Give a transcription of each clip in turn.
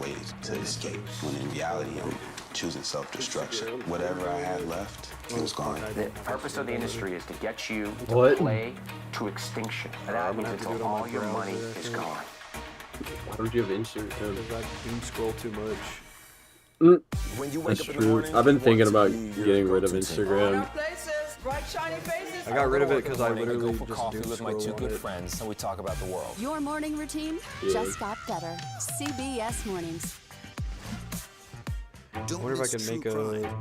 way to escape, when in reality I'm choosing self-destruction. Whatever I had left, it was gone. The purpose of the industry is to get you to What? play to extinction. And that means until all your money is gone. Why don't you have Instagram? Because I doom scroll too much. That's true. I've been thinking about getting rid of Instagram. I got rid of it because I literally go for just coffee doom with my scroll two on good it. friends and we talk about the world. Your morning routine just got better. CBS Mornings. I wonder if I can make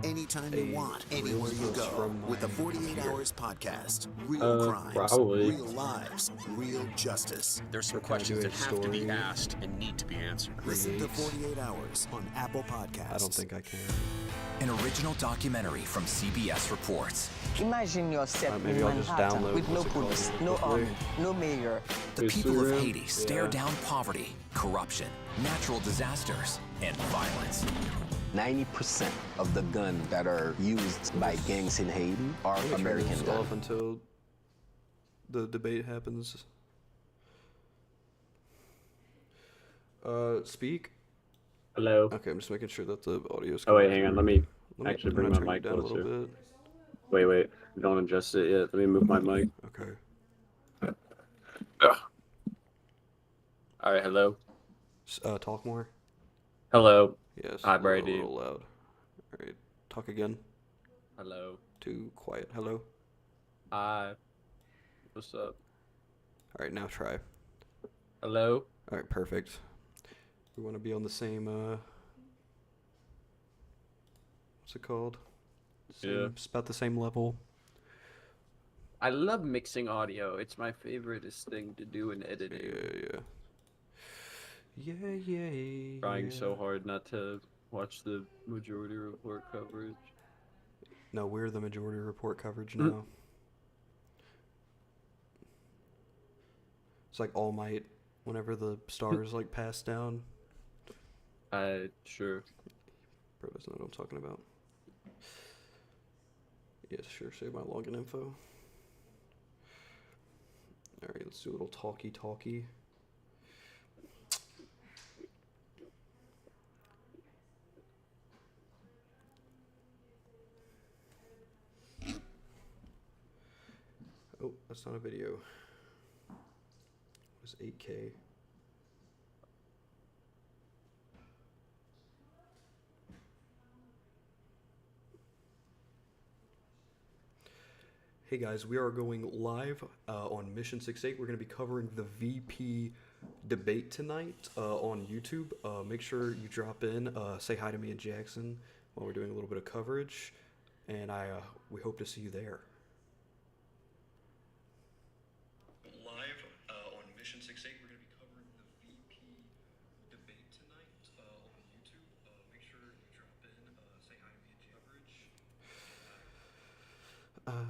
anytime you want, anywhere you Reels go, from with the 48 Hours podcast. Real crimes, probably. real lives, real justice. There's some We're kinda questions that doing have to be story. asked and need to be answered. Listen to 48 Hours on Apple Podcasts. I don't think I can. An original documentary from CBS Reports. Imagine yourself Maybe in I'll just Manhattan download with no what's it called police, really no quickly. army, no mayor. The people of Instagram? Haiti stare Yeah. down poverty, corruption, natural disasters, and violence. 90% of the guns that are used by gangs in Haiti are I'm gonna turn American this guns. off until the debate happens. Speak. Hello. Okay, I'm just making sure that the audio is Oh wait, coming hang on. through. Let me Let me- actually I'm bring gonna my turn mic it down a closer. little bit. Wait. Don't adjust it yet. Let me move my mic. Okay. All right. Hello. Talk more. Hello. Yes. Hi, a Brady. little loud. All right. Talk again. Hello. Too quiet. Hello. Hi. What's up? All right. Now try. Hello. All right. Perfect. We want to be on the same. What's it called? Yeah. It's about the same level. I love mixing audio. It's my favoriteest thing to do in editing. Yeah. Trying so hard not to watch the Majority Report coverage. No, we're the Majority Report coverage now. It's like All Might whenever the stars like pass down. Sure. Bro doesn't know what I'm talking about. Yes, sure. Save my login info. Alright, let's do a little talkie. Oh, that's not a video. It was 8K. Hey guys, we are going live on Mission 68. We're going to be covering the VP debate tonight on YouTube. Make sure you drop in, say hi to me and Jackson while we're doing a little bit of coverage, and we hope to see you there. Live on Mission 68, we're going to be covering the VP debate tonight on YouTube. Make sure you drop in, say hi to me and coverage. I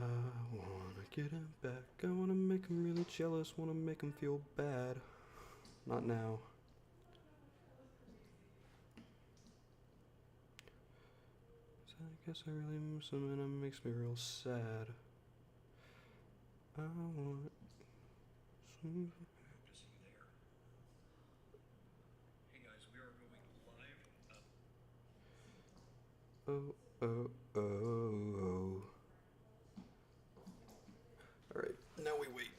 wanna get him back. I wanna make him really jealous. Wanna make him feel bad. Not now. So I guess I really miss him and it makes me real sad. I want some. Hey guys, we are going live. Oh. Alright, now we wait.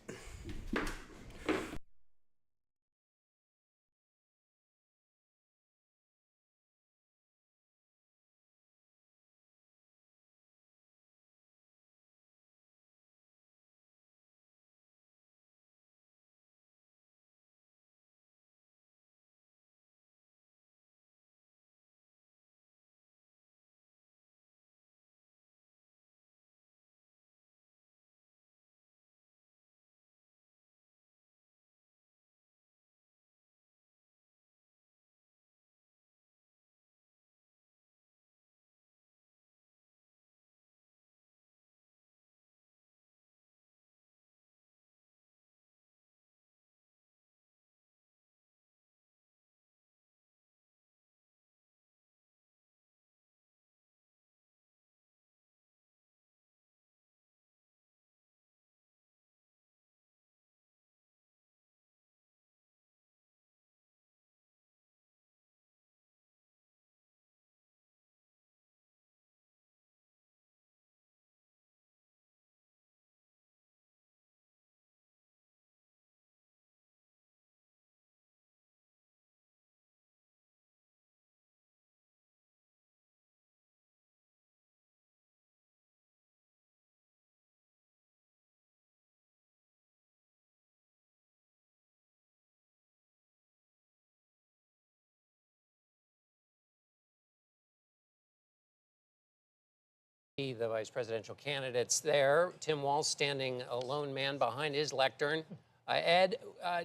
The vice presidential candidates there. Tim Walz standing a lone man behind his lectern. Ed,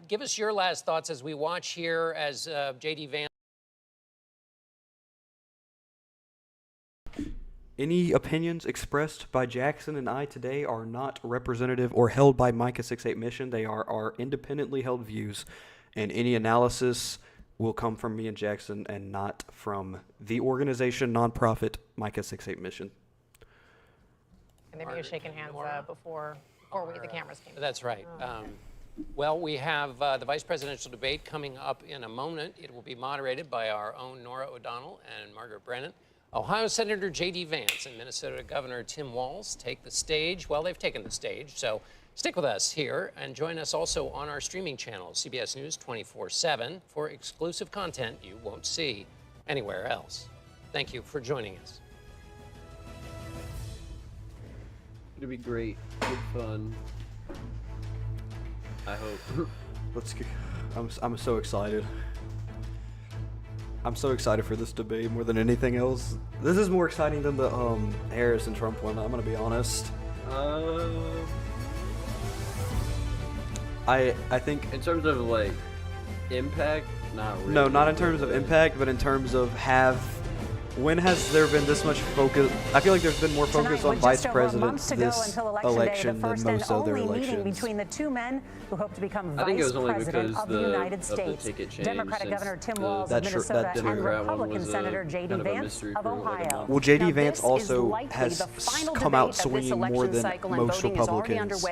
give us your last thoughts as we watch here as J.D. Vance. Any opinions expressed by Jackson and I today are not representative or held by Micah 6.8 Mission. They are our independently held views, and any analysis will come from me and Jackson and not from the organization, nonprofit Micah 6.8 Mission. And maybe you're shaking hands before the cameras came. That's right. Well, we have the vice presidential debate coming up in a moment. It will be moderated by our own Norah O'Donnell and Margaret Brennan. Ohio Senator J.D. Vance and Minnesota Governor Tim Walz take the stage. Well, they've taken the stage, so stick with us here and join us also on our streaming channel, CBS News 24/7, for exclusive content you won't see anywhere else. Thank you for joining us. It'll be great. Good fun. I hope. Let's go. I'm so excited. I'm so excited for this debate more than anything else. This is more exciting than the Harris and Trump one. I'm gonna be honest. I think in terms of like impact, not really. No, not in terms of impact, but in terms of when has there been this much focus? I feel like there's been more focus on vice presidents this election than most other elections. Between the two men who hope to become I think it vice was only president because of the United States. ticket change, Democratic Governor Tim Walz that of Minnesota and Democrat Republican Senator J.D. kind of a Vance mystery of for like a Ohio. month. Well, J.D. Vance also has come out swinging more than most Republicans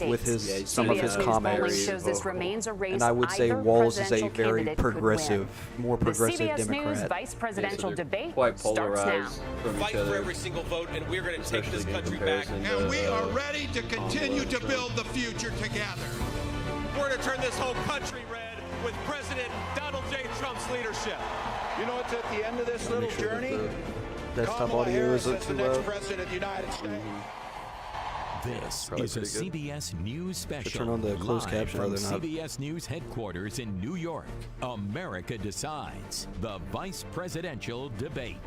with his some of his comments. And I would say Walz is a very progressive, more progressive Democrat. Vice presidential debate quite starts now. polarized from Fight each other, for every single vote, and we're going to take this especially in country back. comparison And we to, are ready to continue to build the future together. We're going to turn this whole country red with President Donald J. Trump's leadership. You know, it's at the end of this little journey. Desktop Kamala audio Harris isn't is too the next loud. president of the United States. This Probably is a pretty good. CBS News special. turn on the closed live caption, or from they're not. CBS News headquarters in New York. America Decides, the vice presidential debate.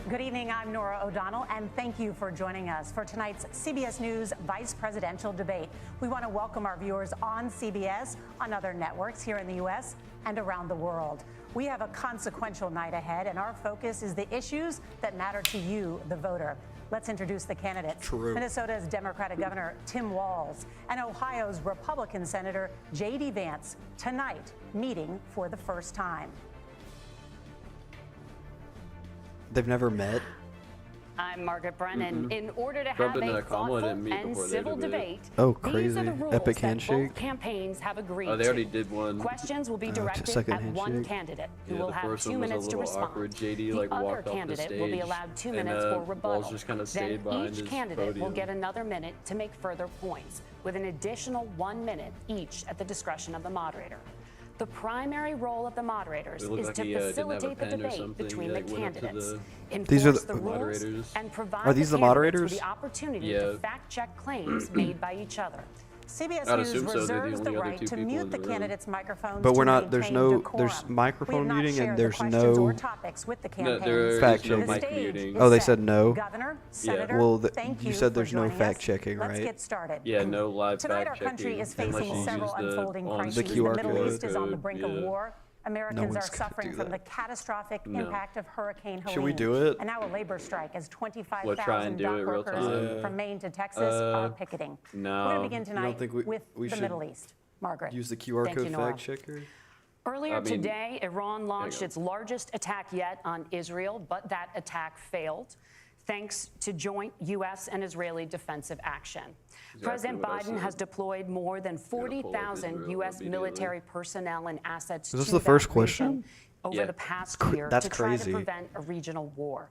Good evening, I'm Norah O'Donnell, and thank you for joining us for tonight's CBS News Vice Presidential Debate. We want to welcome our viewers on CBS, on other networks here in the U.S. and around the world. We have a consequential night ahead, and our focus is the issues that matter to you, the voter. Let's introduce the candidates. True. Minnesota's Democratic Governor Tim Walz and Ohio's Republican Senator J.D. Vance, tonight meeting for the first time. They've never met. I'm Margaret Brennan. In order to Trump have and a Kamala thoughtful didn't meet and before they civil debated. debate, Oh, these crazy. are the rules Epic that handshake. both campaigns have agreed Oh, they already to. did one. Questions will be directed second at one handshake. candidate, who Yeah, will the have first 2 one was a minutes to little respond. awkward. JD the like other walked off the candidate will be stage, allowed 2 and, minutes for Walz rebuttal. just kind of Then stayed behind each his candidate will podium. get another minute to make further points, with an additional 1 minute each at the discretion of the moderator. The primary role of the moderators It looked is like to he, didn't have a facilitate the pen or debate something. between He, the like, went up to candidates, the- These are enforce the the rules, moderators. and provide Are these the candidates moderators? with the opportunity Yeah. to fact-check claims made by each other. CBS I'd News assume so. They're the reserves the only other right two to people mute in the the room. candidates' microphones. But we're to not. There's maintain no. decorum. There's microphone We have not muting, shared and the there's questions no. or topics with the No, campaigns. there is Fact no checking. mic The stage muting. is Oh, they set. said no? Governor, Yeah. Senator, Well, thank you you said for there's no joining fact us. checking, Let's right? get started. Yeah, no live Tonight, fact our country is checking, unless facing you several use the unfolding on crises. The The QR Middle code. East is on the brink of Yeah. war. Americans one's are gonna suffering do from the that. catastrophic No. impact of Hurricane Helene. Should we do it? And now a labor strike as What, try 25,000 and do dock it real workers time? from Maine to Texas are picketing. no. We're going to begin You don't tonight think with we the should Middle East. Margaret. Use the QR Thank code you, Nora. fact checker. Earlier I mean, today, Iran launched go. its largest attack yet on Israel, but that attack failed, thanks to joint U.S. and Israeli defensive action. President what I Biden said. has deployed more than pull up 40,000 Israel U.S. immediately. military personnel and assets Is this to the that first region question? over Yeah. the past Cr- year that's to try crazy. to prevent a regional war.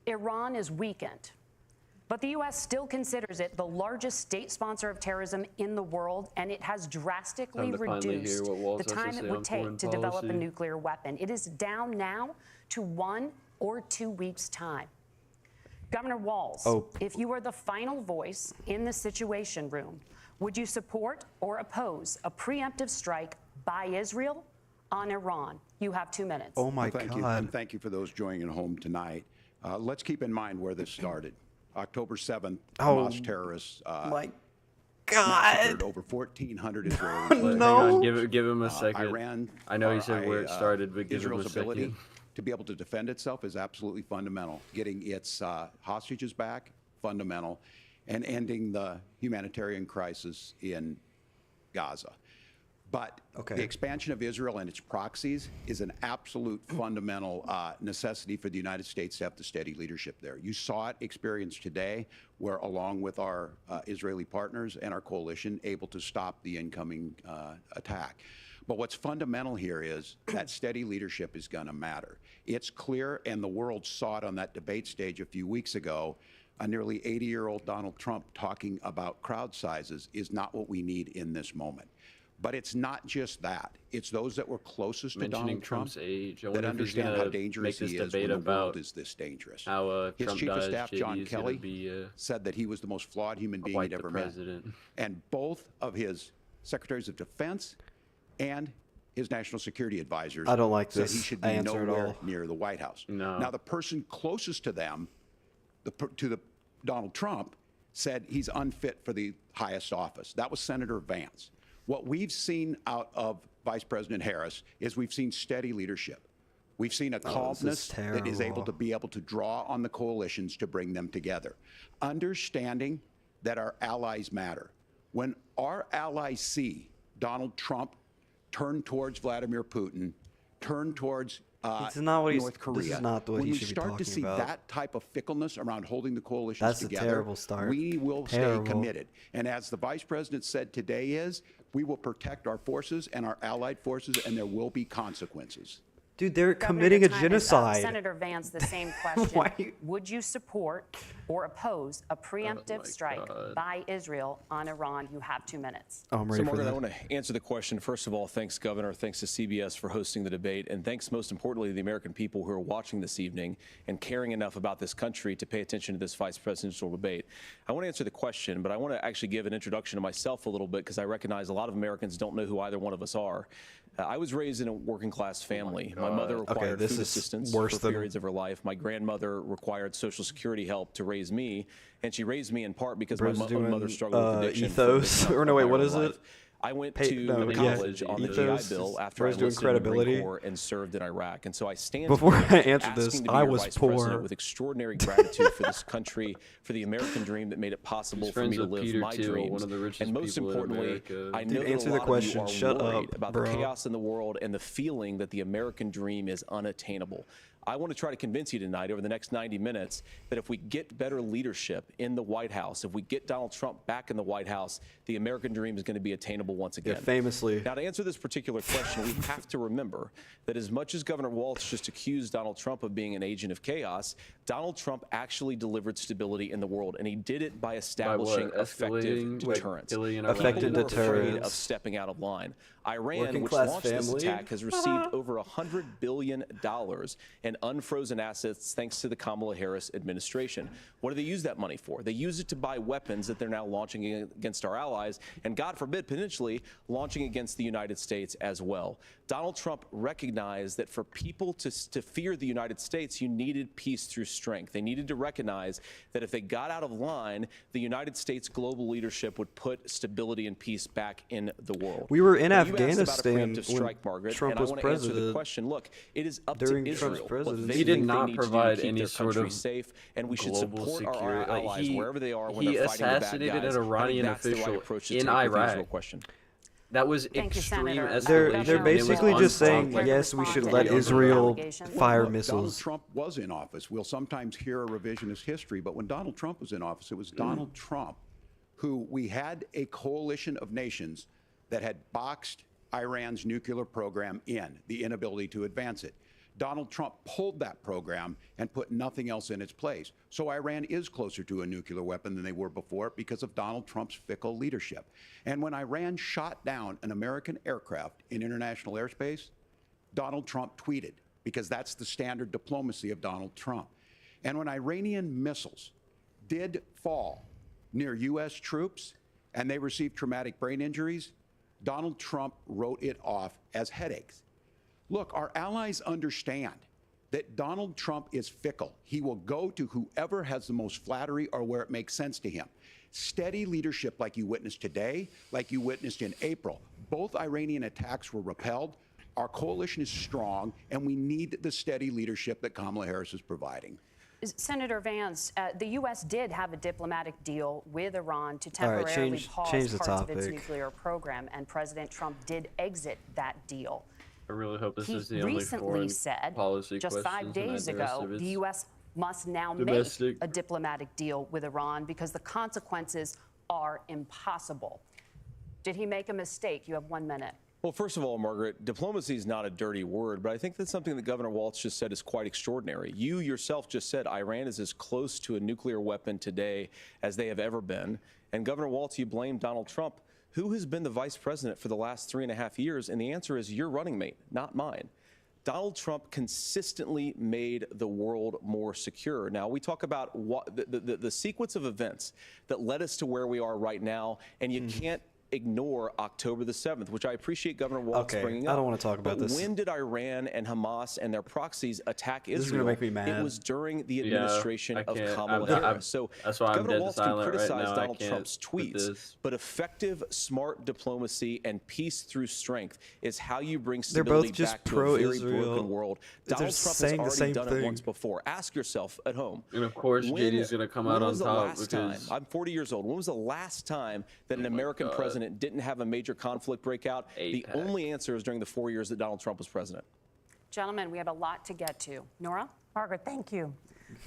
Iran is weakened, but the U.S. still considers it the largest state sponsor of terrorism in the world, and it has drastically Time to finally hear reduced what Walz the has to time say it on would take foreign to develop a policy. nuclear weapon. It is down now to 1 or 2 weeks' time. Governor Walz, if you were the final voice in the Situation Room, would you support or oppose a preemptive strike by Israel on Iran. You have 2 minutes. Oh my Thank you, God. and thank you for those joining at home tonight. Let's keep in mind where this started. October 7th, Hamas terrorists my massacred God. over 1,400 Israelis. Hang on, give him a second. Iran, I know he said where it started, but give him a Israel's ability second. to be able to defend itself is absolutely fundamental. Getting its hostages back, fundamental, and ending the humanitarian crisis in Gaza. But the expansion of Israel and its proxies is an absolute fundamental necessity for the United States to have the steady leadership there. You saw it experienced today, where along with our Israeli partners and our coalition, able to stop the incoming attack. But what's fundamental here is that steady leadership is going to matter. It's clear, and the world saw it on that debate stage a few weeks ago, a nearly 80-year-old Donald Trump talking about crowd sizes is not what we need in this moment. But it's not just that. It's those that were closest to Mentioning Donald Trump Trump's age, I that wonder if he's understand how gonna dangerous make he this is when debate the world about is this dangerous. how His Trump chief of dies, staff, John JD is gonna Kelly, be, said that he was the most flawed human being quite he'd the ever met. president. And both of his secretaries of defense and his national security advisors I don't like said this he should be answer at nowhere all. near the White House. No. Now, the person closest to them, Donald Trump, said he's unfit for the highest office. That was Senator Vance. What we've seen out of Vice President Harris is we've seen steady leadership. We've seen a calmness that is able to draw on the coalitions to bring them together. Understanding that our allies matter. When our allies see Donald Trump turn towards Vladimir Putin, turn towards This is not what he's- North this Korea, is not what when he we should be start to talking see about. that type of fickleness around holding the coalitions That's a together, terrible start. we will Terrible. stay committed. And as the Vice President said today is, we will protect our forces and our allied forces, and there will be consequences. Dude, they're Governor, committing a your time is up. genocide. Senator Vance, the same question. Would you support or oppose a preemptive strike by Israel on Iran? You have 2 minutes. Oh, I'm ready for Margaret, that. I want to answer the question. First of all, thanks, Governor. Thanks to CBS for hosting the debate. And thanks, most importantly, to the American people who are watching this evening and caring enough about this country to pay attention to this vice presidential debate. I want to answer the question, but I want to actually give an introduction to myself a little bit because I recognize a lot of Americans don't know who either one of us are. I was raised in a working class family. My mother required this food is assistance worse for than- periods of her life. My grandmother required Social Security help to raise me, and she raised me in part because Bro's my doing, mother struggled with addiction. for ethos. the Or no, wait, what entire is life. it? I went Pay- to no, college yeah, on the ethos GI Bill is- after Bro's I doing enlisted in the Marine credibility. Corps and served in Iraq. And so I stand Before here I answer asking this, to be I your was vice poor. president with extraordinary gratitude for this country, for the American dream that made it possible He's for me friends to with live Peter my Thiel, dreams. one of the richest And most people in importantly, America. I Dude, know that answer a the lot question. of you are Shut worried up, about bro. the chaos in the world and the feeling that the American dream is unattainable. I want to try to convince you tonight over the next 90 minutes that if we get better leadership in the White House, if we get Donald Trump back in the White House, the American dream is going to be attainable once again. famously. Now, to answer this particular question, we have to remember that as much as Governor Walz just accused Donald Trump of being an agent of chaos, Donald Trump actually delivered stability in the world, and he did it by establishing effective Escalating, like, deterrence. killing in Effective People were afraid deterrence. of stepping out of line. Iran, Working which class launched this family. attack, has received over $100 billion in unfrozen assets thanks to the Kamala Harris administration. What do they use that money for? They use it to buy weapons that they're now launching against our allies, and God forbid, potentially launching against the United States as well. Donald Trump recognized that for people to fear the United States, you needed peace through strength. They needed to recognize that if they got out of line, the United States global leadership would put stability and peace back in the world. We were in Now, you asked Afghanistan about a preemptive when strike, Margaret, Trump and I was want to answer the president. question. Look, it is up During to Trump's Israel what presidency. they He did think not they need to do provide to keep any their sort country of safe, and we should global support our security. Like, allies he- wherever they are when he they're fighting the bad assassinated guys. an I think Iranian that's the right official approach to in take with the Iraq. Israel question. That was Thank you, extreme Senator. escalation. They're and it was basically just saying, unstoppable. yes, we should Respond let to any Israel allegations. fire Look, Donald missiles. Trump was in office. We'll sometimes hear a revisionist history, but when Donald Trump was in office, it was Donald Trump who we had a coalition of nations that had boxed Iran's nuclear program in, the inability to advance it. Donald Trump pulled that program and put nothing else in its place. So Iran is closer to a nuclear weapon than they were before because of Donald Trump's fickle leadership. And when Iran shot down an American aircraft in international airspace, Donald Trump tweeted, because that's the standard diplomacy of Donald Trump. And when Iranian missiles did fall near U.S. troops and they received traumatic brain injuries, Donald Trump wrote it off as headaches. Look, our allies understand that Donald Trump is fickle. He will go to whoever has the most flattery or where it makes sense to him. Steady leadership like you witnessed today, like you witnessed in April. Both Iranian attacks were repelled. Our coalition is strong, and we need the steady leadership that Kamala Harris is providing. Senator Vance, the U.S. did have a diplomatic deal with Iran to All right, temporarily change pause the parts of its topic. nuclear program, and President Trump did exit that deal. I really hope this He is the only recently foreign said, policy just 5 questions days tonight. The rest ago, of it's the U.S. must now domestic. make a diplomatic deal with Iran because the consequences are impossible. Did he make a mistake? You have 1 minute. Well, first of all, Margaret, diplomacy is not a dirty word, but I think that's something that Governor Walz just said is quite extraordinary. You yourself just said Iran is as close to a nuclear weapon today as they have ever been. And Governor Walz, you blame Donald Trump. Who has been the vice president for the last 3.5 years? And the answer is your running mate, not mine. Donald Trump consistently made the world more secure. Now, we talk about what the sequence of events that led us to where we are right now, and you can't ignore October the 7th, which I appreciate Governor Walz bringing up. I don't want to talk about but this. when did Iran and Hamas and their proxies attack Israel? This is gonna make me mad. It was during the Yeah, administration I of can't. Kamala I'm- Harris. So that's why I'm Governor dead Walz can silent right criticize now. I Donald can't Trump's with tweets, this. but effective, smart diplomacy and peace through strength is how you bring They're both stability just back to a very pro-Israel. broken world. They're Donald Trump has saying the already same done it thing. once before. Ask yourself at home. And of course, JD's gonna come out on was the top last time? because I'm 40 years old. When was the last time that an American God. president didn't have a major conflict break out? The AIPAC. only answer is during the 4 years that Donald Trump was president. Gentlemen, we have a lot to get to. Nora? Margaret, thank you.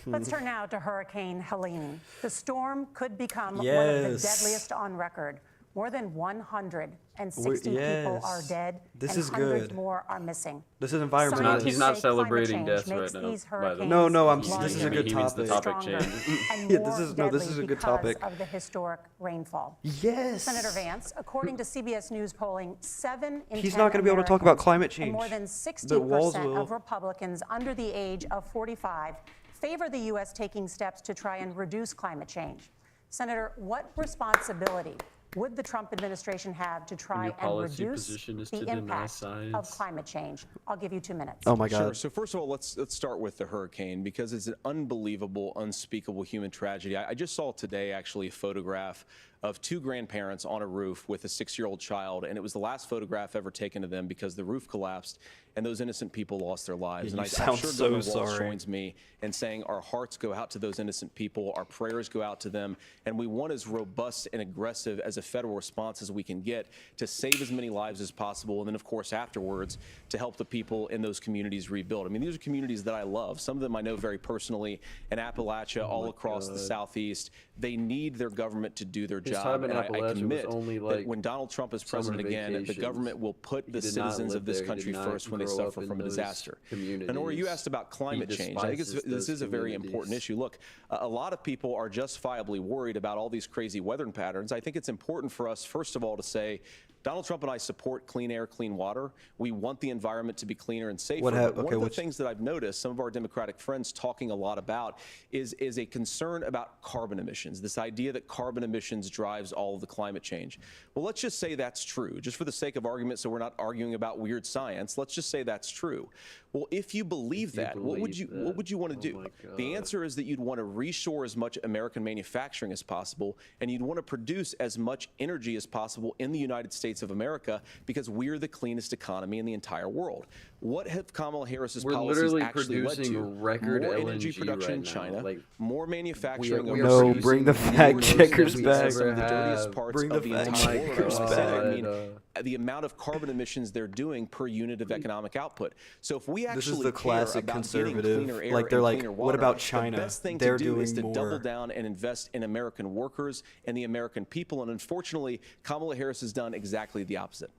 Let's turn now to Hurricane Helene. The storm could become one of the Yes. deadliest on record. More than 160 people Yes. are dead, This and is hundreds good. more are missing. This is environmental. Scientists He's not say climate celebrating change deaths makes right now, these by the way. hurricanes No, larger, this is a good He means the topic. topic stronger, change. and Yeah, more this is a deadly good because topic. of the historic rainfall. Yes. Senator Vance, according to CBS News polling, 7 in 10 He's not gonna be able to talk about Americans climate and more change. than But Walz 60% will. of Republicans under the age of 45 favor the U.S. taking steps to try and reduce climate change. Senator, what responsibility would the Trump administration have to try your and policy reduce position is to the deny impact of science? climate change? I'll give you 2 minutes. Oh my Sure. God. So first of all, let's start with the hurricane because it's an unbelievable, unspeakable human tragedy. I just saw today actually a photograph of 2 grandparents on a roof with a 6-year-old child, and it was the last photograph ever taken of them because the roof collapsed and those innocent people lost their lives. Yeah, And you I'm sound sure so Governor Walz sorry. joins me in saying our hearts go out to those innocent people, our prayers go out to them, and we want as robust and aggressive as a federal response as we can get to save as many lives as possible, and then of course afterwards to help the people in those communities rebuild. I mean, these are communities that I love. Some of them I know very personally in Appalachia, all across the Southeast. They need their government to do their His job, time in and I Appalachia was commit only, that like, when Donald Trump is president summer again, the vacations. government will put the He did not citizens live of this there. He country did not first when they grow suffer up from a in those disaster. And Nora, you communities. asked about climate He change. I think despises this those is a very important communities. issue. Look, a lot of people are justifiably worried about all these crazy weather patterns. I think it's important for us, first of all, to say Donald Trump and I support clean air, clean water. We want the environment to be cleaner and safer. But one of the things that I've noticed some of our Democratic friends talking a lot about is a concern about carbon emissions, this idea that carbon emissions drives all of the climate change. Well, let's just say that's true, just for the sake of argument, so we're not arguing about weird science. Let's just say that's true. Well, if you believe that, what would you want to do? The answer is that you'd want to reshore as much American manufacturing as possible, and you'd want to produce as much energy as possible in the United States of America because we're the cleanest economy in the entire world. What have Kamala Harris's We're policies literally actually led producing to? record More energy LNG production in right now. China, Like, more manufacturing. we are No, producing bring the the fact most checkers that we back. Some of the ever dirtiest have. parts Bring of the the fact entire checkers world. I said it, I back. mean, the amount of carbon emissions they're doing per unit of economic output. So if we This actually is the classic care about conservative. getting cleaner air Like, they're and like, cleaner what water, about China? The best thing They're to do is to doing double more. down and invest in American workers and the American people. And unfortunately, Kamala Harris has done exactly the opposite.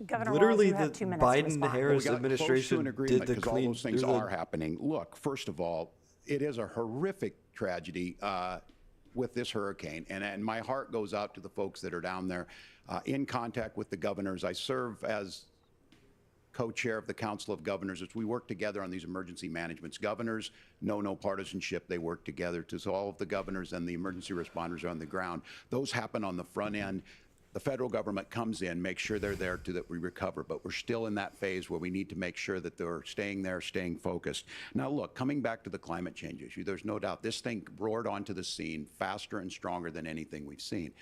Governor Literally, Walz, you have the 2 minutes to Biden respond. Harris We got close to administration an agreement did the because all clean. those things there's a- are happening. Look, first of all, it is a horrific tragedy with this hurricane, and my heart goes out to the folks that are down there in contact with the governors. I serve as co-chair of the Council of Governors as we work together on these emergency managements. Governors know no partisanship. They work together. So all of the governors and the emergency responders are on the ground. Those happen on the front end. the federal government comes in, makes sure they're there that we recover. But we're still in that phase where we need to make sure that they're staying there, staying focused. Now, look, coming back to the climate change issue, there's no doubt this thing roared onto the scene faster and stronger than anything we've seen.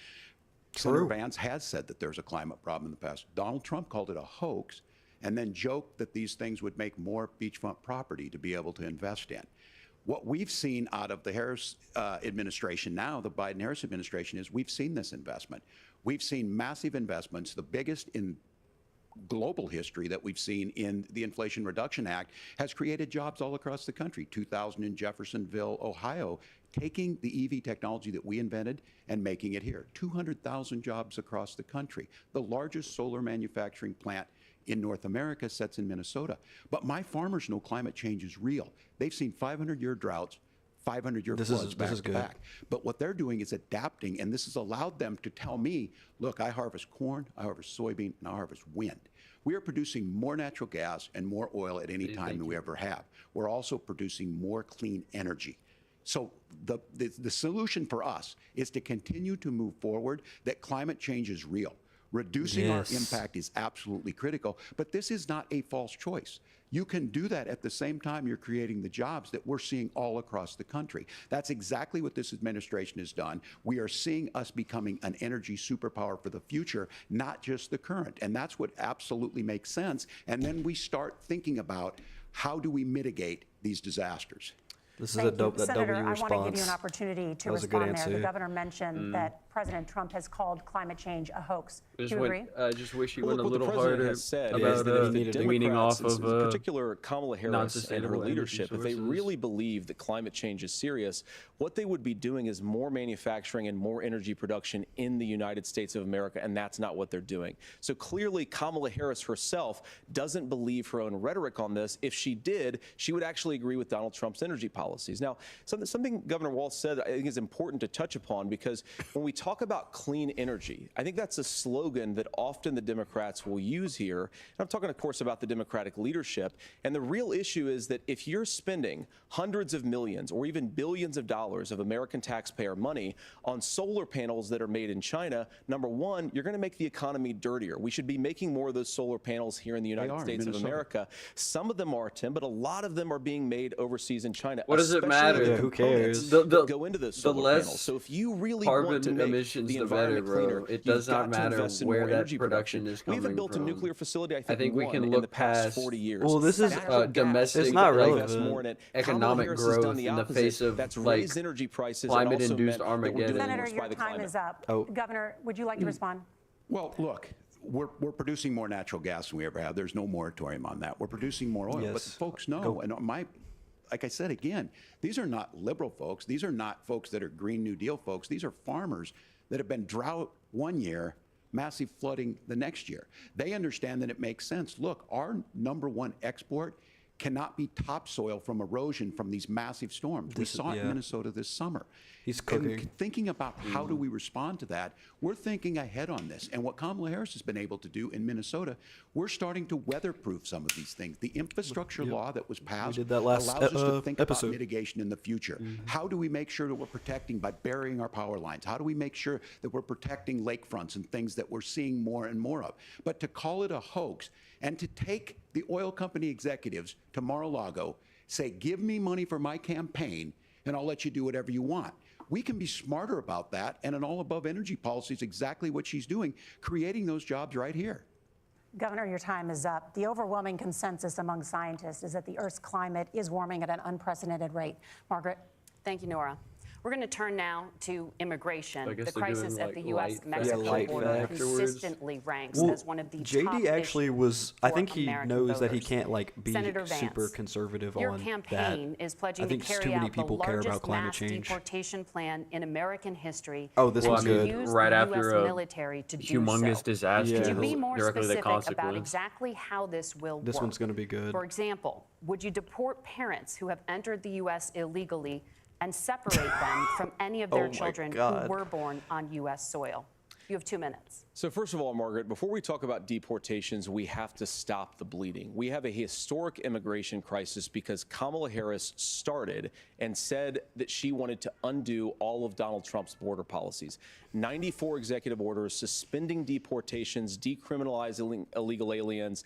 Senator Vance has said that there's a climate problem in the past. Donald Trump called it a hoax and then joked that these things would make more beachfront property to be able to invest in. What we've seen out of the Harris administration now, the Biden-Harris administration, is we've seen this investment. We've seen massive investments, the biggest in global history that we've seen in the Inflation Reduction Act, has created jobs all across the country. 2,000 in Jeffersonville, Ohio, taking the EV technology that we invented and making it here. 200,000 jobs across the country. The largest solar manufacturing plant in North America sits in Minnesota. But my farmers know climate change is real. They've seen 500-year droughts, 500-year floods back to back. But what they're doing is adapting, and this has allowed them to tell me, look, I harvest corn, I harvest soybean, and I harvest wind. We are producing more natural gas and more oil at any time than we ever have. We're also producing more clean energy. So the solution for us is to continue to move forward, that climate change is real. Reducing our impact is absolutely critical, but this is not a false choice. You can do that at the same time you're creating the jobs that we're seeing all across the country. That's exactly what this administration has done. We are seeing us becoming an energy superpower for the future, not just the current. And that's what absolutely makes sense. And then we start thinking about how do we mitigate these disasters. This is a dope Senator, W response. I want to give you an opportunity to respond there. The governor mentioned that President Trump has called climate change a hoax. Do you agree? I just wish he Well, went a what the little president harder has said about is that if the weaning off Democrats, of in particular Kamala Harris and her leadership, if they really believe that climate change is serious, what they would be doing is more manufacturing and more energy production in the United States of America, and that's not what they're doing. So clearly, Kamala Harris herself doesn't believe her own rhetoric on this. If she did, she would actually agree with Donald Trump's energy policies. Now, something Governor Walz said I think is important to touch upon, because when we talk about clean energy, I think that's a slogan that often the Democrats will use here. And I'm talking, of course, about the Democratic leadership. And the real issue is that if you're spending hundreds of millions or even billions of dollars of American taxpayer money on solar panels that are made in China, number one, you're going to make the economy dirtier. We should be making more of those solar panels here in the United States of America. Some of them are, Tim, but a lot of them are being made overseas in China. What does it matter? Yeah, who cares? Go into those solar less panels. So if you really carbon want to make emissions, the the environment better, cleaner, it does you've not got to matter invest in where more that energy production is We coming haven't built from. a nuclear facility, I think we one can in look the past past 40 years. Well, this is domestic. It's not relevant. Economic growth in the face of that's like raised energy prices, climate-induced and also meant that we're doing Armageddon. Senator, worse by your the time climate. is up. Governor, would you like to respond? Well, look, we're producing more natural gas than we ever have. There's no moratorium on that. We're producing more oil. But folks know, and like I said again, these are not liberal folks. These are not folks that are Green New Deal folks. These are farmers that have been drought one year, massive flooding the next year. They understand that it makes sense. Look, our #1 export cannot be topsoil from erosion from these massive storms. We saw it in Minnesota this summer. He's cooking. And thinking about how do we respond to that, we're thinking ahead on this. And what Kamala Harris has been able to do in Minnesota, we're starting to weatherproof some of these things. The infrastructure law that was passed did that last allows us to think episode. about mitigation in the future. How do we make sure that we're protecting by burying our power lines? How do we make sure that we're protecting lakefronts and things that we're seeing more and more of? But to call it a hoax and to take the oil company executives to Mar-a-Lago, say, give me money for my campaign and I'll let you do whatever you want. We can be smarter about that, and an all-above energy policy is exactly what she's doing, creating those jobs right here. Governor, your time is up. The overwhelming consensus among scientists is that the Earth's climate is warming at an unprecedented rate. Margaret? Thank you, Nora. We're going to turn now to immigration. I guess The they're crisis doing, at the like, U.S.-Mexico light border afterwards. consistently ranks as one of the top JD actually issues was. I for think he American knows that he voters. can't like be Senator super Vance, conservative your on campaign that. is pledging I think to carry too many out people the care largest about climate mass change. deportation plan in American history. Oh, this was good. Use Right the after US a military to do humongous so. disaster. Could you be more Directly the specific about consequence. exactly how this will This work? one's gonna be good. For example, would you deport parents who have entered the U.S. illegally and separate them from any of their Oh my children God. who were born on U.S. soil? You have 2 minutes. So first of all, Margaret, before we talk about deportations, we have to stop the bleeding. We have a historic immigration crisis because Kamala Harris started and said that she wanted to undo all of Donald Trump's border policies. 94 executive orders suspending deportations, decriminalizing illegal aliens,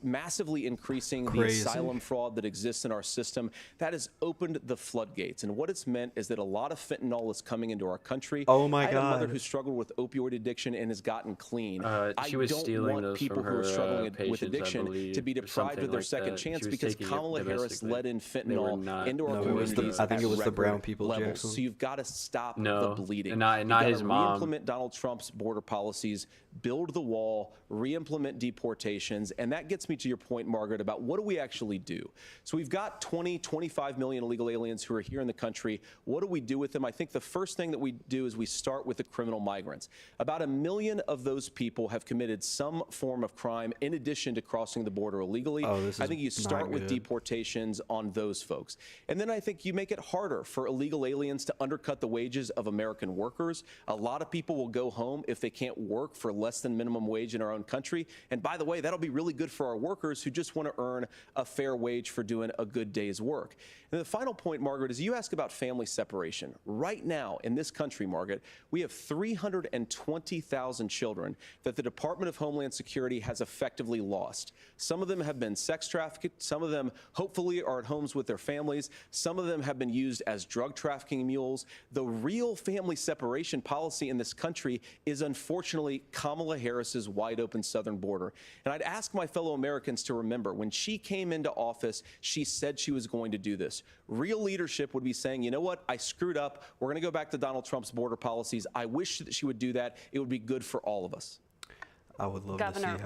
massively increasing the asylum fraud that exists in our system. That has opened the floodgates. And what it's meant is that a lot of fentanyl is coming into our country. Oh my I had a mother God. who struggled with opioid addiction and has gotten clean. She was I don't stealing want those people from who are her, struggling with patients, I addiction believe, to be or deprived something of their like second that. chance She was because taking it Kamala Harris domestically. let in They were fentanyl not- into our No, it was the- communities. I think it at was the brown record people, levels. Jackson. So you've got to stop No, the bleeding. and not You've got his to mom. re-implement Donald Trump's border policies, build the wall, re-implement deportations, and that gets me to your point, Margaret, about what do we actually do? So we've got 20, 25 million illegal aliens who are here in the country. What do we do with them? I think the first thing that we do is we start with the criminal migrants. About 1 million of those people have committed some form of crime in addition to crossing the border illegally. I think you start with deportations on those folks. And then I think you make it harder for illegal aliens to undercut the wages of American workers. A lot of people will go home if they can't work for less than minimum wage in our own country. And by the way, that'll be really good for our workers who just want to earn a fair wage for doing a good day's work. And the final point, Margaret, is you ask about family separation. Right now in this country, Margaret, we have 320,000 children that the Department of Homeland Security has effectively lost. Some of them have been sex trafficked. Some of them hopefully are at homes with their families. Some of them have been used as drug trafficking mules. The real family separation policy in this country is unfortunately Kamala Harris's wide open southern border. And I'd ask my fellow Americans to remember when she came into office, she said she was going to do this. Real leadership would be saying, you know what, I screwed up. We're going to go back to Donald Trump's border policies. I wish that she would do that. It would be good for all of us. I would love Governor, to see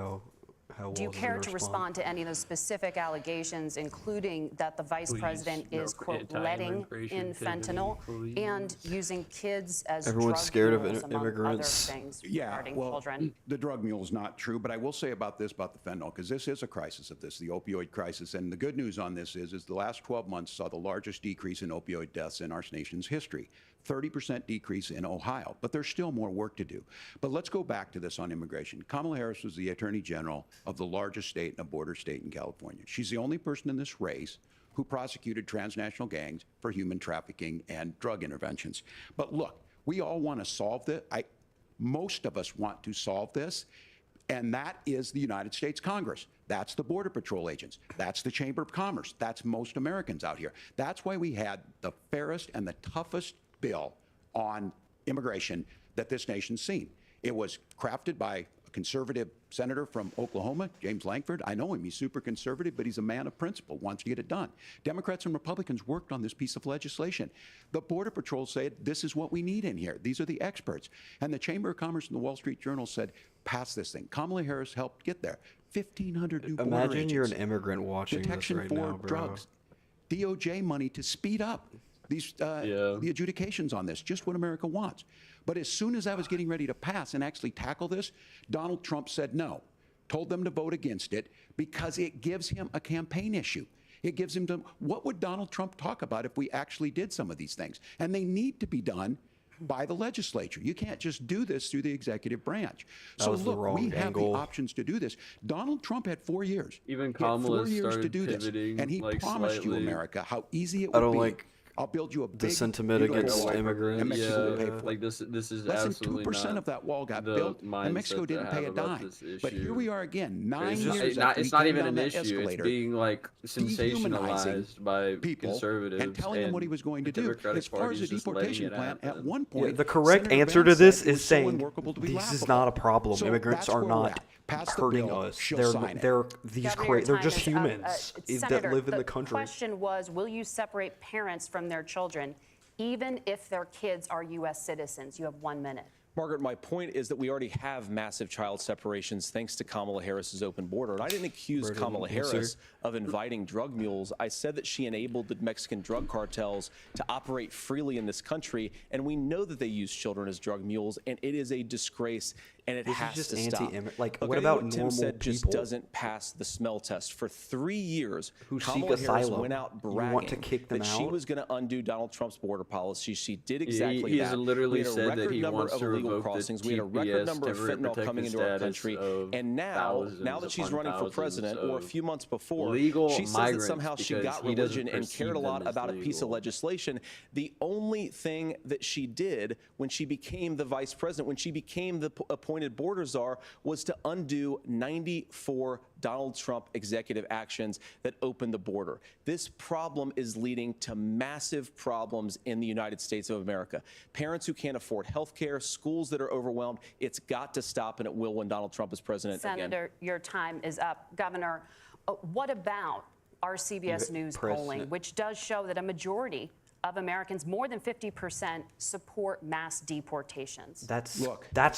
how do you Walz is care gonna to respond to any of those specific allegations, including that the vice president is, quote, letting in fentanyl and using kids as Everyone's drug scared of mules, among immigrants. other things Yeah, regarding well, children? the drug mule is not true, but I will say about this, about the fentanyl, because this is a crisis of this, the opioid crisis. And the good news on this is the last 12 months saw the largest decrease in opioid deaths in our nation's history. 30% decrease in Ohio, but there's still more work to do. But let's go back to this on immigration. Kamala Harris was the Attorney General of the largest state and a border state in California. She's the only person in this race who prosecuted transnational gangs for human trafficking and drug interventions. But look, we all want to solve this. Most of us want to solve this. And that is the United States Congress. That's the Border Patrol agents. That's the Chamber of Commerce. That's most Americans out here. That's why we had the fairest and the toughest bill on immigration that this nation's seen. It was crafted by a conservative senator from Oklahoma, James Lankford. I know him. He's super conservative, but he's a man of principle, wants to get it done. Democrats and Republicans worked on this piece of legislation. The Border Patrol said, this is what we need in here. These are the experts. And the Chamber of Commerce and the Wall Street Journal said, pass this thing. Kamala Harris helped get there. 1,500 new border Imagine agents. you're an immigrant watching Detection this right for now, bro. drugs. DOJ money to speed up these the adjudications on this, just what America wants. But as soon as I was getting ready to pass and actually tackle this, Donald Trump said no, told them to vote against it because it gives him a campaign issue. It gives him to, what would Donald Trump talk about if we actually did some of these things? And they need to be done by the legislature. You can't just do this through the executive branch. That So was the look, wrong we have angle. the options to do this. Donald Trump had 4 years. Even He had 4 Kamala years to started do this. pivoting, And he like, promised you, slightly. America, how easy it I would don't be. like I'll build you a big the sentiment legal against wall, immigrants. and Mexico will pay for it. like this is Less than absolutely 2% not of that wall got the built, and mindset Mexico to didn't pay a have about dime. this But here issue. we are again, 9 It's years just, after it's we not came even down an that issue. It's escalator, being like dehumanizing sensationalized by people conservatives and telling them what he was going to do. Democratic As far as Party the is just letting deportation it plan, at happen. one point, the correct Senator answer to Vance this said it is was so saying unworkable to be this is laughable. not a problem. So Immigrants that's are where we're not at. Pass the hurting bill, us. she'll sign it. They're these Governor, your they're time just is up. humans that Senator, live in the country. question was, will you separate parents from their children, even if their kids are U.S. citizens? You have 1 minute. Margaret, my point is that we already have massive child separations thanks to Kamala Harris's open border. And I didn't accuse Right, Kamala answer. Harris of inviting drug mules. I said that she enabled the Mexican drug cartels to operate freely in this country. And we know that they use children as drug mules. And it is a disgrace and it This is has just to stop. anti-immigrant. Like, Look, what I think about Tim normal said just people? doesn't pass the smell test. For 3 years, Who seek Kamala Harris asylum. went out You bragging want to kick them that she out? was going to undo Donald Trump's border policy. She did exactly he that. has literally we had a said that record he number wants of to illegal revoke the crossings. We had a record TPS, number of temporary fentanyl coming protected into our status country. of And now that she's running for president, or a few months before, legal she says that migrants somehow she because got he doesn't religion and cared a perceive lot them as about a piece of legal. legislation. The only thing that she did when she became the vice president, when she became the appointed border czar, was to undo 94 Donald Trump executive actions that opened the border. This problem is leading to massive problems in the United States of America. Parents who can't afford health care, schools that are overwhelmed. It's got to stop, and it will when Donald Trump is president again. Senator, your time is up. Governor, what about our CBS News polling, which does show that a majority of Americans, more than 50%, support mass deportations? That's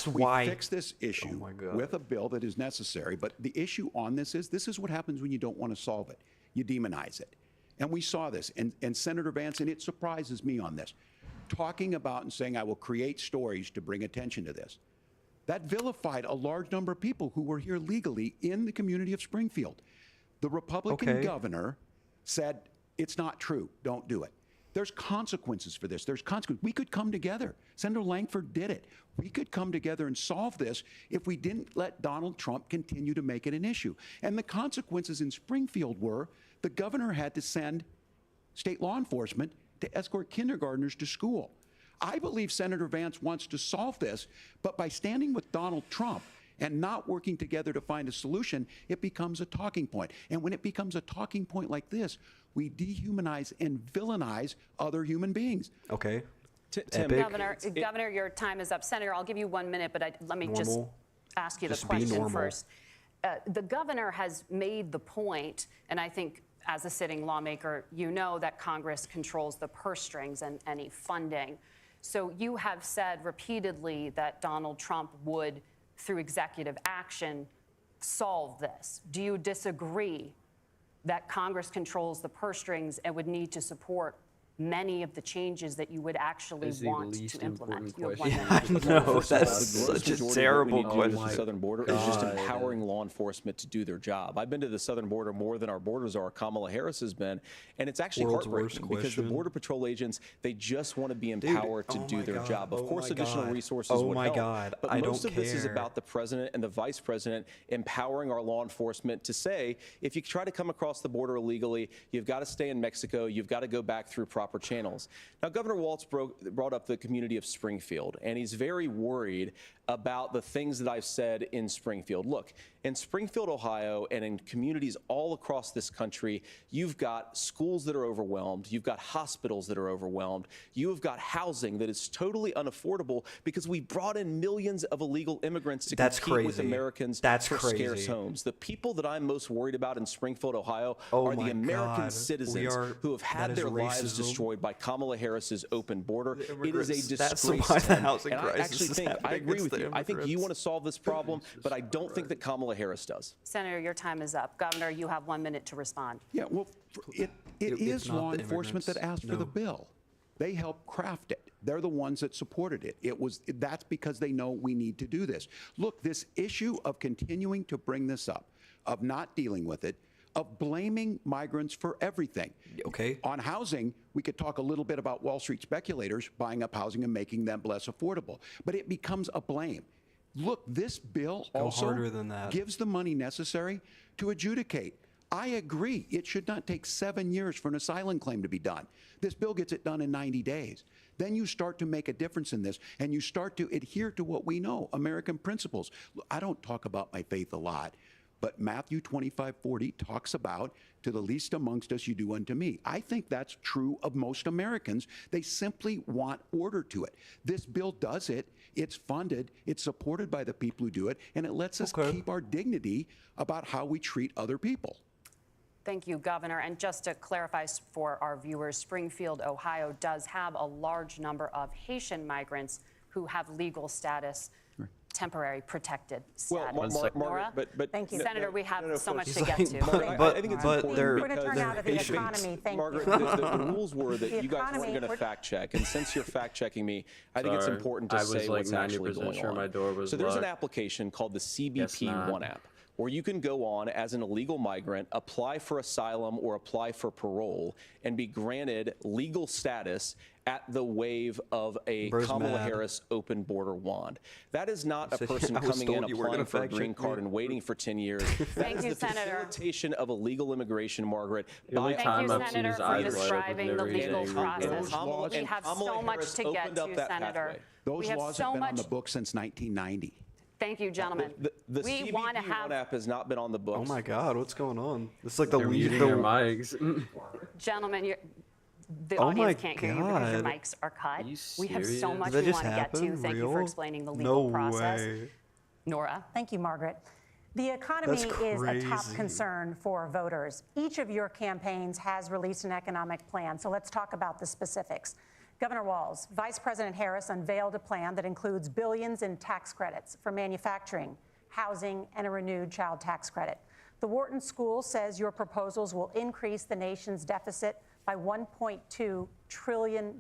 why we fix this issue with a bill that is necessary. But the issue on this is what happens when you don't want to solve it. You demonize it. And we saw this. And Senator Vance, and it surprises me on this, talking about and saying, I will create stories to bring attention to this. That vilified a large number of people who were here legally in the community of Springfield. The Republican governor said, it's not true. Don't do it. There's consequences for this. There's consequences. We could come together. Senator Langford did it. We could come together and solve this if we didn't let Donald Trump continue to make it an issue. And the consequences in Springfield were the governor had to send state law enforcement to escort kindergartners to school. I believe Senator Vance wants to solve this, but by standing with Donald Trump and not working together to find a solution, it becomes a talking point. And when it becomes a talking point like this, we dehumanize and villainize other human beings. Okay. Governor, your time is up. Senator, I'll give you 1 minute, but let me just ask you the question first. The governor has made the point, and I think as a sitting lawmaker, you know that Congress controls the purse strings and any funding. So you have said repeatedly that Donald Trump would, through executive action, solve this. Do you disagree that Congress controls the purse strings and would need to support many of the changes that you would actually want to implement? I know, that's such a terrible question. The southern border is just empowering law enforcement to do their job. I've been to the southern border more than our border czar Kamala Harris has been, and it's actually heartbreaking because the Border Patrol agents, they just want to be empowered to do their job. Of course, additional resources would help, but most of this is about the president and the vice president empowering our law enforcement to say, if you try to come across the border illegally, you've got to stay in Mexico, you've got to go back through proper channels. Now, Governor Walz brought up the community of Springfield, and he's very worried about the things that I've said in Springfield. Look, in Springfield, Ohio, and in communities all across this country, you've got schools that are overwhelmed, you've got hospitals that are overwhelmed, you've got housing that is totally unaffordable because we brought in millions of illegal immigrants to compete with Americans for scarce homes. The people that I'm most worried about in Springfield, Ohio, are the American citizens who have had their lives destroyed by Kamala Harris's open border. It is a disgrace. That's why the housing and I crisis actually is think, I happening. agree It's with the you. I think you immigrants. want to solve this problem, but I don't think that Kamala Harris does. Senator, your time is up. Governor, you have 1 minute to respond. Yeah, well, it is not law the enforcement that immigrants. asked for the bill. They helped craft it. They're the ones that supported it. That's because they know we need to do this. Look, this issue of continuing to bring this up, of not dealing with it, of blaming migrants for everything. Okay. On housing, we could talk a little bit about Wall Street speculators buying up housing and making them less affordable, but it becomes a blame. Look, this bill also harder than that. gives the money necessary to adjudicate. I agree. It should not take 7 years for an asylum claim to be done. This bill gets it done in 90 days. Then you start to make a difference in this, and you start to adhere to what we know, American principles. I don't talk about my faith a lot, but Matthew 25:40 talks about, to the least amongst us you do unto me. I think that's true of most Americans. They simply want order to it. This bill does it. It's funded. It's supported by the people who do it, and it lets us keep our dignity about how we treat other people. Thank you, Governor. And just to clarify for our viewers, Springfield, Ohio does have a large number of Haitian migrants who have legal status temporary protected Well, status. Margaret, but Thank you, no, Senator. We have no, so much folks. to get to. But I think it's but important they're We're going to turn they're now to the patient. economy. Thank Margaret, you. the rules were that The you guys weren't economy, going to we're- fact check, and since you're fact checking me, I think it's Sorry. important to I was say like what's actually 90% going sure on. my door was So there's an locked. application called the Guess CBP not. One app, where you can go on as an illegal migrant, apply for asylum or apply for parole, and be granted legal status at the wave of a Bro's Kamala mad. Harris open border wand. That is not a said, person "I was coming in told you were applying gonna for a fact green check card me." and waiting for 10 years. Thank That is you, the Senator. facilitation of illegal immigration, Margaret, The only by Thank time you, I've seen Senator, his for eyes light up with describing the never legal eating process. Kamala- We and have Kamala so much Harris to get opened up to, that Senator. pathway. Those We have laws so have been on much. the books since 1990. Thank you, gentlemen. The we CBP want to have One app has not been on the books. Oh my God, what's going on? It's like the They're lead. muting The, their mics. Gentlemen, the Oh audience my can't hear you because your God. mics are cut. you We have so serious? much Did that we just want to get to. happen? Thank you for Real? explaining the legal no process. way. Nora? Thank you, Margaret. The economy That's is a top crazy. concern for voters. Each of your campaigns has released an economic plan, so let's talk about the specifics. Governor Walz, Vice President Harris unveiled a plan that includes billions in tax credits for manufacturing, housing, and a renewed child tax credit. The Wharton School says your proposals will increase the nation's deficit by $1.2 trillion.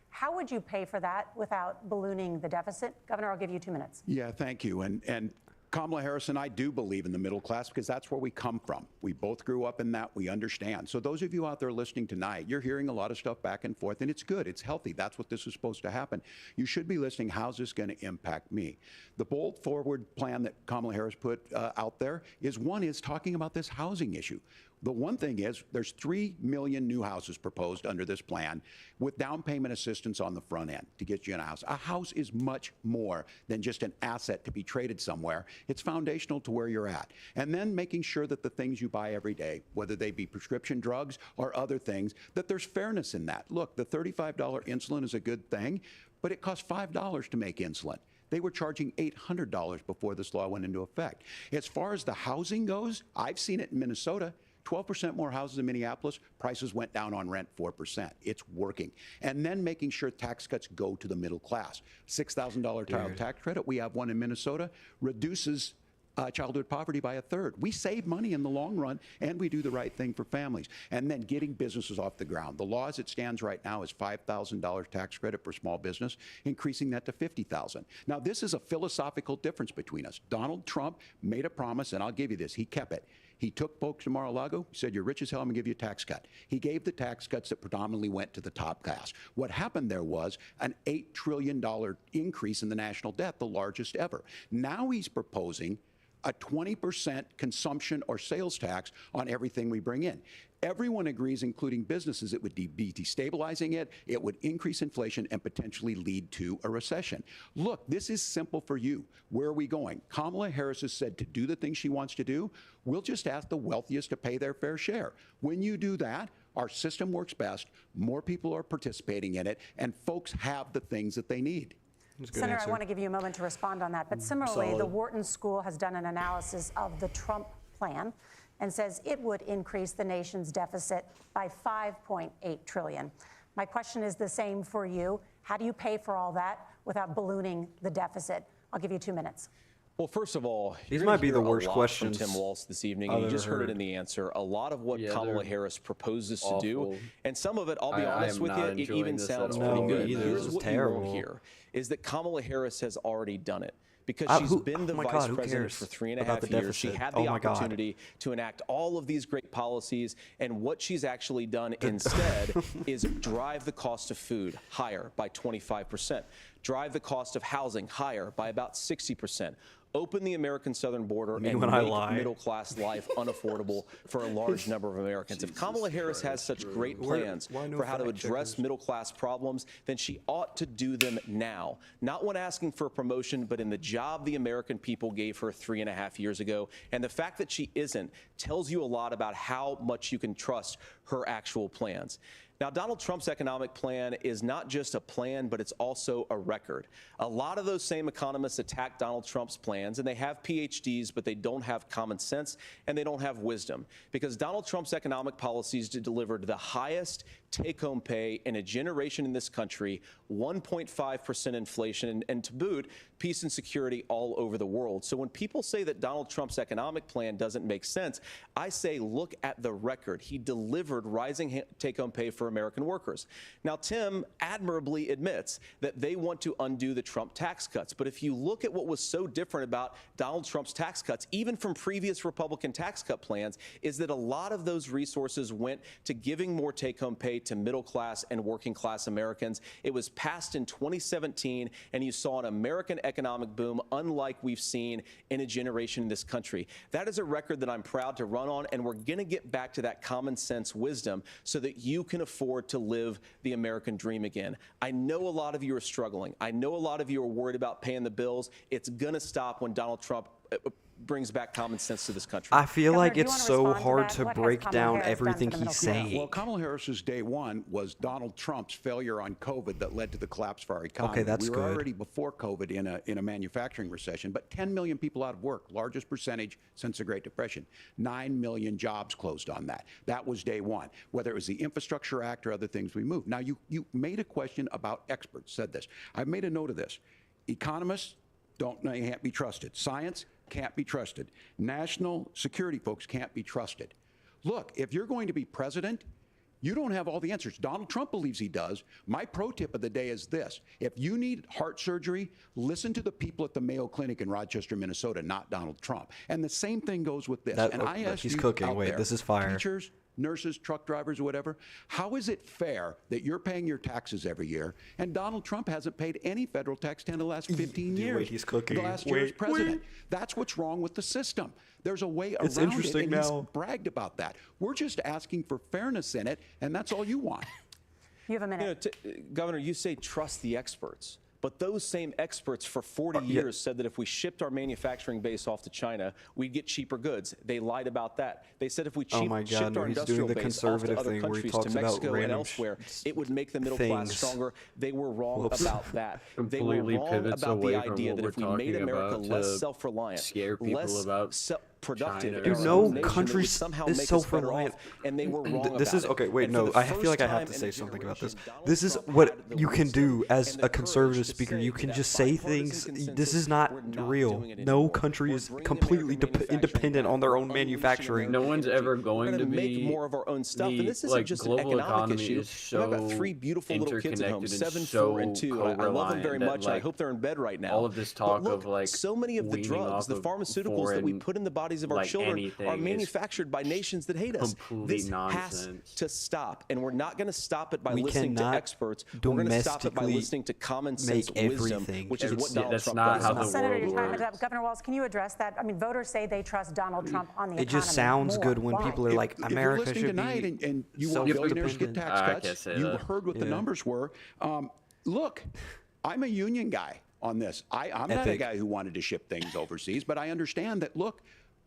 How would you pay for that without ballooning the deficit? Governor, I'll give you 2 minutes. Yeah, thank you. And Kamala Harris and I do believe in the middle class because that's where we come from. We both grew up in that. We understand. So those of you out there listening tonight, you're hearing a lot of stuff back and forth, and it's good. It's healthy. That's what this is supposed to happen. You should be listening. How's this going to impact me? The bold forward plan that Kamala Harris put out there is talking about this housing issue. The one thing is there's 3 million new houses proposed under this plan with down payment assistance on the front end to get you in a house. A house is much more than just an asset to be traded somewhere. It's foundational to where you're at. And then making sure that the things you buy every day, whether they be prescription drugs or other things, that there's fairness in that. Look, the $35 insulin is a good thing, but it costs $5 to make insulin. They were charging $800 before this law went into effect. As far as the housing goes, I've seen it in Minnesota. 12% more houses in Minneapolis, prices went down on rent 4%. It's working. And then making sure tax cuts go to the middle class. $6,000 child tax credit, we have one in Minnesota, reduces childhood poverty by 1/3. We save money in the long run, and we do the right thing for families. And then getting businesses off the ground. The law as it stands right now is $5,000 tax credit for small business, increasing that to $50,000. Now, this is a philosophical difference between us. Donald Trump made a promise, and I'll give you this, he kept it. He took folks to Mar-a-Lago, said, you're rich as hell, I'm gonna give you a tax cut. He gave the tax cuts that predominantly went to the top class. What happened there was an $8 trillion increase in the national debt, the largest ever. Now he's proposing a 20% consumption or sales tax on everything we bring in. Everyone agrees, including businesses, it would be destabilizing it, it would increase inflation and potentially lead to a recession. Look, this is simple for you. Where are we going? Kamala Harris has said to do the things she wants to do, we'll just ask the wealthiest to pay their fair share. When you do that, our system works best, more people are participating in it, and folks have the things that they need. Senator, I want to give you a moment to respond on that. But similarly, solid. the Wharton School has done an analysis of the Trump plan and says it would increase the nation's deficit by $5.8 trillion. My question is the same for you. How do you pay for all that without ballooning the deficit? I'll give you 2 minutes. Well, first of all, These you're might gonna be hear the a worst lot questions from Tim Walz this evening, I've and you ever just heard it heard. in the answer. A lot of what Kamala they're Harris proposes to awful. do, and some of it, I'll be I honest am with you, not it enjoying even this sounds at pretty all. good. Me either. Here's This is what you terrible. won't hear, is that Kamala Harris has already done it. Because she's who- been the oh my vice God, who president cares for 3.5 about the years. She deficit? had Oh the my God. opportunity to enact all of these great policies, and what she's actually done instead is drive the cost of food higher by 25%, drive the cost of housing higher by about 60%. Open the American southern border and when I make lie. middle-class life unaffordable for a large number of Americans. If Kamala Harris has such great plans why no for how to fact address checkers? middle-class problems, then she ought to do them now. Not when asking for a promotion, but in the job the American people gave her 3.5 years ago. And the fact that she isn't tells you a lot about how much you can trust her actual plans. Now, Donald Trump's economic plan is not just a plan, but it's also a record. A lot of those same economists attack Donald Trump's plans, and they have PhDs, but they don't have common sense and they don't have wisdom, because Donald Trump's economic policies delivered the highest take-home pay in a generation in this country, 1.5% inflation, and to boot, peace and security all over the world. So when people say that Donald Trump's economic plan doesn't make sense, I say look at the record. He delivered rising take-home pay for American workers. Now, Tim admirably admits that they want to undo the Trump tax cuts. But if you look at what was so different about Donald Trump's tax cuts, even from previous Republican tax cut plans, is that a lot of those resources went to giving more take-home pay to middle class and working class Americans. It was passed in 2017, and you saw an American economic boom unlike we've seen in a generation in this country. That is a record that I'm proud to run on, and we're going to get back to that common sense wisdom so that you can afford to live the American dream again. I know a lot of you are struggling. I know a lot of you are worried about paying the bills. It's going to stop when Donald Trump brings back common sense to this country. I feel like it's so hard to break down everything he's saying. Well, Kamala Harris's day one was Donald Trump's failure on COVID that led to the collapse of our economy. Okay, that's we were good. already before COVID in a manufacturing recession, but 10 million people out of work, largest percentage since the Great Depression. 9 million jobs closed on that. That was day one. Whether it was the Infrastructure Act or other things we moved. Now, you made a question about experts, said this. I've made a note of this. Economists can't be trusted. Science can't be trusted. National security folks can't be trusted. Look, if you're going to be president, you don't have all the answers. Donald Trump believes he does. My pro tip of the day is this. If you need heart surgery, listen to the people at the Mayo Clinic in Rochester, Minnesota, not Donald Trump. And the same thing goes with this. And I ask he's you cooking. out Wait, there, this is fire. Teachers, nurses, truck drivers, or whatever, how is it fair that you're paying your taxes every year and Donald Trump hasn't paid any federal tax in the last 15 years? Wait, he's cooking. The last year as president. That's what's wrong with the system. There's a way around It's interesting it, and now. he's bragged about that. We're just asking for fairness in it, and that's all you want. You have a minute. Governor, you say trust the experts. But those same experts for 40 years said that if we shipped our manufacturing base off to China, we'd get cheaper goods. They lied about that. They said if we shipped our industrial base off to other countries, to Mexico and elsewhere, it would make the middle class stronger. They were wrong about that. They were wrong about the idea that if we made America less self-reliant, less productive, dude, no country is self-reliant. And they were wrong this is okay. Wait, no, I feel like I have to say something about this. This is what you can do as a conservative speaker. You can just say things. This is not real. No country is completely independent on their own manufacturing. No one's ever going to make more of our own stuff. And this isn't just an economic issue. I've got 3 beautiful little kids at home, 7, 4, and 2. I love them very much. I hope they're in bed right now. All of this talk of like so many of the drugs, the pharmaceuticals that we put in the bodies of our children are manufactured by nations that hate us. This has to stop, and we're not going to stop it by listening to experts. We're going to stop it by listening to common sense wisdom, which is what Donald Trump does. Senator, your time is up. Governor Walz, can you address that? I mean, voters say they trust Donald Trump on the economy. It just sounds good when people are like, America should be tonight and you want billionaires get tax cuts. You heard what the numbers were. Look, I'm a union guy on this. I'm not a guy who wanted to ship things overseas, but I understand that, look,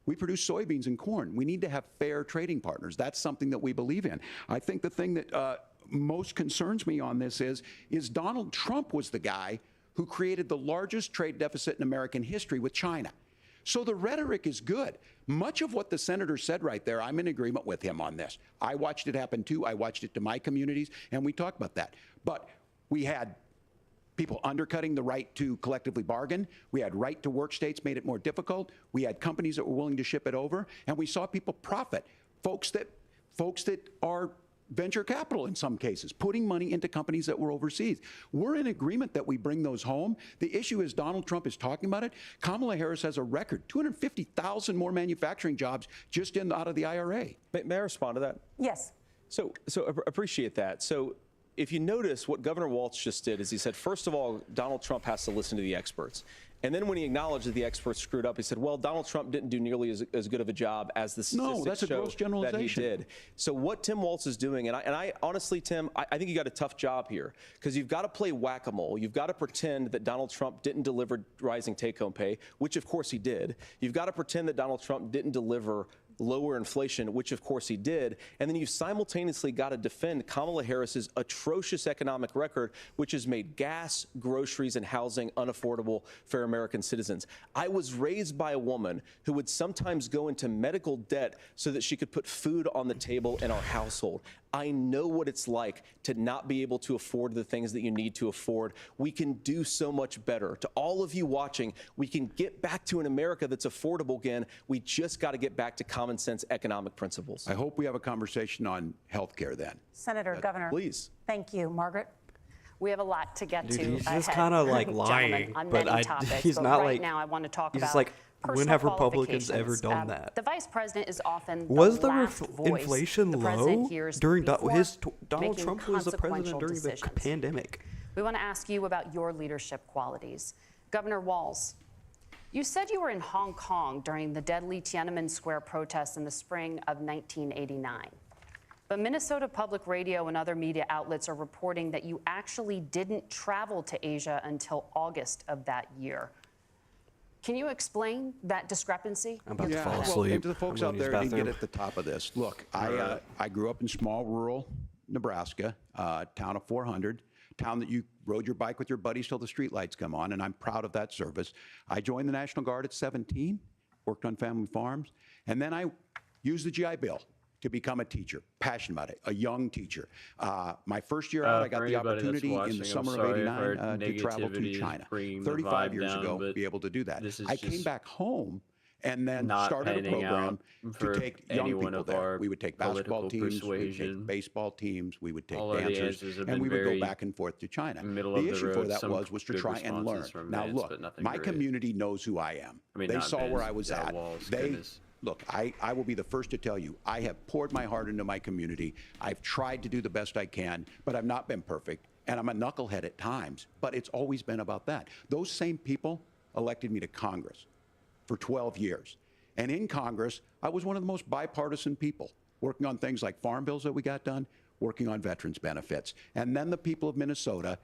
we produce soybeans and corn. We need to have fair trading partners. That's something that we believe in. I think the thing that most concerns me on this is Donald Trump was the guy who created the largest trade deficit in American history with China. So the rhetoric is good. Much of what the senator said right there, I'm in agreement with him on this. I watched it happen too. I watched it to my communities, and we talked about that. But we had people undercutting the right to collectively bargain. We had right to work states made it more difficult. We had companies that were willing to ship it over, and we saw people profit. Folks that are venture capital in some cases, putting money into companies that were overseas. We're in agreement that we bring those home. The issue is Donald Trump is talking about it. Kamala Harris has a record, 250,000 more manufacturing jobs just out of the IRA. May I respond to that? Yes. So appreciate that. So if you notice, what Governor Walz just did is he said, first of all, Donald Trump has to listen to the experts. And then when he acknowledged that the experts screwed up, he said, well, Donald Trump didn't do nearly as good of a job as the statistics show that he did. So what Tim Walz is doing, and I honestly, Tim, I think you got a tough job here, because you've got to play whack-a-mole. You've got to pretend that Donald Trump didn't deliver rising take-home pay, which of course he did. You've got to pretend that Donald Trump didn't deliver lower inflation, which of course he did. And then you simultaneously got to defend Kamala Harris's atrocious economic record, which has made gas, groceries, and housing unaffordable for American citizens. I was raised by a woman who would sometimes go into medical debt so that she could put food on the table in our household. I know what it's like to not be able to afford the things that you need to afford. We can do so much better. To all of you watching, we can get back to an America that's affordable again. We just got to get back to common sense economic principles. I hope we have a conversation on health care then. Senator, Governor. Please. Thank you. Margaret? We have a lot to get Dude, to he's just ahead, kind of like gentlemen, lying, on but many topics, he's but not right like. now I want to talk He's about just like, when personal have Republicans ever qualifications. done that? The vice president is often Was the the last voice inflation the president low hears during before Donald making Trump was the president consequential during decisions. the pandemic? We want to ask you about your leadership qualities. Governor Walz, you said you were in Hong Kong during the deadly Tiananmen Square protests in the spring of 1989. But Minnesota Public Radio and other media outlets are reporting that you actually didn't travel to Asia until August of that year. Can you explain that discrepancy? I'm about to fall Well, asleep. and to the folks I'm out going to there use who the get bathroom. at the top of this, look, I grew up in small rural Nebraska, town of 400, town that you rode your bike with your buddies till the streetlights come on, and I'm proud of that service. I joined the National Guard at 17, worked on family farms, and then I used the GI Bill to become a teacher, passionate about it, a young teacher. My first year out, I got the opportunity in the summer of '89 to travel to China. 35 years ago, to be able to do that. I came back home and then started a program to take young people there. We would take basketball teams, we would take baseball teams, we would take dancers, and we would go back and forth to China. The issue for that was to try and learn. Now look, my community knows who I am. They saw where I was at. Look, I will be the first to tell you, I have poured my heart into my community. I've tried to do the best I can, but I've not been perfect. And I'm a knucklehead at times, but it's always been about that. Those same people elected me to Congress for 12 years. And in Congress, I was one of the most bipartisan people, working on things like farm bills that we got done, working on veterans benefits. And then the people of Minnesota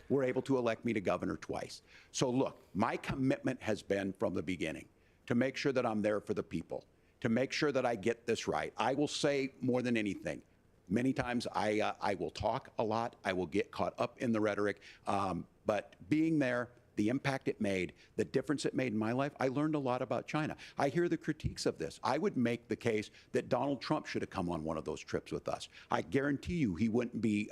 were able to elect me to governor twice. So look, my commitment has been from the beginning to make sure that I'm there for the people, to make sure that I get this right. I will say more than anything, many times I will talk a lot, I will get caught up in the rhetoric, but being there, the impact it made, the difference it made in my life, I learned a lot about China. I hear the critiques of this. I would make the case that Donald Trump should have come on one of those trips with us. I guarantee you he wouldn't be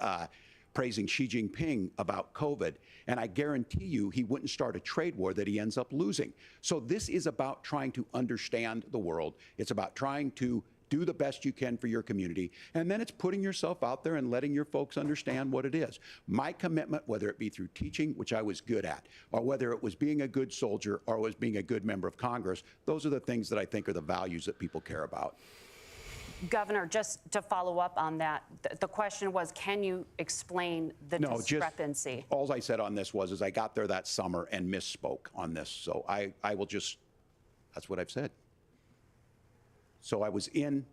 praising Xi Jinping about COVID, and I guarantee you he wouldn't start a trade war that he ends up losing. So this is about trying to understand the world. It's about trying to do the best you can for your community, and then it's putting yourself out there and letting your folks understand what it is. My commitment, whether it be through teaching, which I was good at, or whether it was being a good soldier or was being a good member of Congress, those are the things that I think are the values that people care about. Governor, just to follow up on that, the question was, can you explain the discrepancy? All I said on this was I got there that summer and misspoke on this. So I will just, that's what I've said. So I was in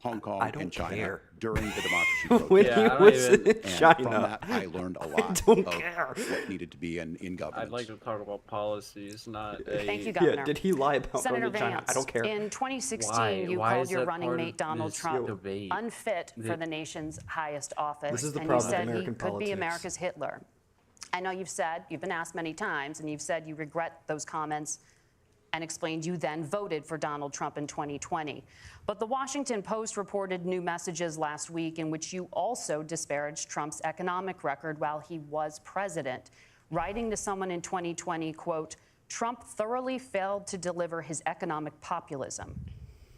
Hong Kong and China during the democracy protest. When he was in China. From that, I learned a lot of what needed to be in governance. I'd like to talk about policies, not a... Thank you, Governor. Yeah, did he lie about Senator going to China? Vance, I don't care. in 2016, you called your running mate Donald Trump debate? unfit for the nation's highest office. This is the and problem you with said American he could be politics. America's Hitler. I know you've been asked many times, and you've said you regret those comments and explained you then voted for Donald Trump in 2020. But the Washington Post reported new messages last week in which you also disparaged Trump's economic record while he was president, writing to someone in 2020, quote, Trump thoroughly failed to deliver his economic populism.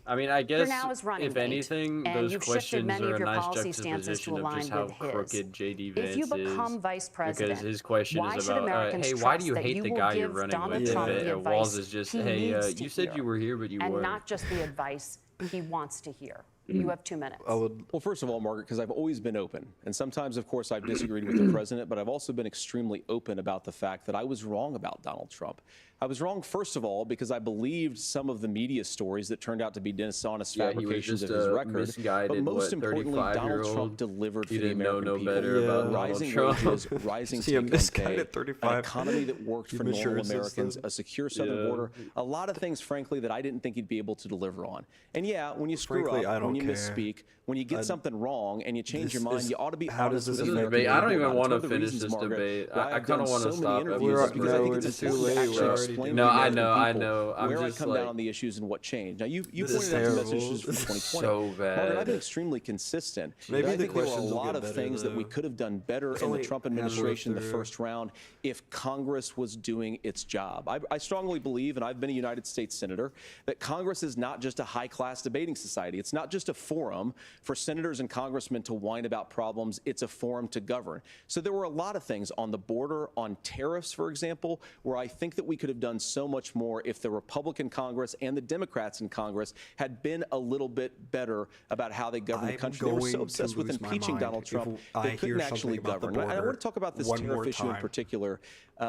I mean, I guess, You're now his running if mate, anything, and those you've shifted questions many are of a your nice policy stances to juxtaposition of align just how with his. crooked J.D. Vance If you become is. vice president, Because his question why is should about, Americans hey, why do trust you that hate you the will guy you're give running Donald with? Trump the Walz advice is just, he hey, needs to you said hear, you were here, but you and weren't. not just the advice he wants to hear? You have 2 minutes. Well, first of all, Margaret, because I've always been open. And sometimes, of course, I've disagreed with the president, but I've also been extremely open about the fact that I was wrong about Donald Trump. I was wrong, first of all, because I believed some of the media stories that turned out to be dishonest fabrications of his record. But most importantly, Donald Trump delivered for the American people. Better about rising wages, rising take-home pay, an economy that worked for normal Americans, a secure southern border, a lot of things, frankly, that I didn't think he'd be able to deliver on. And yeah, when you screw up, when you misspeak, when you get something wrong and you change your mind, you ought to be honest with the American debate. I don't people even about it. want to One of the finish reasons, this Margaret, debate. why I I've kind of done want to so stop many interviews is because I think it's important to actually explain to the American people I'm where I just come like, down on the issues and what changed. Now, you This pointed is out the terrible. messages from This is 2020. so bad. Margaret, I've been extremely consistent. Maybe I the think there were a questions will lot get of better, things that we though. could have done better It's in the only Trump halfway administration in the through. first round if Congress was doing its job. I strongly believe, and I've been a United States Senator, that Congress is not just a high-class debating society. It's not just a forum for senators and congressmen to whine about problems. It's a forum to govern. So there were a lot of things on the border, on tariffs, for example, where I think that we could have done so much more if the Republican Congress and the Democrats in Congress had been a little bit better about how they govern the country. They were so obsessed with impeaching Donald Trump, they couldn't actually govern. And I want to talk about this tariff issue in particular,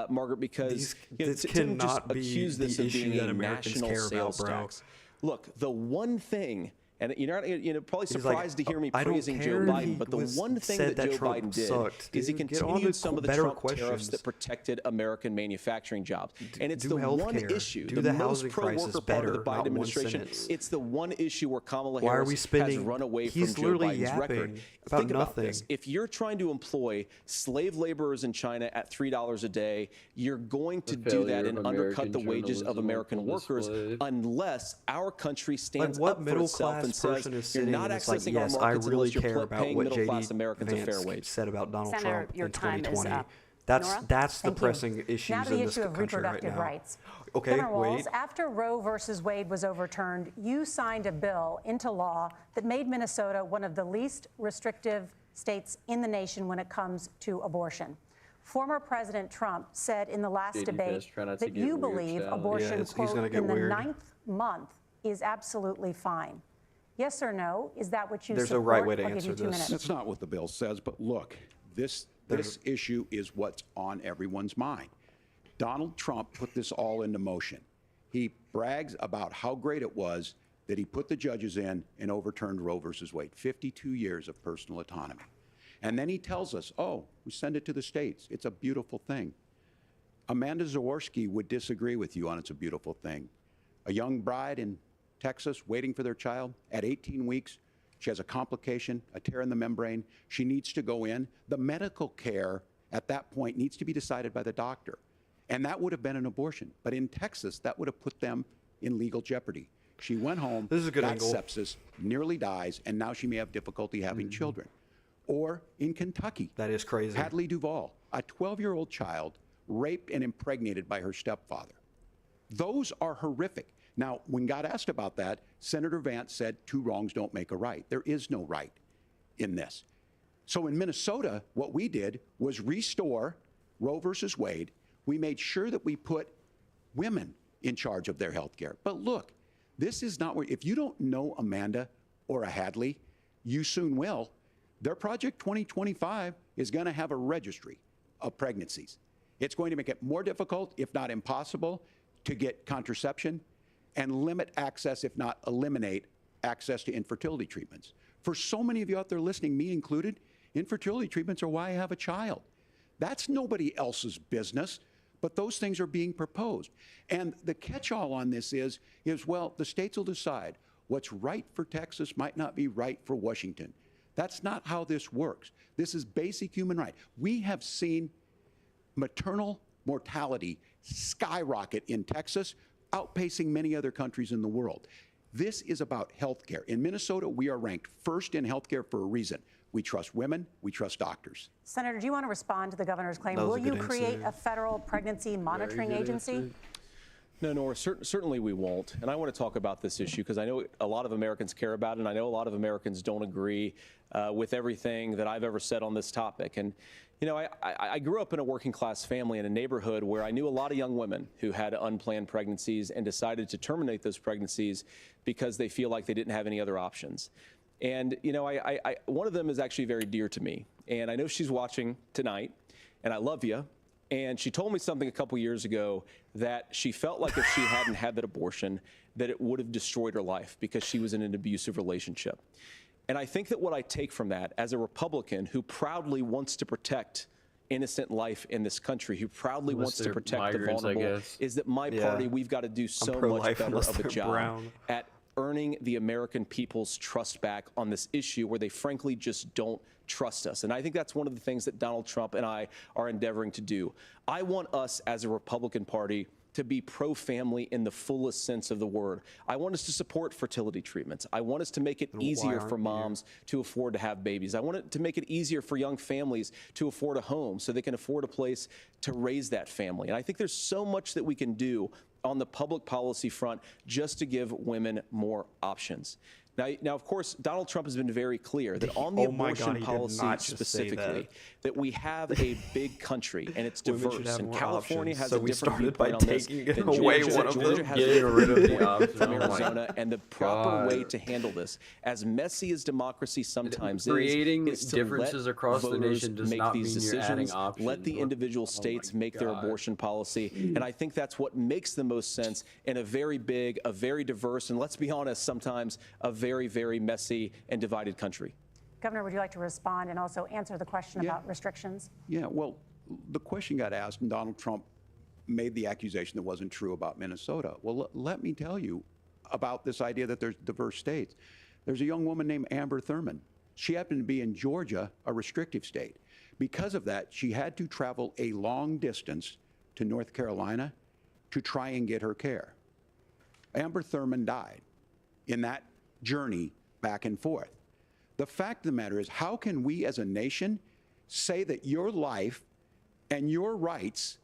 Margaret, because Tim just accused this of being a national sales tax. Look, the one thing, and you're probably surprised to hear me praising Joe Biden, but the one thing that Joe Biden did is he continued some of the Trump tariffs that protected American manufacturing jobs. And it's the one issue, the most pro-worker part of the Biden administration. It's the one issue where Kamala Harris has run away from Joe Biden's record. Think about this. If you're trying to employ slave laborers in China at $3 a day, you're going to do that and undercut the wages of American workers unless our country stands up for itself and says you're not accessing our markets unless you're paying middle-class Americans a fair wage. Said about Donald Senator, Trump your in time is 2020. up. That's the Thank you. pressing issues Now to the in this issue of country right reproductive now. rights. Okay, Governor Walz, wait. after Roe versus Wade was overturned, you signed a bill into law that made Minnesota one of the least restrictive states in the nation when it comes to abortion. Former President Trump said in the last debate that you believe abortion, quote, in the 9th month is absolutely fine. Yes or no? Is that what you support? There's a right way to I'll give answer you 2 this. minutes. That's not what the bill says, but look, this issue is what's on everyone's mind. Donald Trump put this all into motion. He brags about how great it was that he put the judges in and overturned Roe versus Wade, 52 years of personal autonomy. And then he tells us, oh, we send it to the states. It's a beautiful thing. Amanda Zaworski would disagree with you on it's a beautiful thing. A young bride in Texas waiting for their child at 18 weeks. She has a complication, a tear in the membrane. She needs to go in. The medical care at that point needs to be decided by the doctor. And that would have been an abortion. But in Texas, that would have put them in legal jeopardy. She went home, This is a good got angle. sepsis, nearly dies, and now she may have difficulty having children. Or in Kentucky. That is crazy. Hadley Duvall, a 12-year-old child raped and impregnated by her stepfather. Those are horrific. Now, when God asked about that, Senator Vance said, 2 wrongs don't make a right. There is no right in this. So in Minnesota, what we did was restore Roe versus Wade. We made sure that we put women in charge of their health care. But look, this is not where, if you don't know Amanda or a Hadley, you soon will. Their Project 2025 is going to have a registry of pregnancies. It's going to make it more difficult, if not impossible, to get contraception and limit access, if not eliminate access to infertility treatments. For so many of you out there listening, me included, infertility treatments are why I have a child. That's nobody else's business, but those things are being proposed. And the catch-all on this is, well, the states will decide what's right for Texas might not be right for Washington. That's not how this works. This is basic human right. We have seen maternal mortality skyrocket in Texas, outpacing many other countries in the world. This is about health care. In Minnesota, we are ranked first in health care for a reason. We trust women, we trust doctors. Senator, do you want to respond to the governor's claim? Will you create a federal pregnancy monitoring agency? No, Nora, certainly we won't. And I want to talk about this issue because I know a lot of Americans care about it, and I know a lot of Americans don't agree with everything that I've ever said on this topic. And, you know, I grew up in a working class family in a neighborhood where I knew a lot of young women who had unplanned pregnancies and decided to terminate those pregnancies because they feel like they didn't have any other options. And, you know, one of them is actually very dear to me. And I know she's watching tonight, and I love you. And she told me something a couple years ago that she felt like if she hadn't had that abortion, that it would have destroyed her life because she was in an abusive relationship. And I think that what I take from that as a Republican who proudly wants to protect innocent life in this country, who proudly wants to protect the vulnerable, is that my party, we've got to do so much better of a job at earning the American people's trust back on this issue where they frankly just don't trust us. And I think that's one of the things that Donald Trump and I are endeavoring to do. I want us as a Republican Party to be pro-family in the fullest sense of the word. I want us to support fertility treatments. I want us to make it easier for moms to afford to have babies. I want it to make it easier for young families to afford a home so they can afford a place to raise that family. And I think there's so much that we can do on the public policy front just to give women more options. Now, of course, Donald Trump has been very clear that on the abortion policy specifically, that we have a big country and it's diverse. And California has a different viewpoint on this than Georgia has Arizona, and the proper way to handle this, as messy as democracy sometimes is to differences across the nation does make not these mean you're adding decisions, options. let the individual states make their abortion policy. And I think that's what makes the most sense in a very big, a very diverse, and let's be honest, sometimes a very, very messy and divided country. Governor, would you like to respond and also answer the question about restrictions? Yeah, well, the question got asked, and Donald Trump made the accusation that wasn't true about Minnesota. Well, let me tell you about this idea that there's diverse states. There's a young woman named Amber Thurman. She happened to be in Georgia, a restrictive state. Because of that, she had to travel a long distance to North Carolina to try and get her care. Amber Thurman died in that journey back and forth. The fact of the matter is, how can we as a nation say that your life and your rights,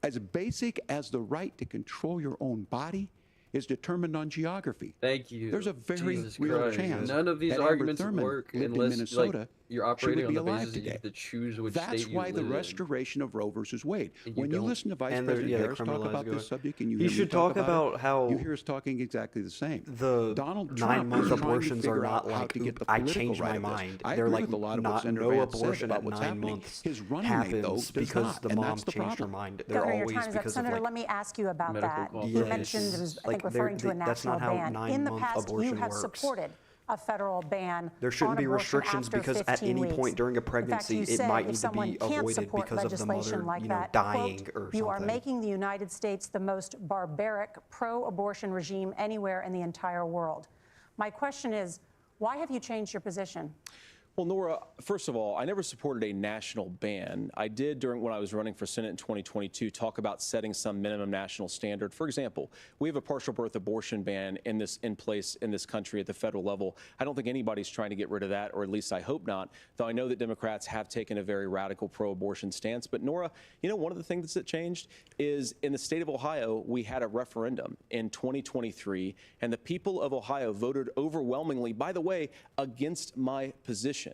as basic as the right to control your own body, is determined on geography? Thank you. There's a very Jesus real Christ. chance None of these that Amber arguments Thurman work lived unless in Minnesota, you're she operating would be on the alive basis that you today. have to choose which That's state you why the live in. restoration of Roe versus Wade. And you When you don't- listen to Vice and President they Harris talk criminalize about going. this subject, and you He hear me should talk talk about it, how you hear us talking exactly the same. the Donald Trump 9-month is trying to abortions are figure not out how like to get the I political changed right my of this. mind. I They're agree like with a lot of what not Senator no Vance said abortion about at what's 9 happening. months His running mate, though, happens does because not, the and mom that's the changed her problem. mind. They're Governor, your always time is up. because Senator, of let me ask you about medical that. qualifications. You Yes. mentioned, it was, I Like, think, referring to a that's not national how ban. In the 9-month past, you abortion have works. supported a federal ban There shouldn't on be abortion restrictions after because at 15 any weeks. point during a In fact, pregnancy, you it said might if need to someone be can't avoided support because of the legislation mother, like you know, that, dying quote, or you are something. making the United States the most barbaric pro-abortion regime anywhere in the entire world. My question is, why have you changed your position? Well, Nora, first of all, I never supported a national ban. I did when I was running for Senate in 2022 talk about setting some minimum national standard. For example, we have a partial birth abortion ban in place in this country at the federal level. I don't think anybody's trying to get rid of that, or at least I hope not, though I know that Democrats have taken a very radical pro-abortion stance. But Nora, you know, one of the things that changed is in the state of Ohio, we had a referendum in 2023, and the people of Ohio voted overwhelmingly, by the way, against my position.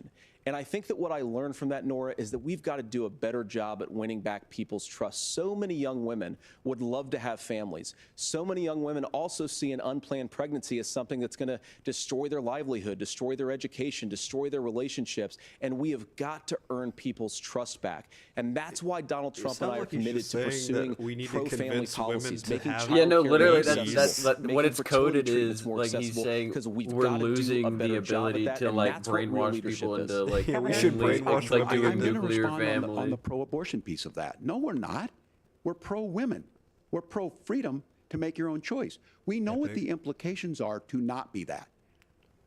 And I think that what I learned from that, Nora, is that we've got to do a better job at winning back people's trust. So many young women would love to have families. So many young women also see an unplanned pregnancy as something that's going to destroy their livelihood, destroy their education, destroy their relationships. And we have got to earn people's trust back. And that's why Donald Trump and I are committed to pursuing pro-family policies, making yeah, no, literally, that's what it's coded is like he's saying we're losing the ability to like brainwash people into like we should brainwash like doing I'm going to nuclear respond family. on the pro-abortion piece of that. No, we're not. We're pro-women. We're pro-freedom to make your own choice. We know what the implications are to not be that.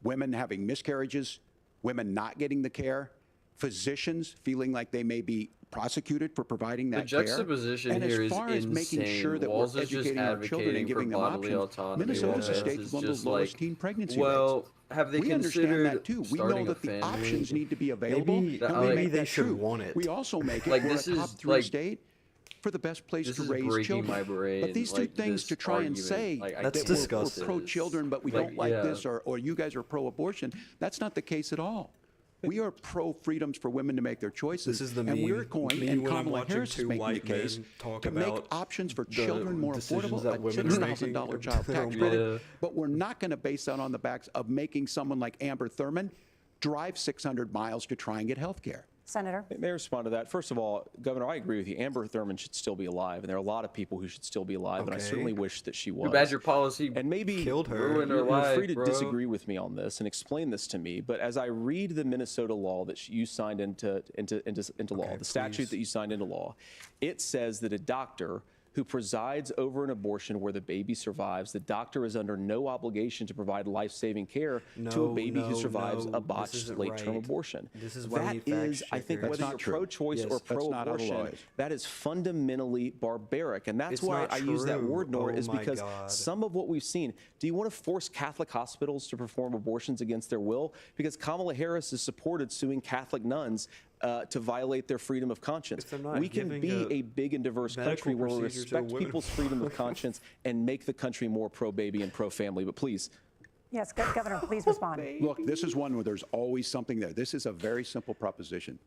Women having miscarriages, women not getting the care, physicians feeling like they may be prosecuted for providing that care. The juxtaposition and here as is far as making insane. sure that Walz we're is just educating our children and advocating giving for them bodily options, autonomy. Minnesota's a Walz state is with one of just the lowest like, teen pregnancy well, rates. have they We understand considered that too. We starting know a that the family? options need to be available. Maybe- and we maybe make they that should true. want it. We also make it Like, we're this a top is, 3 like, state for the best place this to is raise breaking children. my brain, But these two like, things this to try and argument. say Like, I That's that can't- disgusting. we're pro-children, but we Like, don't like yeah. this, or you guys are pro-abortion, that's not the case at all. We are pro freedoms for women to make their choices. This is the and meme. we're going, Meme and when I'm Kamala watching Harris is two making the white case men talk to make about options for the children more decisions affordable, that a women are making. $6,000 child tax Yeah. credit. But we're not going to base that on the backs of making someone like Amber Thurman drive 600 miles to try and get health care. Senator? May I respond to that? First of all, Governor, I agree with you. Amber Thurman should still be alive, and there are a lot of people who should still be alive, and I certainly wish that she was. Too bad your policy and maybe killed her. Ruined her You're life, free to bro. disagree with me on this and explain this to me, but as I read the Minnesota law that you signed into law, the statute that you signed into law, it says that a doctor who presides over an abortion where the baby survives, the doctor is under no obligation to provide life-saving care to a baby who survives a botched late-term abortion. This is why that is, I think, whether you're pro-choice or pro-abortion, that is fundamentally barbaric, and that's It's why not I use that true. word, Nora, Oh is my because God. some of what we've seen. Do you want to force Catholic hospitals to perform abortions against their will? Because Kamala Harris has supported suing Catholic nuns to violate their freedom of conscience. We can giving be a big and diverse medical country where we procedure to a respect woman. people's freedom of conscience and make the country more pro-baby and pro-family. But please. Yes, Governor, please respond. Look, this is one where there's always something there. This is a very simple proposition.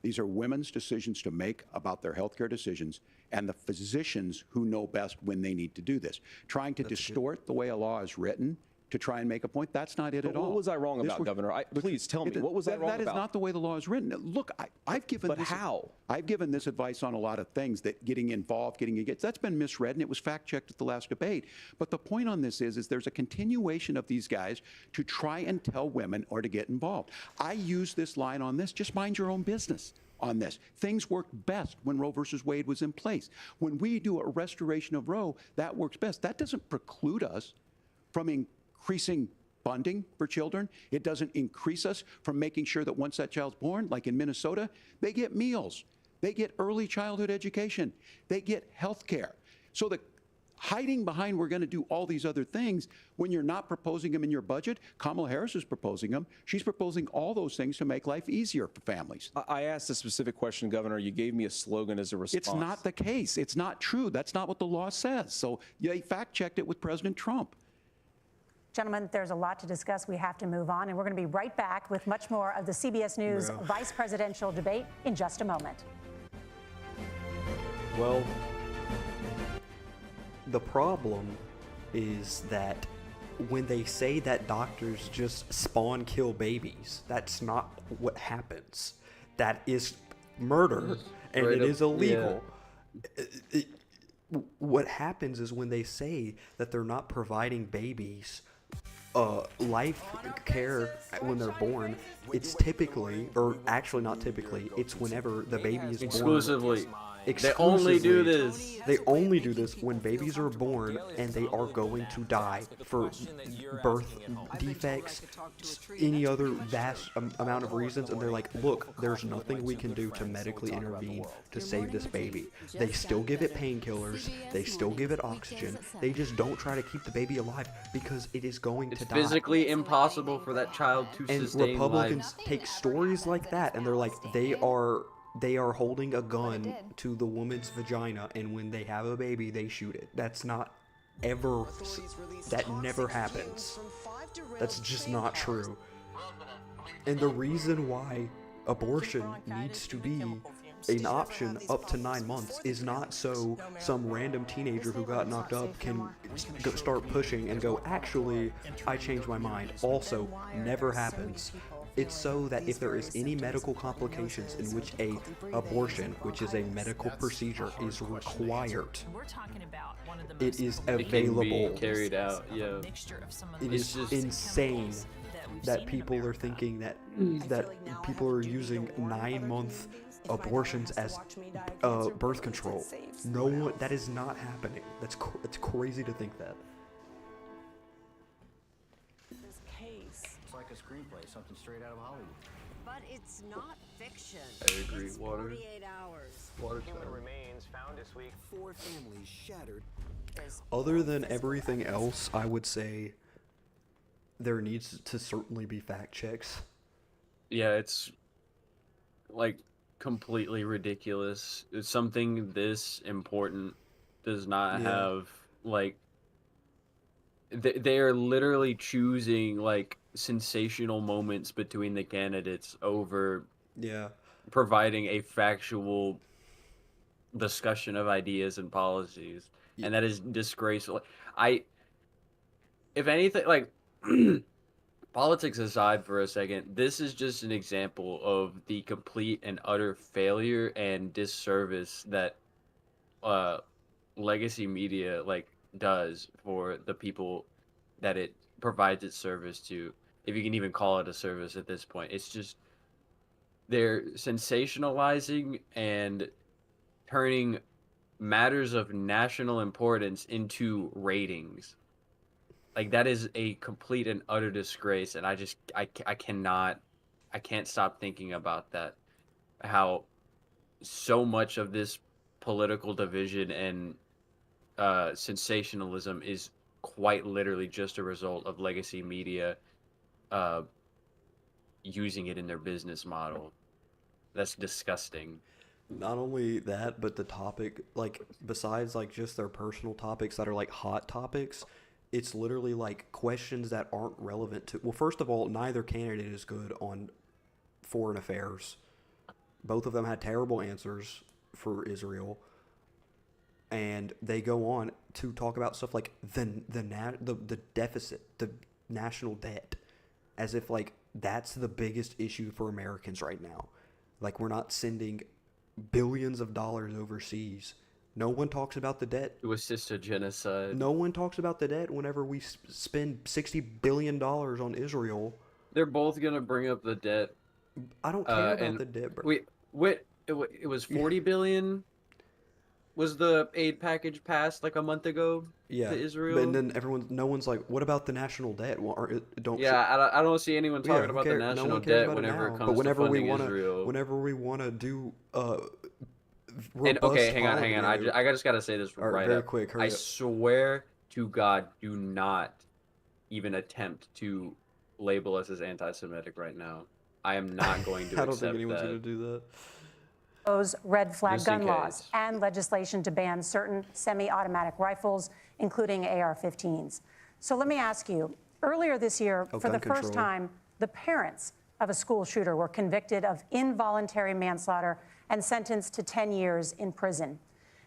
These are women's decisions to make about their healthcare decisions, and the physicians who know best when they need to do this. Trying to distort the way a law is written to try and make a point, that's not it at all. What was I wrong about, Governor? Please tell me, what was I wrong about? That is not the way the law is written. Look, I've given But how? I've given this advice on a lot of things, that getting involved, getting engaged, that's been misread, and it was fact-checked at the last debate. But the point on this is there's a continuation of these guys to try and tell women or to get involved. I use this line on this, just mind your own business on this. Things worked best when Roe versus Wade was in place. When we do a restoration of Roe, that works best. That doesn't preclude us from increasing funding for children. It doesn't increase us from making sure that once that child's born, like in Minnesota, they get meals, they get early childhood education, they get health care. So the hiding behind we're going to do all these other things when you're not proposing them in your budget, Kamala Harris is proposing them. She's proposing all those things to make life easier for families. I asked a specific question, Governor. You gave me a slogan as a response. It's not the case. It's not true. That's not what the law says. So they fact-checked it with President Trump. Gentlemen, there's a lot to discuss. We have to move on, and we're going to be right back with much more of the CBS News vice presidential debate in just a moment. Well, the problem is that when they say that doctors just spawn kill babies, that's not what happens. That is murder, and it is illegal. What happens is when they say that they're not providing babies life care when they're born, it's typically, or actually not typically, it's whenever the baby is born. Exclusively. They only do this. They only do this when babies are born and they are going to die for birth defects, any other vast amount of reasons, and they're like, look, there's nothing we can do to medically intervene to save this baby. They still give it painkillers, they still give it oxygen, they just don't try to keep the baby alive because it is going to die. It's physically impossible for that child to And sustain Republicans life. take stories like that and they're like, they are holding a gun to the woman's vagina, and when they have a baby, they shoot it. That's not ever, that never happens. That's just not true. And the reason why abortion needs to be an option up to 9 months is not so some random teenager who got knocked up can start pushing and go, actually, I changed my mind. Also, never happens. It's so that if there is any medical complications in which a abortion, which is a medical procedure, is required, it is available. It can be carried out. Yeah. It is insane that people are thinking that people are using 9-month abortions as birth control. No one, that is not happening. That's crazy to think that. Like a screenplay, something straight out of Hollywood. But it's not fiction. I agree. It's Water. 48 hours. Water. Human remains found this week. 4 families shattered. Other than everything else, I would say there needs to certainly be fact checks. Yeah, it's like completely ridiculous. It's something this important does not have like they are literally choosing like sensational moments between the candidates over providing a factual discussion of ideas and policies, and that is disgraceful. If anything, like politics aside for a second, this is just an example of the complete and utter failure and disservice that legacy media like does for the people that it provides its service to, if you can even call it a service at this point. It's just they're sensationalizing and turning matters of national importance into ratings. Like, that is a complete and utter disgrace, and I can't stop thinking about that. How so much of this political division and sensationalism is quite literally just a result of legacy media using it in their business model. That's disgusting. Not only that, but the topic, like, besides like just their personal topics that are like hot topics, it's literally like questions that aren't relevant to. Well, first of all, neither candidate is good on foreign affairs. Both of them had terrible answers for Israel, and they go on to talk about stuff like the deficit, the national debt, as if like that's the biggest issue for Americans right now. Like, we're not sending billions of dollars overseas. No one talks about the debt. To assist a genocide. No one talks about the debt whenever we spend $60 billion on Israel. They're both going to bring up the debt. I don't care about the debt, bro. It was $40 billion was the aid package passed like a month ago to Israel? And then no one's like, what about the national debt? Well, I don't see anyone talking about the national debt whenever it comes to funding Israel. Whenever we want to do okay, hang on. I just gotta say this very quick. Hurry I up. swear to God, do not even attempt to label us as anti-Semitic right now. I am not going to. I don't think anyone's going to do that. Those red flag Just in gun laws case. and legislation to ban certain semi-automatic rifles, including AR-15s. So let me ask you, earlier this year, for the first time, the parents of a school shooter were convicted of involuntary manslaughter and sentenced to 10 years in prison.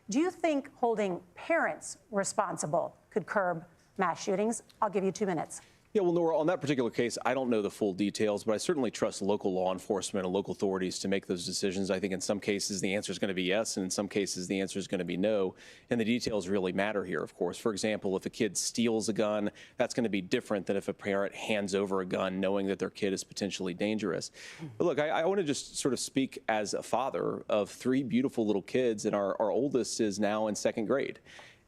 Do you think holding parents responsible could curb mass shootings? I'll give you 2 minutes. Yeah, well, Nora, on that particular case, I don't know the full details, but I certainly trust local law enforcement and local authorities to make those decisions. I think in some cases the answer is going to be yes, and in some cases the answer is going to be no. And the details really matter here, of course. For example, if a kid steals a gun, that's going to be different than if a parent hands over a gun knowing that their kid is potentially dangerous. But look, I want to just sort of speak as a father of 3 beautiful little kids, and our oldest is now in 2nd grade.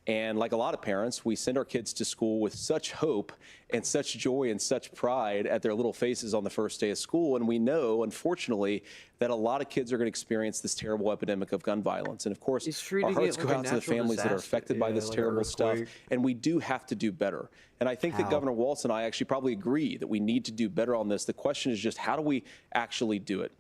And like a lot of parents, we send our kids to school with such hope and such joy and such pride at their little faces on the first day of school. And we know, unfortunately, that a lot of kids are going to experience this terrible epidemic of gun violence. And of course, our hearts go out to the families that are affected by this terrible stuff. And we do have to do better. And I think that Governor Walz and I actually probably agree that we need to do better on this. The question is just, how do we actually do it?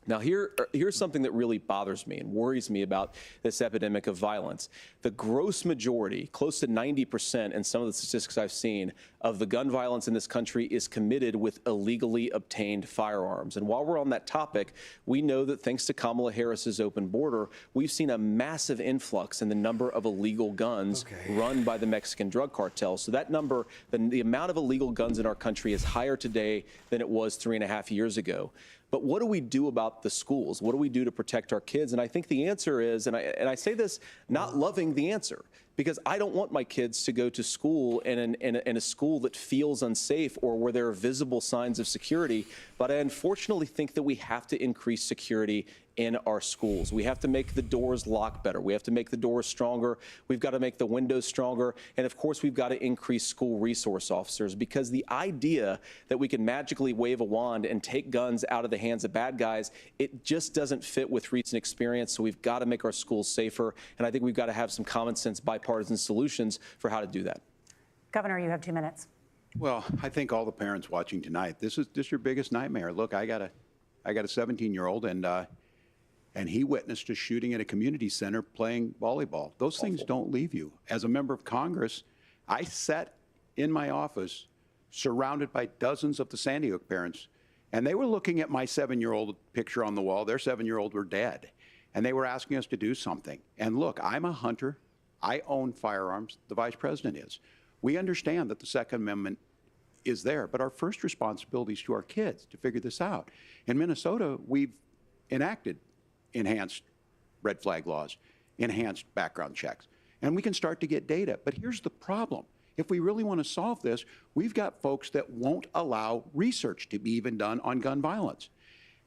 Now, here's something that really bothers me and worries me about this epidemic of violence. The gross majority, close to 90% in some of the statistics I've seen, of the gun violence in this country is committed with illegally obtained firearms. And while we're on that topic, we know that thanks to Kamala Harris's open border, we've seen a massive influx in the number of illegal guns run by the Mexican drug cartel. So that number, the amount of illegal guns in our country is higher today than it was 3.5 years ago. But what do we do about the schools? What do we do to protect our kids? And I think the answer is, and I say this not loving the answer, because I don't want my kids to go to school in a school that feels unsafe or where there are visible signs of security. But I unfortunately think that we have to increase security in our schools. We have to make the doors lock better. We have to make the doors stronger. We've got to make the windows stronger. And of course, we've got to increase school resource officers, because the idea that we can magically wave a wand and take guns out of the hands of bad guys, it just doesn't fit with recent experience. So we've got to make our schools safer. And I think we've got to have some common sense bipartisan solutions for how to do that. Governor, you have 2 minutes. Well, I think all the parents watching tonight, this is your biggest nightmare. Look, I got a 17-year-old, and he witnessed a shooting at a community center playing volleyball. Those things don't leave you. As a member of Congress, I sat in my office surrounded by dozens of the Sandy Hook parents, and they were looking at my 7-year-old picture on the wall. Their 7-year-old were dead, and they were asking us to do something. And look, I'm a hunter. I own firearms. The vice president is. We understand that the Second Amendment is there, but our first responsibility is to our kids to figure this out. In Minnesota, we've enacted enhanced red flag laws, enhanced background checks, and we can start to get data. But here's the problem. If we really want to solve this, we've got folks that won't allow research to be even done on gun violence.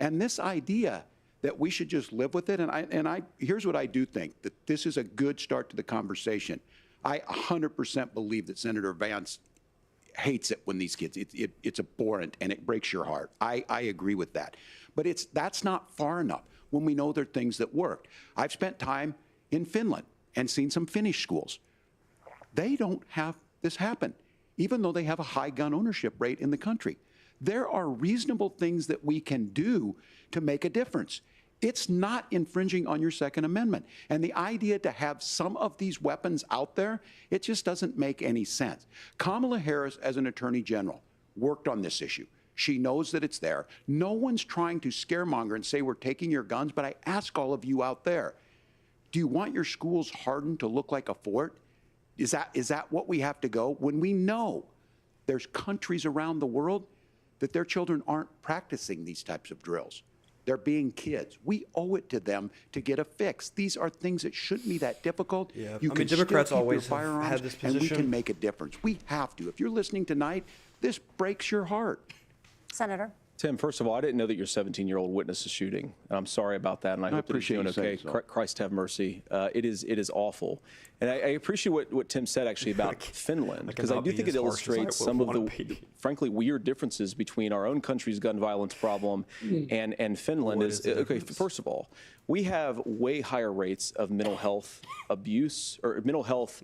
And this idea that we should just live with it, here's what I do think, that this is a good start to the conversation. I 100% believe that Senator Vance hates it when these kids, it's abhorrent and it breaks your heart. I agree with that. But that's not far enough when we know there are things that worked. I've spent time in Finland and seen some Finnish schools. They don't have this happen, even though they have a high gun ownership rate in the country. There are reasonable things that we can do to make a difference. It's not infringing on your Second Amendment. And the idea to have some of these weapons out there, it just doesn't make any sense. Kamala Harris, as an attorney general, worked on this issue. She knows that it's there. No one's trying to scaremonger and say we're taking your guns, but I ask all of you out there, do you want your schools hardened to look like a fort? Is that what we have to go? When we know there's countries around the world that their children aren't practicing these types of drills. They're being kids. We owe it to them to get a fix. These are things that shouldn't be that difficult. Yeah, You I mean, can Democrats still keep always your have firearms, had this and we position. can make a difference. We have to. If you're listening tonight, this breaks your heart. Senator. Tim, first of all, I didn't know that your 17-year-old witnessed a shooting. And I'm sorry about that, and I hope that he's appreciate doing you okay. saying so. Christ have mercy. It is awful. And I appreciate what Tim said, actually, about Finland, because I cannot do be think as it harsh as I illustrates would some of wanna the, be. frankly, weird differences between our own country's gun violence problem and Finland. What is the Okay, difference? first of all, we have way higher rates of mental health abuse, or mental health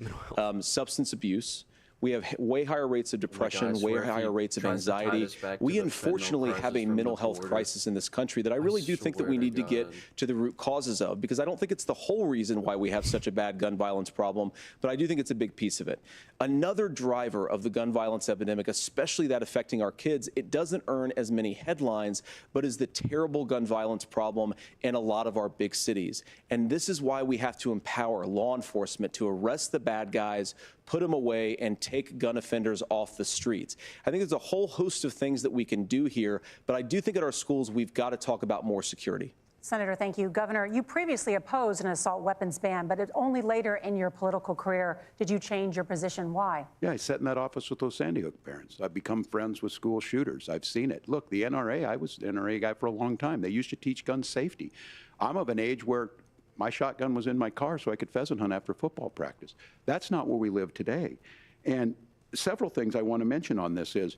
substance abuse. We have way higher rates of depression, way higher rates of anxiety. We unfortunately have a mental health crisis in this country that I really do think that we need to get to the root causes of, because I don't think it's the whole reason why we have such a bad gun violence problem, but I do think it's a big piece of it. Another driver of the gun violence epidemic, especially that affecting our kids, it doesn't earn as many headlines, but is the terrible gun violence problem in a lot of our big cities. And this is why we have to empower law enforcement to arrest the bad guys, put them away, and take gun offenders off the streets. I think there's a whole host of things that we can do here, but I do think at our schools we've got to talk about more security. Senator, thank you. Governor, you previously opposed an assault weapons ban, but it's only later in your political career did you change your position. Why? Yeah, I sat in that office with those Sandy Hook parents. I've become friends with school shooters. I've seen it. Look, the NRA, I was an NRA guy for a long time. They used to teach gun safety. I'm of an age where my shotgun was in my car so I could pheasant hunt after football practice. That's not where we live today. And several things I want to mention on this is,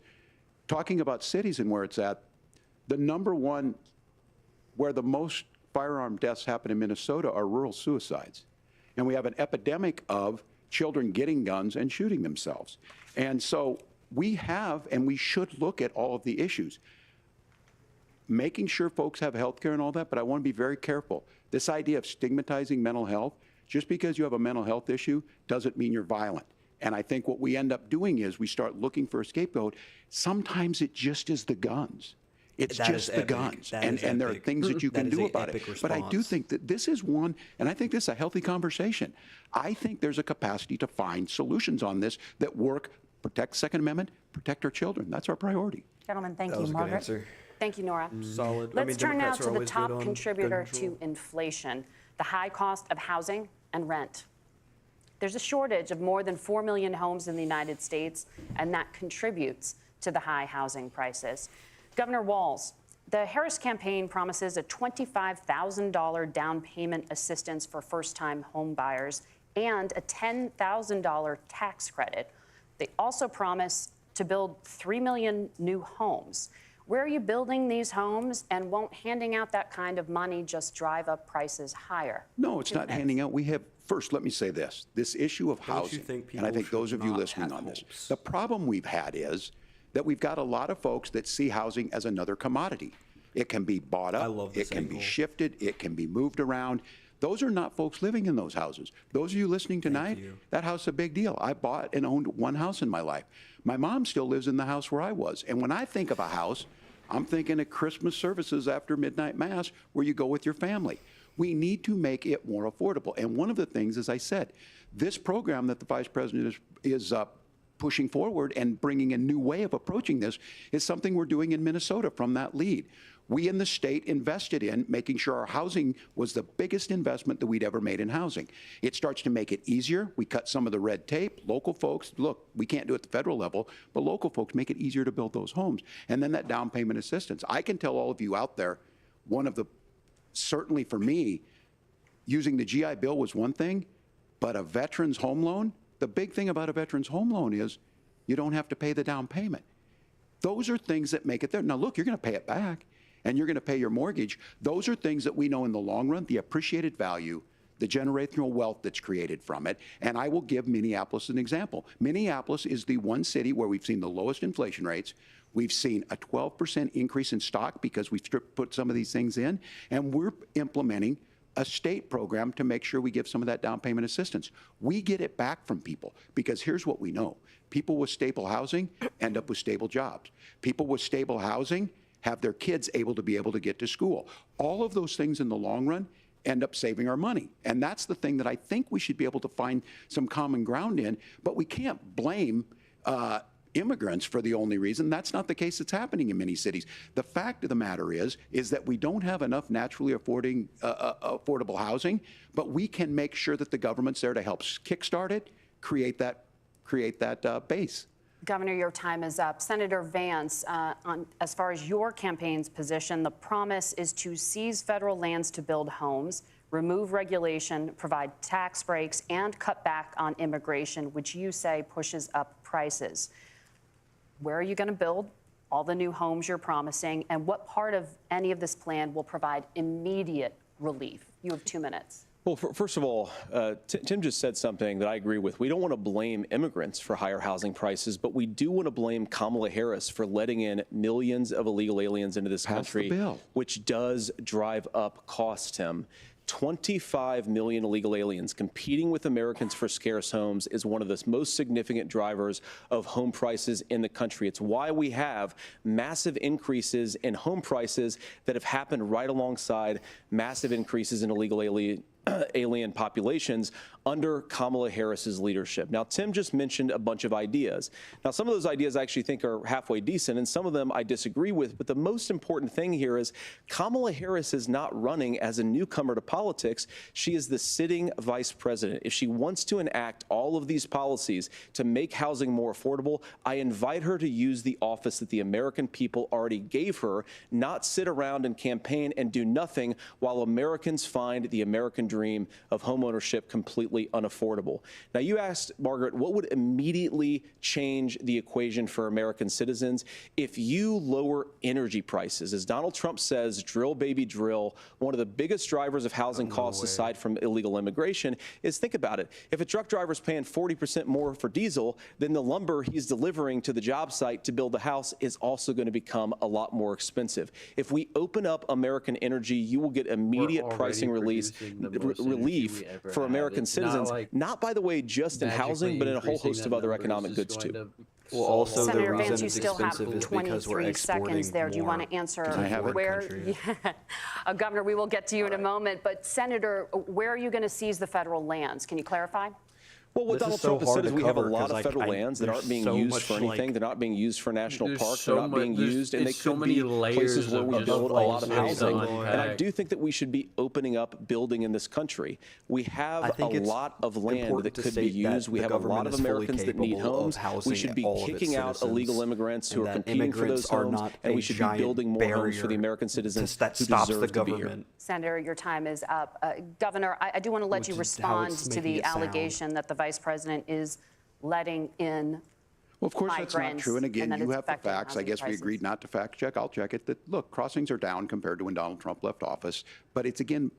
talking about cities and where it's at, the number one where the most firearm deaths happen in Minnesota are rural suicides. And we have an epidemic of children getting guns and shooting themselves. And so we have, and we should look at all of the issues. Making sure folks have health care and all that, but I want to be very careful. This idea of stigmatizing mental health, just because you have a mental health issue doesn't mean you're violent. And I think what we end up doing is we start looking for a scapegoat. Sometimes it just is the guns. It's That just is the epic. guns. That And, is and there are epic. things that you That can is do a about it. epic But I do response. think that this is one, and I think this is a healthy conversation. I think there's a capacity to find solutions on this that work, protect Second Amendment, protect our children. That's our priority. Gentlemen, thank That you. was a good Margaret. answer. Thank you, Nora. Solid. Let's turn now Democrats are to the always good top on gun contributor control. to inflation, the high cost of housing and rent. There's a shortage of more than 4 million homes in the United States, and that contributes to the high housing prices. Governor Walz, the Harris campaign promises a $25,000 down payment assistance for first-time home buyers and a $10,000 tax credit. They also promise to build 3 million new homes. Where are you building these homes, and won't handing out that kind of money just drive up prices higher? No, it's not handing out. We have, first, let me say this. This issue of Don't you housing, think and I people think those should of you not listening have on this, homes? the problem we've had is that we've got a lot of folks that see housing as another commodity. It can be bought up, I love this it can be angle. shifted, it can be moved around. Those are not folks living in those houses. Those of you listening tonight, that house is a big deal. I bought and owned one house in my life. My mom still lives in the house where I was. And when I think of a house, I'm thinking of Christmas services after midnight mass where you go with your family. We need to make it more affordable. And one of the things, as I said, this program that the Vice President is pushing forward and bringing a new way of approaching this is something we're doing in Minnesota from that lead. We in the state invested in making sure our housing was the biggest investment that we'd ever made in housing. It starts to make it easier. We cut some of the red tape. Local folks, look, we can't do it at the federal level, but local folks make it easier to build those homes. And then that down payment assistance. I can tell all of you out there, certainly for me, using the GI Bill was one thing, but a veteran's home loan, the big thing about a veteran's home loan is you don't have to pay the down payment. Those are things that make it there. Now, look, you're going to pay it back, and you're going to pay your mortgage. Those are things that we know in the long run, the appreciated value, the generational wealth that's created from it. And I will give Minneapolis an example. Minneapolis is the one city where we've seen the lowest inflation rates. We've seen a 12% increase in stock because we've put some of these things in, and we're implementing a state program to make sure we give some of that down payment assistance. We get it back from people because here's what we know. People with stable housing end up with stable jobs. People with stable housing have their kids able to get to school. All of those things in the long run end up saving our money. And that's the thing that I think we should be able to find some common ground in, but we can't blame immigrants for the only reason. That's not the case that's happening in many cities. The fact of the matter is that we don't have enough naturally affordable housing, but we can make sure that the government's there to help kickstart it, create that base. Governor, your time is up. Senator Vance, as far as your campaign's position, the promise is to seize federal lands to build homes, remove regulation, provide tax breaks, and cut back on immigration, which you say pushes up prices. Where are you going to build all the new homes you're promising, and what part of any of this plan will provide immediate relief? You have 2 minutes. Well, first of all, Tim just said something that I agree with. We don't want to blame immigrants for higher housing prices, but we do want to blame Kamala Harris for letting in millions of illegal aliens into this country, which does drive up costs, Tim. 25 million illegal aliens competing with Americans for scarce homes is one of the most significant drivers of home prices in the country. It's why we have massive increases in home prices that have happened right alongside massive increases in illegal alien populations under Kamala Harris's leadership. Now, Tim just mentioned a bunch of ideas. Now, some of those ideas I actually think are halfway decent, and some of them I disagree with. But the most important thing here is Kamala Harris is not running as a newcomer to politics. She is the sitting vice president. If she wants to enact all of these policies to make housing more affordable, I invite her to use the office that the American people already gave her, not sit around and campaign and do nothing while Americans find the American dream of homeownership completely unaffordable. Now, you asked, Margaret, what would immediately change the equation for American citizens? If you lower energy prices, as Donald Trump says, drill, baby, drill, one of the biggest drivers of housing costs aside from illegal immigration is, think about it. If a truck driver's paying 40% more for diesel, then the lumber he's delivering to the job site to build the house is also going to become a lot more expensive. If we open up American energy, you will get immediate pricing relief for American citizens, not, by the way, just in housing, but in a whole host of other economic goods, too. Well, also Senator Vance, you still have 23 seconds there. Do you want to answer where? Governor, we will get to you in a moment. But, Senator, where are you going to seize the federal lands? Can you clarify? Well, what Donald Trump has said is we have a lot of federal lands that aren't being used for anything. They're not being used for national parks. They're not being used, and they could be places where we build a lot of housing. And I do think that we should be opening up building in this country. We have a lot of land that could be used. We have a lot of Americans that need homes. We should be kicking out illegal immigrants who are competing for those homes, and we should be building more homes for the American citizens who deserve to be here. Senator, your time is up. Governor, I do want to let you respond to the allegation that the Vice President is letting in Well, of course, that's not true. And again, you have the facts. I guess we agreed not to fact check. I'll check it. That, look, crossings are down compared to when Donald Trump left office. But it's, again,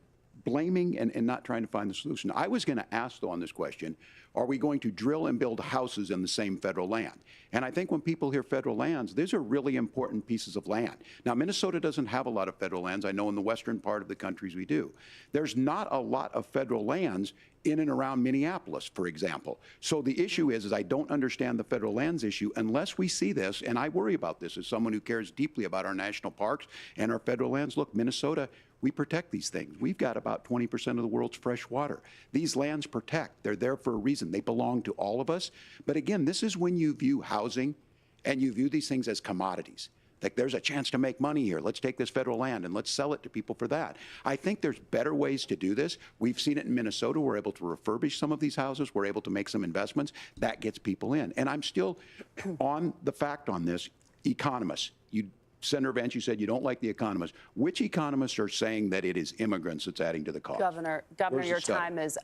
blaming and not trying to find the solution. I was going to ask, though, on this question, are we going to drill and build houses in the same federal land? And I think when people hear federal lands, these are really important pieces of land. Now, Minnesota doesn't have a lot of federal lands. I know in the western part of the countries we do. There's not a lot of federal lands in and around Minneapolis, for example. So the issue is I don't understand the federal lands issue unless we see this, and I worry about this as someone who cares deeply about our national parks and our federal lands. Look, Minnesota, we protect these things. We've got about 20% of the world's fresh water. These lands protect. They're there for a reason. They belong to all of us. But again, this is when you view housing and you view these things as commodities. Like, there's a chance to make money here. Let's take this federal land and let's sell it to people for that. I think there's better ways to do this. We've seen it in Minnesota. We're able to refurbish some of these houses. We're able to make some investments. That gets people in. And I'm still on the fact on this. Economists, Senator Vance, you said you don't like the economists. Which economists are saying that it is immigrants that's adding to the cost? Governor, your time is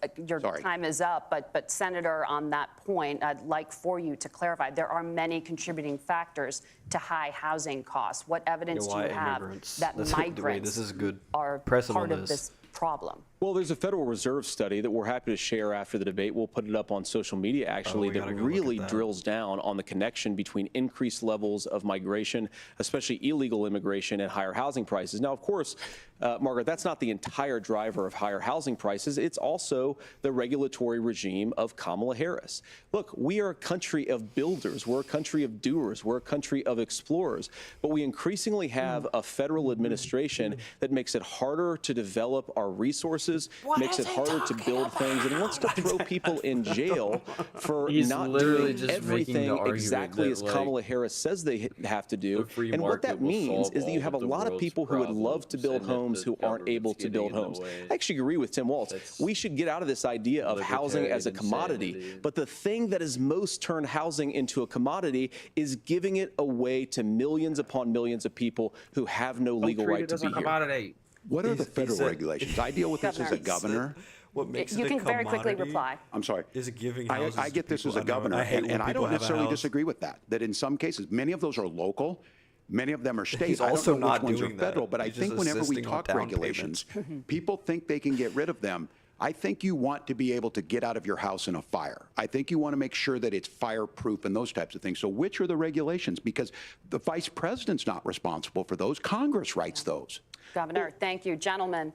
up. But Senator, on that point, I'd like for you to clarify. There are many contributing factors to high housing costs. What evidence do you have that migrants are part of this problem? Well, there's a Federal Reserve study that we're happy to share after the debate. We'll put it up on social media, actually, that really drills down on the connection between increased levels of migration, especially illegal immigration, and higher housing prices. Now, of course, Margaret, that's not the entire driver of higher housing prices. It's also the regulatory regime of Kamala Harris. Look, we are a country of builders. We're a country of doers. We're a country of explorers. But we increasingly have a federal administration that makes it harder to develop our resources, makes it harder to build things, and wants to throw people in jail for not doing everything exactly as Kamala Harris says they have to do. And what that means is that you have a lot of people who would love to build homes who aren't able to build homes. I actually agree with Tim Walz. We should get out of this idea of housing as a commodity. But the thing that has most turned housing into a commodity is giving it away to millions upon millions of people who have no legal right to be here. What are the federal regulations? I deal with this as a governor. What makes you it a can very quickly commodity reply. I'm sorry. Is it giving houses I get to this as people? a governor, I hate when and I people don't have a necessarily house. disagree with that. That in some cases, many of those are local. Many of them are state. He's I don't also know which not ones doing are that. federal, but I He's think just whenever we insisting on talk down regulations, people think they can get rid of them. I think you want to be able to get out of your house in a fire. I think you want to make sure that it's fireproof and those types of things. So which are the regulations? Because the vice president's not responsible for those. Congress writes those. Governor, thank you. Gentlemen,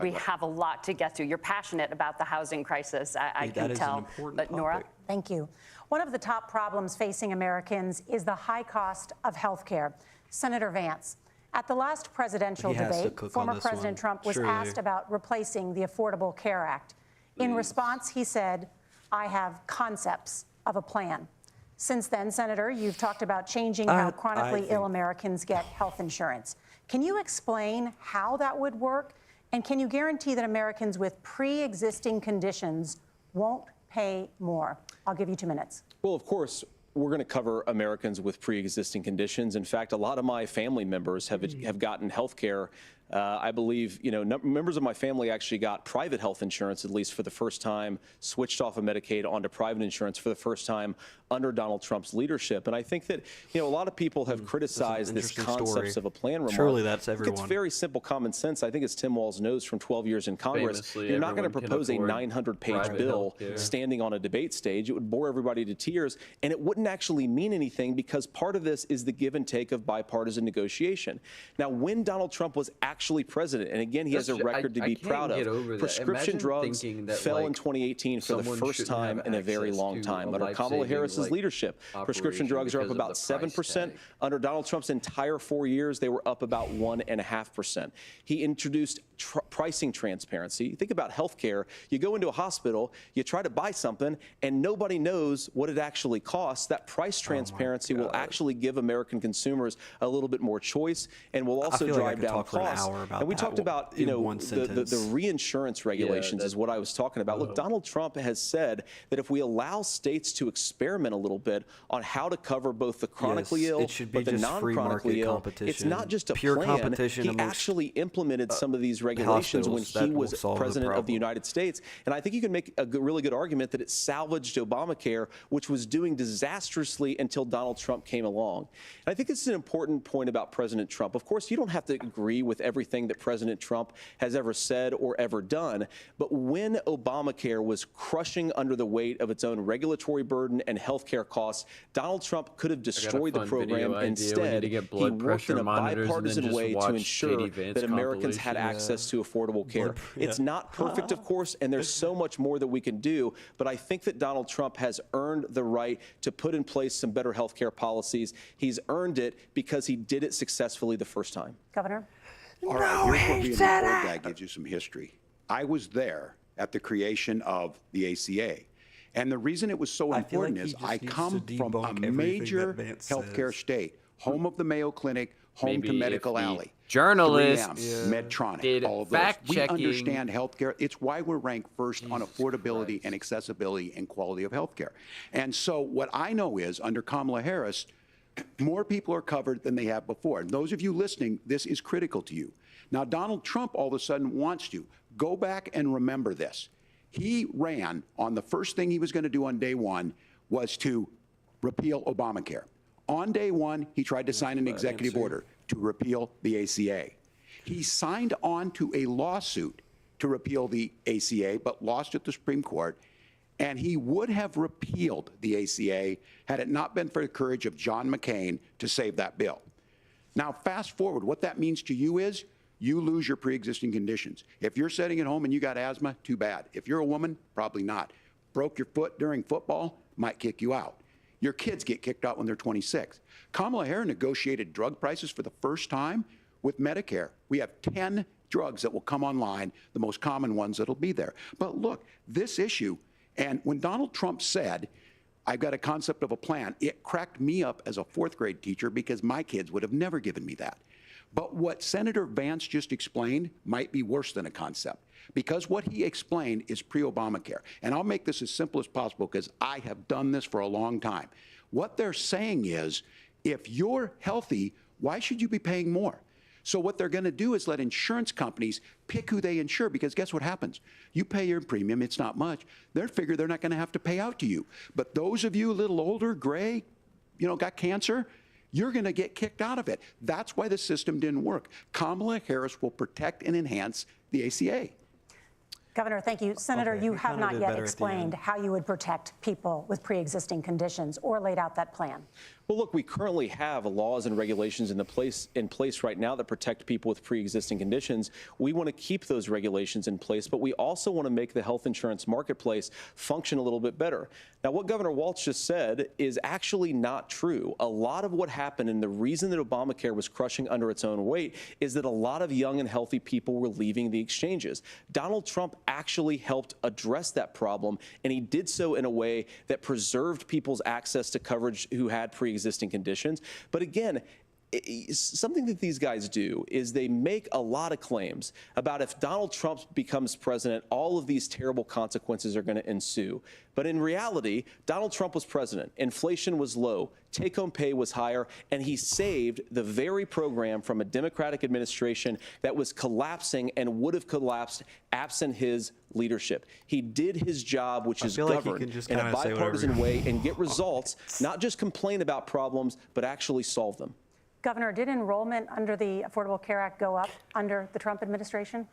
we have a lot to get to. You're passionate about the housing crisis, I can tell. But Nora? Thank you. One of the top problems facing Americans is the high cost of health care. Senator Vance, at the last presidential debate, former President Trump was asked about replacing the Affordable Care Act. In response, he said, "I have concepts of a plan." Since then, Senator, you've talked about changing how chronically ill Americans get health insurance. Can you explain how that would work? And can you guarantee that Americans with pre-existing conditions won't pay more? I'll give you 2 minutes. Well, of course, we're going to cover Americans with pre-existing conditions. In fact, a lot of my family members have gotten health care. I believe, members of my family actually got private health insurance, at least for the first time, switched off of Medicaid onto private insurance for the first time under Donald Trump's leadership. And I think that, a lot of people have criticized this concepts of a plan remark. Surely that's everyone. It's very simple common sense. I think as Tim Walz knows from 12 years in Congress, Famously, you're not going to everyone can propose a afford 900-page bill standing on a debate stage. It would bore everybody to tears, and it wouldn't actually mean anything because part of this is the give and take of bipartisan negotiation. Now, when Donald Trump was actually president, and again, he has a record to be proud of, prescription drugs fell in 2018 for the first time in a very long time. Under Kamala Harris's leadership, prescription drugs are up about 7%. Under Donald Trump's entire 4 years, they were up about 1.5%. He introduced pricing transparency. Think about healthcare. You go into a hospital, you try to buy something, and nobody knows what it actually costs. That price transparency will actually give American consumers a little bit more choice and will also drive down costs. And we talked about, the reinsurance regulations is what I was talking about. Look, Donald Trump has said that if we allow states to experiment a little bit on how to cover both the chronically ill but the non-chronically ill, it's not just a pure plan. competition He actually implemented some of these regulations when he was president of the United States. And I think you can make a really good argument that it salvaged Obamacare, which was doing disastrously until Donald Trump came along. And I think this is an important point about President Trump. Of course, you don't have to agree with every everything that President Trump has ever said or ever done. But when Obamacare was crushing under the weight of its own regulatory burden and health care costs, Donald Trump could have destroyed the program. Instead, he worked in a bipartisan way to ensure that Americans had access to affordable care. It's not perfect, of course, and there's so much more that we can do, but I think that Donald Trump has earned the right to put in place some better health care policies. He's earned it because he did it successfully the first time. Governor? All right, here's what being on board that gives you some history. I was there at the creation of the ACA. And the reason it was so important is I come from a major healthcare state, home of the Mayo Clinic, home to Medical Alley. Journalists 3M, Medtronic, all of those. We understand healthcare. It's why we're ranked first on affordability and accessibility and quality of healthcare. And so what I know is under Kamala Harris, more people are covered than they have before. And those of you listening, this is critical to you. Now, Donald Trump all of a sudden wants to go back and remember this. He ran on the first thing he was going to do on day one was to repeal Obamacare. On day one, he tried to sign an executive order to repeal the ACA. He signed on to a lawsuit to repeal the ACA, but lost at the Supreme Court. And he would have repealed the ACA had it not been for the courage of John McCain to save that bill. Now, fast forward, what that means to you is you lose your pre-existing conditions. If you're sitting at home and you got asthma, too bad. If you're a woman, probably not. Broke your foot during football, might kick you out. Your kids get kicked out when they're 26. Kamala Harris negotiated drug prices for the first time with Medicare. We have 10 drugs that will come online, the most common ones that'll be there. But look, this issue, and when Donald Trump said, I've got a concept of a plan, it cracked me up as a fourth grade teacher because my kids would have never given me that. But what Senator Vance just explained might be worse than a concept, because what he explained is pre-Obamacare. And I'll make this as simple as possible because I have done this for a long time. What they're saying is, if you're healthy, why should you be paying more? So what they're going to do is let insurance companies pick who they insure, because guess what happens? You pay your premium, it's not much. They figure they're not going to have to pay out to you. But those of you a little older, gray, got cancer, you're going to get kicked out of it. That's why the system didn't work. Kamala Harris will protect and enhance the ACA. Governor, thank you. Senator, you have not yet explained how you would protect people with pre-existing conditions or laid out that plan. Well, look, we currently have laws and regulations in place right now that protect people with pre-existing conditions. We want to keep those regulations in place, but we also want to make the health insurance marketplace function a little bit better. Now, what Governor Walz just said is actually not true. A lot of what happened, and the reason that Obamacare was crushing under its own weight, is that a lot of young and healthy people were leaving the exchanges. Donald Trump actually helped address that problem, and he did so in a way that preserved people's access to coverage who had pre-existing conditions. But again, something that these guys do is they make a lot of claims about if Donald Trump becomes president, all of these terrible consequences are going to ensue. But in reality, Donald Trump was president. Inflation was low. Take-home pay was higher. And he saved the very program from a Democratic administration that was collapsing and would have collapsed absent his leadership. He did his job, which is govern in a bipartisan way and get results, not just complain about problems, but actually solve them. Governor, did enrollment under the Affordable Care Act go up under the Trump administration?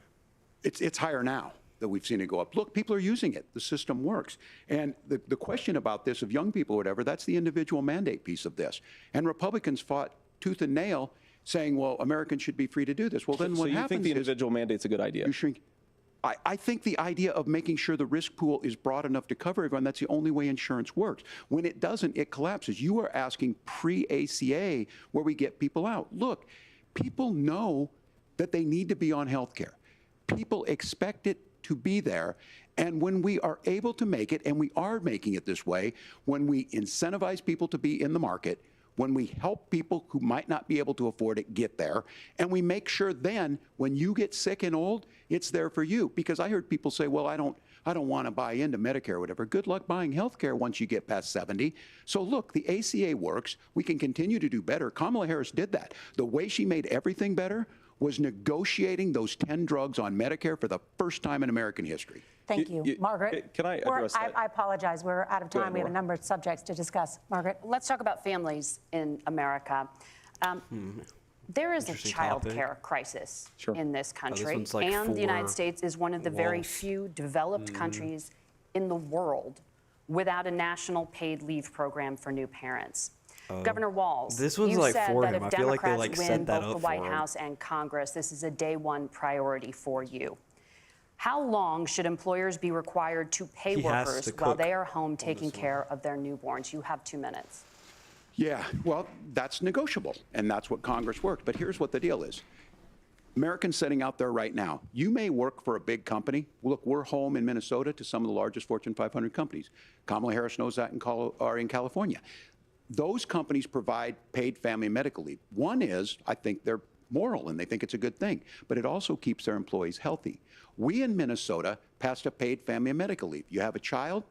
It's higher now that we've seen it go up. Look, people are using it. The system works. And the question about this of young people or whatever, that's the individual mandate piece of this. And Republicans fought tooth and nail saying, well, Americans should be free to do this. Well, then what happens is... So you think the individual mandate's a good idea? You shrink. I think the idea of making sure the risk pool is broad enough to cover everyone, that's the only way insurance works. When it doesn't, it collapses. You are asking pre-ACA where we get people out. Look, people know that they need to be on health care. People expect it to be there. And when we are able to make it, and we are making it this way, when we incentivize people to be in the market, when we help people who might not be able to afford it get there, and we make sure then when you get sick and old, it's there for you. Because I heard people say, well, I don't want to buy into Medicare or whatever. Good luck buying health care once you get past 70. So look, the ACA works. We can continue to do better. Kamala Harris did that. The way she made everything better was negotiating those 10 drugs on Medicare for the first time in American history. Thank you. Margaret? Can I address that? I apologize. We're out of time. Ahead, we have a number of subjects to discuss. Margaret? Let's talk about families in America. There is a Interesting child topic. care crisis Sure. in this this country, one's like and the United for States is one of the very Walls. few developed countries in the world without a national paid leave program for new parents. Governor Walz, this one's you like said for that him. if I feel like they, Democrats like, win set that both the up White for him. House and Congress, this is a day one priority for you. How long should employers be required to pay He has workers to while cook they are home taking this one. care of their newborns? You have 2 minutes. Yeah, well, that's negotiable, and that's what Congress worked. But here's what the deal is. Americans sitting out there right now, you may work for a big company. Look, we're home in Minnesota to some of the largest Fortune 500 companies. Kamala Harris knows that in California. Those companies provide paid family and medical leave. One is, I think they're moral and they think it's a good thing, but it also keeps their employees healthy. We in Minnesota passed a paid family and medical leave. You have a child,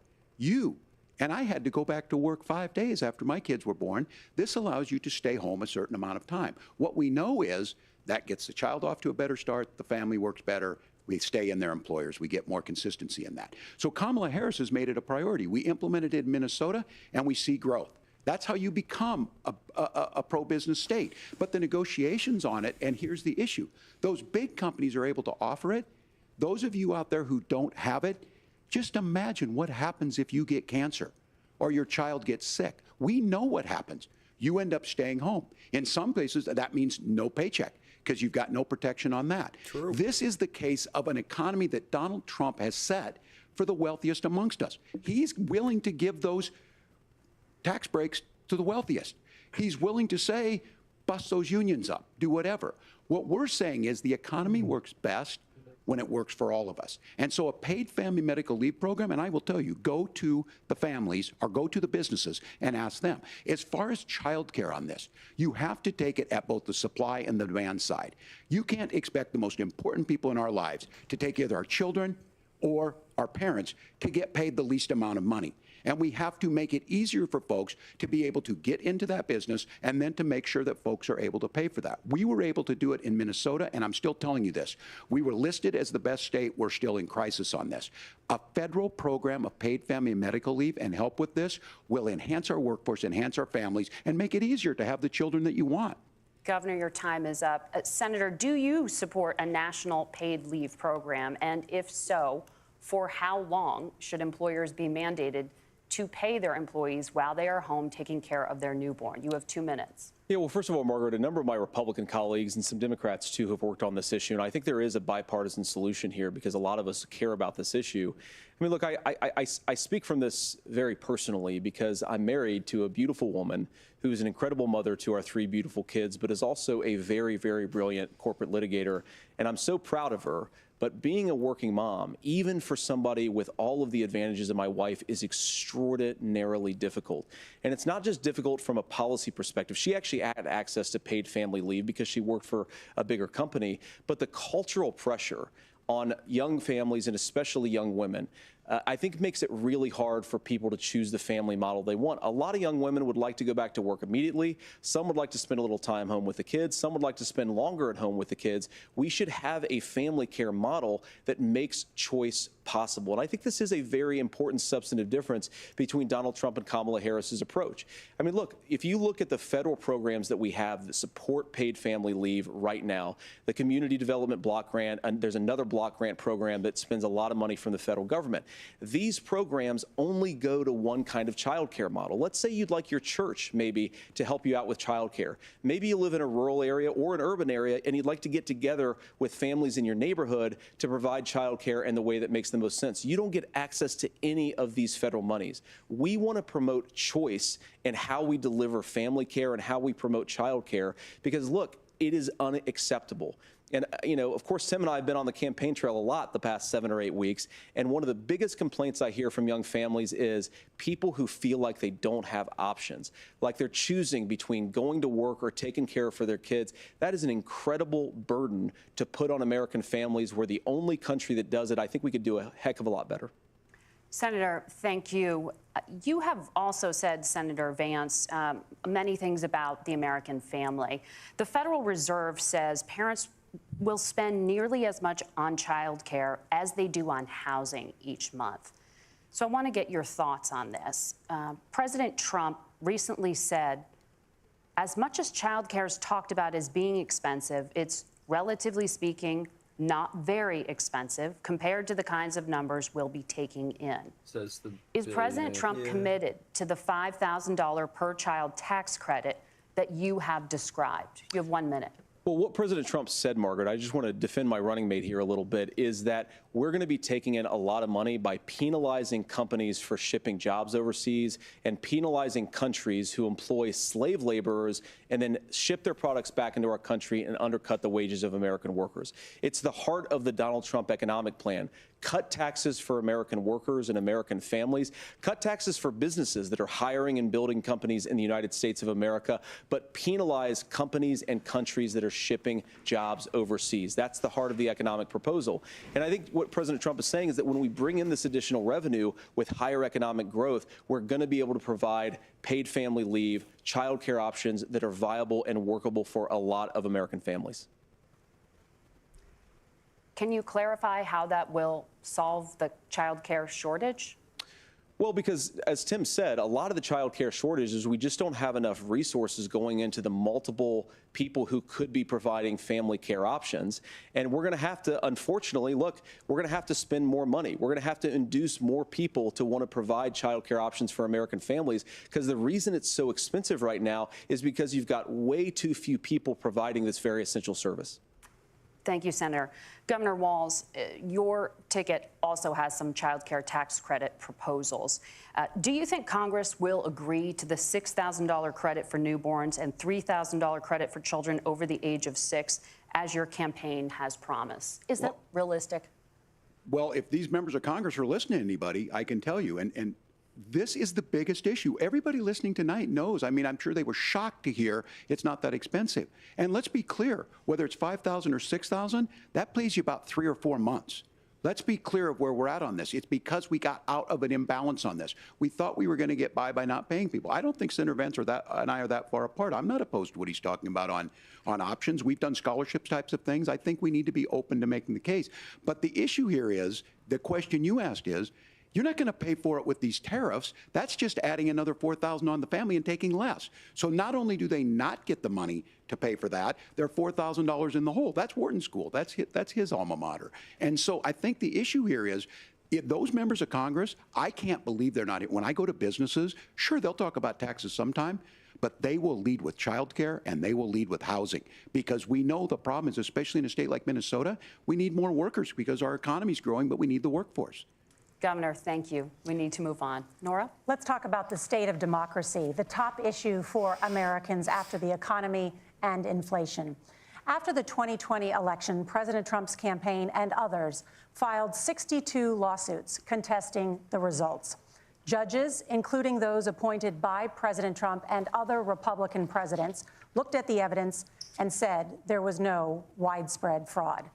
and I had to go back to work 5 days after my kids were born. This allows you to stay home a certain amount of time. What we know is that gets the child off to a better start, the family works better, we stay in their employers, we get more consistency in that. So Kamala Harris has made it a priority. We implemented it in Minnesota, and we see growth. That's how you become a pro-business state. But the negotiations on it, and here's the issue, those big companies are able to offer it. Those of you out there who don't have it, just imagine what happens if you get cancer or your child gets sick. We know what happens. You end up staying home. In some places, that means no paycheck because you've got no protection on that. True. This is the case of an economy that Donald Trump has set for the wealthiest amongst us. He's willing to give those tax breaks to the wealthiest. He's willing to say, bust those unions up, do whatever. What we're saying is the economy works best when it works for all of us. And so a paid family medical leave program, and I will tell you, go to the families or go to the businesses and ask them. As far as childcare on this, you have to take it at both the supply and the demand side. You can't expect the most important people in our lives to take either our children or our parents to get paid the least amount of money. And we have to make it easier for folks to be able to get into that business and then to make sure that folks are able to pay for that. We were able to do it in Minnesota, and I'm still telling you this. We were listed as the best state. We're still in crisis on this. A federal program of paid family and medical leave and help with this will enhance our workforce, enhance our families, and make it easier to have the children that you want. Governor, your time is up. Senator, do you support a national paid leave program? And if so, for how long should employers be mandated to pay their employees while they are home taking care of their newborn? You have 2 minutes. Yeah, well, first of all, Margaret, a number of my Republican colleagues and some Democrats, too, have worked on this issue. And I think there is a bipartisan solution here because a lot of us care about this issue. I mean, look, I speak from this very personally because I'm married to a beautiful woman who's an incredible mother to our 3 beautiful kids, but is also a very, very brilliant corporate litigator. And I'm so proud of her. But being a working mom, even for somebody with all of the advantages of my wife, is extraordinarily difficult. And it's not just difficult from a policy perspective. She actually had access to paid family leave because she worked for a bigger company. But the cultural pressure on young families and especially young women, I think makes it really hard for people to choose the family model they want. A lot of young women would like to go back to work immediately. Some would like to spend a little time home with the kids. Some would like to spend longer at home with the kids. We should have a family care model that makes choice possible. And I think this is a very important substantive difference between Donald Trump and Kamala Harris's approach. I mean, look, if you look at the federal programs that we have that support paid family leave right now, the Community Development Block Grant, and there's another block grant program that spends a lot of money from the federal government. These programs only go to one kind of child care model. Let's say you'd like your church maybe to help you out with child care. Maybe you live in a rural area or an urban area and you'd like to get together with families in your neighborhood to provide child care in the way that makes the most sense. You don't get access to any of these federal monies. We want to promote choice in how we deliver family care and how we promote child care because, look, it is unacceptable. And, you know, of course, Tim and I have been on the campaign trail a lot the past 7 or 8 weeks. And one of the biggest complaints I hear from young families is people who feel like they don't have options, like they're choosing between going to work or taking care for their kids. That is an incredible burden to put on American families. We're the only country that does it. I think we could do a heck of a lot better. Senator, thank you. You have also said, Senator Vance, many things about the American family. The Federal Reserve says parents will spend nearly as much on child care as they do on housing each month. So I want to get your thoughts on this. President Trump recently said as much as childcare is talked about as being expensive, it's relatively speaking not very expensive compared to the kinds of numbers we'll be taking in. Is President Trump committed to the $5,000 per child tax credit that you have described? You have 1 minute. Well, what President Trump said, Margaret, I just want to defend my running mate here a little bit, is that we're going to be taking in a lot of money by penalizing companies for shipping jobs overseas and penalizing countries who employ slave laborers and then ship their products back into our country and undercut the wages of American workers. It's the heart of the Donald Trump economic plan. Cut taxes for American workers and American families. Cut taxes for businesses that are hiring and building companies in the United States of America, but penalize companies and countries that are shipping jobs overseas. That's the heart of the economic proposal. And I think what President Trump is saying is that when we bring in this additional revenue with higher economic growth, we're going to be able to provide paid family leave, child care options that are viable and workable for a lot of American families. Can you clarify how that will solve the child care shortage? Well, because as Tim said, a lot of the child care shortage is we just don't have enough resources going into the multiple people who could be providing family care options. And we're going to have to, unfortunately, look, we're going to have to spend more money. We're going to have to induce more people to want to provide child care options for American families, because the reason it's so expensive right now is because you've got way too few people providing this very essential service. Thank you, Senator. Governor Walz, your ticket also has some child care tax credit proposals. Do you think Congress will agree to the $6,000 credit for newborns and $3,000 credit for children over the age of 6, as your campaign has promised? Is that realistic? Well, if these members of Congress are listening to anybody, I can tell you, and this is the biggest issue. Everybody listening tonight knows. I mean, I'm sure they were shocked to hear it's not that expensive. And let's be clear, whether it's $5,000 or $6,000, that pays you about 3 or 4 months. Let's be clear of where we're at on this. It's because we got out of an imbalance on this. We thought we were going to get by not paying people. I don't think Senator Vance and I are that far apart. I'm not opposed to what he's talking about on options. We've done scholarships types of things. I think we need to be open to making the case. But the issue here is, the question you asked is, you're not going to pay for it with these tariffs. That's just adding another $4,000 on the family and taking less. So not only do they not get the money to pay for that, they're $4,000 in the hole. That's Wharton School. That's his alma mater. And so I think the issue here is, if those members of Congress, I can't believe they're not. When I go to businesses, sure, they'll talk about taxes sometime, but they will lead with childcare and they will lead with housing, because we know the problem is, especially in a state like Minnesota, we need more workers because our economy's growing, but we need the workforce. Governor, thank you. We need to move on. Nora? Let's talk about the state of democracy, the top issue for Americans after the economy and inflation. After the 2020 election, President Trump's campaign and others filed 62 lawsuits contesting the results. Judges, including those appointed by President Trump and other Republican presidents, looked at the evidence and said there was no widespread fraud.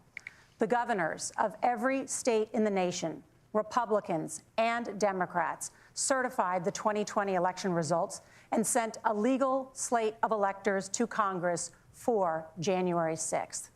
The governors of every state in the nation, Republicans and Democrats, certified the 2020 election results and sent a legal slate of electors to Congress for January 6th.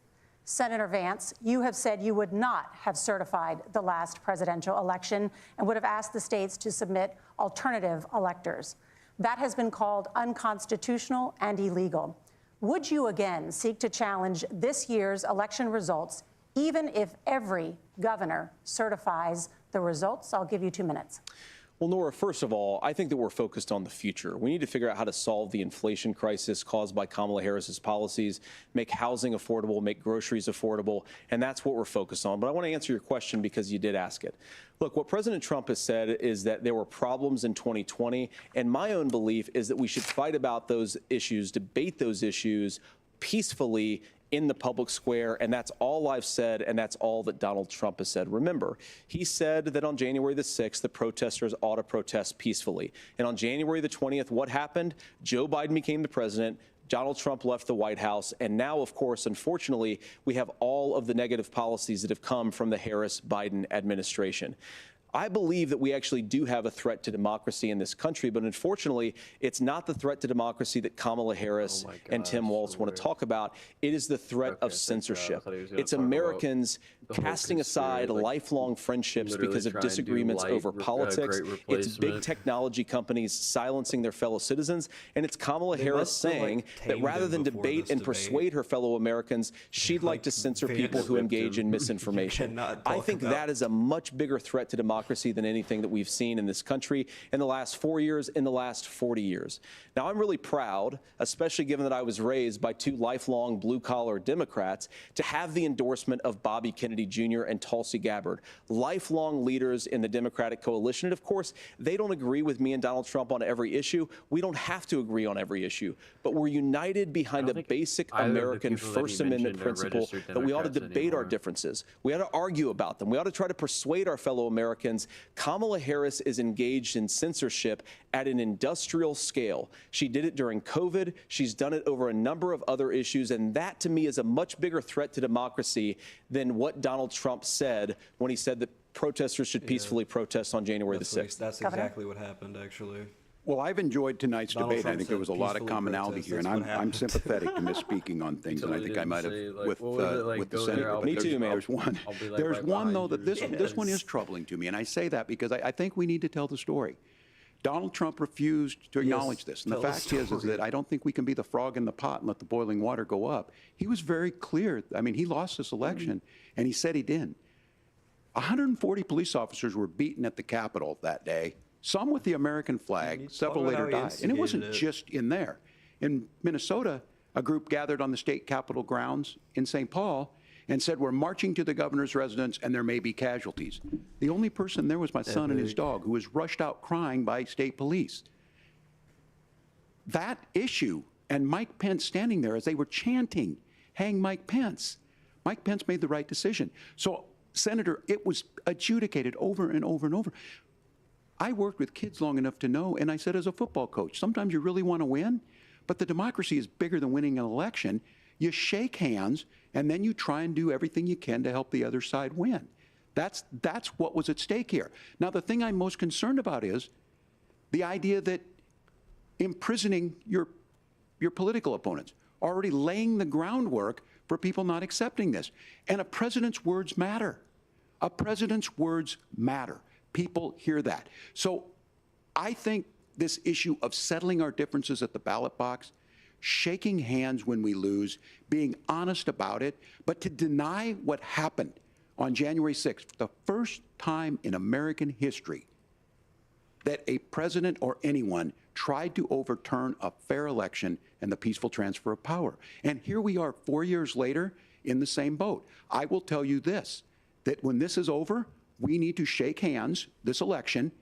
Senator Vance, you have said you would not have certified the last presidential election and would have asked the states to submit alternative electors. That has been called unconstitutional and illegal. Would you again seek to challenge this year's election results, even if every governor certifies the results? I'll give you 2 minutes. Well, Nora, first of all, I think that we're focused on the future. We need to figure out how to solve the inflation crisis caused by Kamala Harris's policies, make housing affordable, make groceries affordable, and that's what we're focused on. But I want to answer your question because you did ask it. Look, what President Trump has said is that there were problems in 2020, and my own belief is that we should fight about those issues, debate those issues peacefully in the public square, and that's all I've said, and that's all that Donald Trump has said. Remember, he said that on January the 6th, the protesters ought to protest peacefully. And on January the 20th, what happened? Joe Biden became the president, Donald Trump left the White House, and now, of course, unfortunately, we have all of the negative policies that have come from the Harris-Biden administration. I believe that we actually do have a threat to democracy in this country, but unfortunately, it's not the threat to democracy that Kamala Harris and Tim Walz want to talk about. It is the threat of censorship. It's Americans casting aside lifelong friendships because of disagreements over politics. It's big technology companies silencing their fellow citizens, and it's Kamala Harris saying that rather than debate and persuade her fellow Americans, she'd like to censor people who engage in misinformation. I think that is a much bigger threat to democracy than anything that we've seen in this country in the last 4 years, in the last 40 years. Now, I'm really proud, especially given that I was raised by two lifelong blue-collar Democrats, to have the endorsement of Bobby Kennedy Jr. and Tulsi Gabbard, lifelong leaders in the Democratic coalition. And of course, they don't agree with me and Donald Trump on every issue. We don't have to agree on every issue, but we're united behind a basic American First Amendment principle that we ought to debate our differences. We ought to argue about them. We ought to try to persuade our fellow Americans. Kamala Harris is engaged in censorship at an industrial scale. She did it during COVID. She's done it over a number of other issues. And that, to me, is a much bigger threat to democracy than what Donald Trump said when he said that protesters should peacefully protest on January the 6th. That's exactly what happened, actually. Well, I've enjoyed tonight's debate. I think there was a lot of commonality here, and I'm sympathetic to misspeaking on things, and I think I might have with the Senator. Me too, man. There's one though that this one is troubling to me, and I say that because I think we need to tell the story. Donald Trump refused to acknowledge this, and the fact is that I don't think we can be the frog in the pot and let the boiling water go up. He was very clear. I mean, he lost this election, and he said he didn't. 140 police officers were beaten at the Capitol that day. Some with the American flag, several later died. And it wasn't just in there. In Minnesota, a group gathered on the state capitol grounds in St. Paul and said, we're marching to the governor's residence and there may be casualties. The only person there was my son and his dog, who was rushed out crying by state police. That issue, and Mike Pence standing there as they were chanting, hang Mike Pence. Mike Pence made the right decision. So, Senator, it was adjudicated over and over and over. I worked with kids long enough to know, and I said as a football coach, sometimes you really want to win, but the democracy is bigger than winning an election. You shake hands, and then you try and do everything you can to help the other side win. That's what was at stake here. Now, the thing I'm most concerned about is the idea that imprisoning your political opponents, already laying the groundwork for people not accepting this. And a president's words matter. A president's words matter. People hear that. So I think this issue of settling our differences at the ballot box, shaking hands when we lose, being honest about it, but to deny what happened on January 6th, the first time in American history that a president or anyone tried to overturn a fair election and the peaceful transfer of power. And here we are 4 years later in the same boat. I will tell you this, that when this is over, we need to shake hands this election,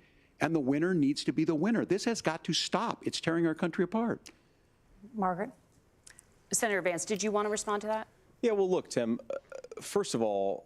and the winner needs to be the winner. This has got to stop. It's tearing our country apart. Margaret? Senator Vance, did you want to respond to that? Yeah, well, look, Tim, first of all,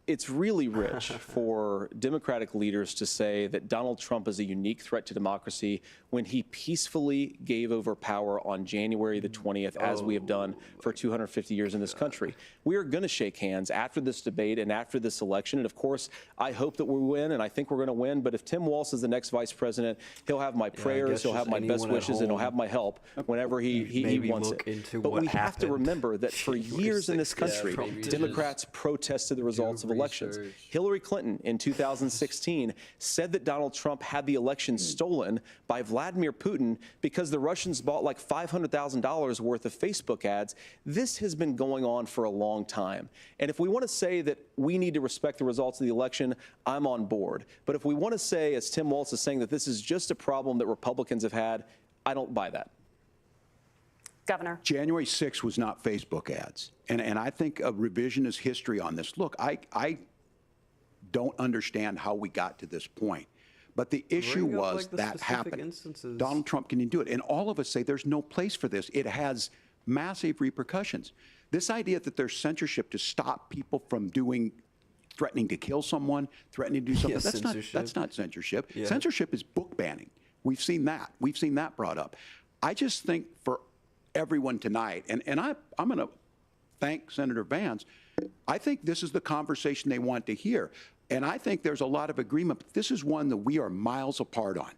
it's really rich for Democratic leaders to say that Donald Trump is a unique threat to democracy when he peacefully gave over power on January the 20th, as we have done for 250 years in this country. We are going to shake hands after this debate and after this election. And of course, I hope that we win, and I think we're going to win. But if Tim Walz is the next vice president, he'll have my prayers, he'll have my best wishes, and he'll have my help whenever he wants it. But we have to remember that for years in this country, Democrats protested the results of elections. Hillary Clinton in 2016 said that Donald Trump had the election stolen by Vladimir Putin because the Russians bought like $500,000 worth of Facebook ads. This has been going on for a long time. And if we want to say that we need to respect the results of the election, I'm on board. But if we want to say, as Tim Walz is saying, that this is just a problem that Republicans have had, I don't buy that. Governor. January 6th was not Facebook ads. And I think a revisionist history on this. Look, I don't understand how we got to this point. But the issue was that happened. Donald Trump can do it. And all of us say there's no place for this. It has massive repercussions. This idea that there's censorship to stop people from threatening to kill someone, threatening to do something, that's not censorship. Yeah. Censorship is book banning. We've seen that. We've seen that brought up. I just think for everyone tonight, and I'm going to thank Senator Vance, I think this is the conversation they want to hear. And I think there's a lot of agreement. But this is one that we are miles apart on.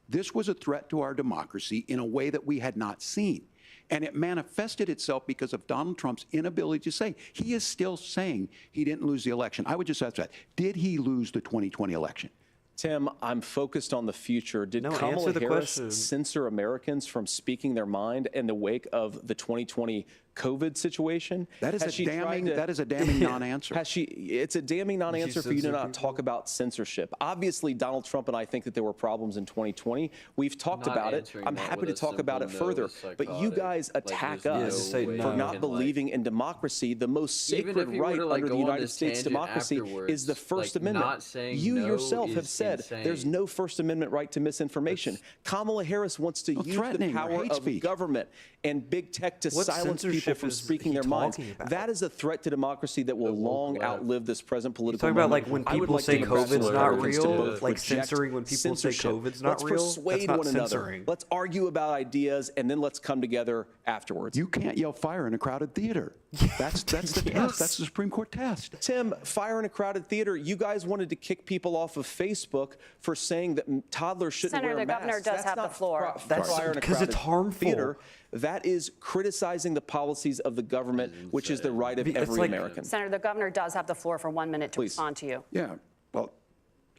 This was a threat to our democracy in a way that we had not seen. And it manifested itself because of Donald Trump's inability to say. He is still saying he didn't lose the election. I would just ask that. Did he lose the 2020 election? Tim, I'm focused on the future. Did No, Kamala answer the Harris question. censor Americans from speaking their mind in the wake of the 2020 COVID situation? That is Has she tried that is a damning non-answer. Has she? It's a damning non-answer for you to censor not talk about censorship. Obviously, Donald Trump and I think that there were problems in 2020. We've talked Not about it. answering I'm that happy with to a talk about it simple no further. is But you psychotic. guys Like, attack there's us no way for you not can, believing in democracy. The most Even sacred if you were right to, like, under the go on United this States tangent democracy is afterwards, the First like, Amendment. not saying You no yourself have is said there's insane. no First Amendment right to misinformation. Kamala Harris wants to use the threatening or power hate of speech. government and big tech to What silence people censorship from is speaking he their minds. talking about? That is a threat to democracy that will long left. outlive this present political talking about, moment. like, when I would people like say Democrats and COVID's not Republicans to real, both like reject censoring when people say censorship. COVID's not Let's real? persuade That's not one another. censoring. Let's argue about ideas and then let's come together afterwards. You can't yell fire in a crowded theater. That's the test. That's the Supreme Court test. Tim, fire in a crowded theater. You guys wanted to kick people off of Facebook for saying that toddlers shouldn't Senator, wear the masks. governor does That's have the not floor. That's fire in a because it's crowded harmful. theater. That is criticizing the policies of the government, which is the right of It's every like- American. Senator, the governor does have the floor for 1 minute to Please. respond to you. Yeah, well,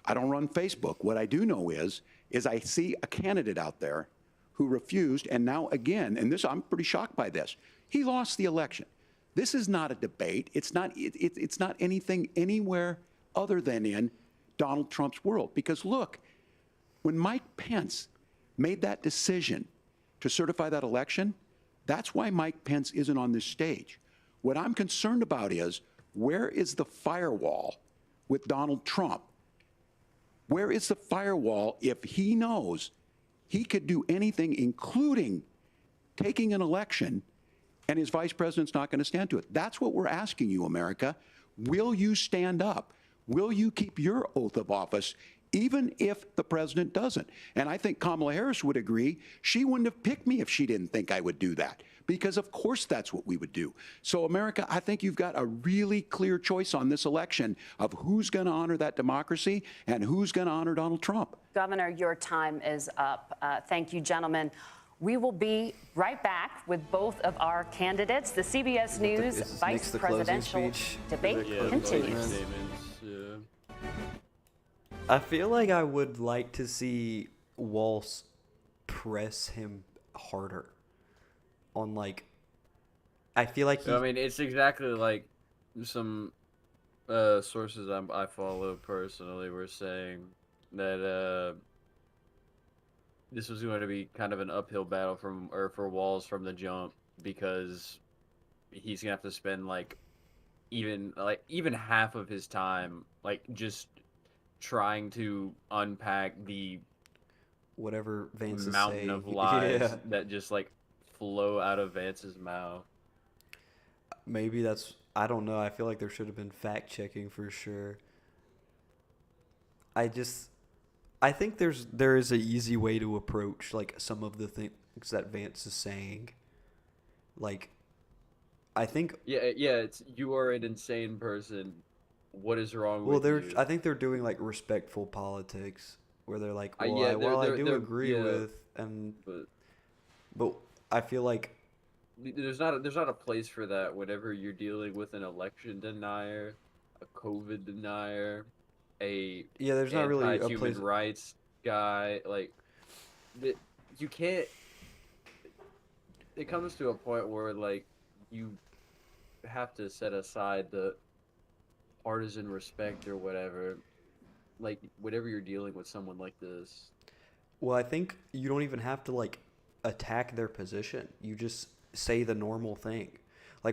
I don't run Facebook. What I do know is I see a candidate out there who refused, and now again, and this I'm pretty shocked by this. He lost the election. This is not a debate. It's not anything anywhere other than in Donald Trump's world. Because look, when Mike Pence made that decision to certify that election, that's why Mike Pence isn't on this stage. What I'm concerned about is, where is the firewall with Donald Trump? Where is the firewall if he knows he could do anything, including taking an election, and his vice president's not going to stand to it? That's what we're asking you, America. Will you stand up? Will you keep your oath of office, even if the president doesn't? And I think Kamala Harris would agree. She wouldn't have picked me if she didn't think I would do that, because of course that's what we would do. So, America, I think you've got a really clear choice on this election of who's going to honor that democracy and who's going to honor Donald Trump. Governor, your time is up. Thank you, gentlemen. We will be right back with both of our candidates. The CBS News Vice Presidential debate continues. I feel like I would like to see Walz press him harder on, like, I feel like he... I mean, it's exactly like some sources I follow personally were saying that this was going to be kind of an uphill battle for Walz from the jump, because he's gonna have to spend even half of his time just trying to unpack the whatever Vance is mountain saying. of lies Yeah. that just flow out of Vance's mouth. Maybe that's, I don't know. I feel like there should have been fact checking for sure. I think there is an easy way to approach some of the things that Vance is saying. I think it's you are an insane person. What is wrong with you? I think they're doing respectful politics where they're like, I do agree with, and but I feel like there's not a place for that whenever you're dealing with an election denier, a COVID denier, there's not really a human place. rights guy. You can't. It comes to a point where you have to set aside the partisan respect or whatever. Whenever you're dealing with someone like this. Well, I think you don't even have to attack their position. You just say the normal thing.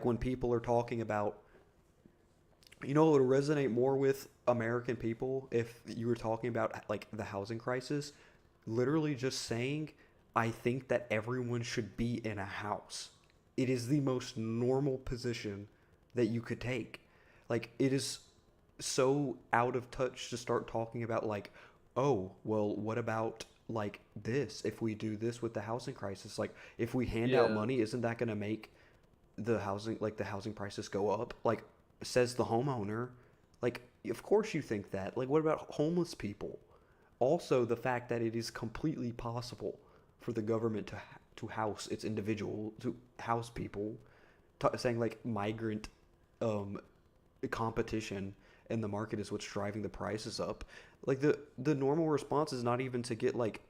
When people are talking about, it would resonate more with American people if you were talking about the housing crisis. Literally just saying, I think that everyone should be in a house. It is the most normal position that you could take. It is so out of touch to start talking about oh, well, what about this? If we do this with the housing crisis, if we hand out money, isn't that going to make the housing prices go up? Says the homeowner. of course you think that. Like, what about homeless people? Also, the fact that it is completely possible for the government to house its individual, to house people, saying like migrant competition in the market is what's driving the prices up. Like the normal response is not even to get like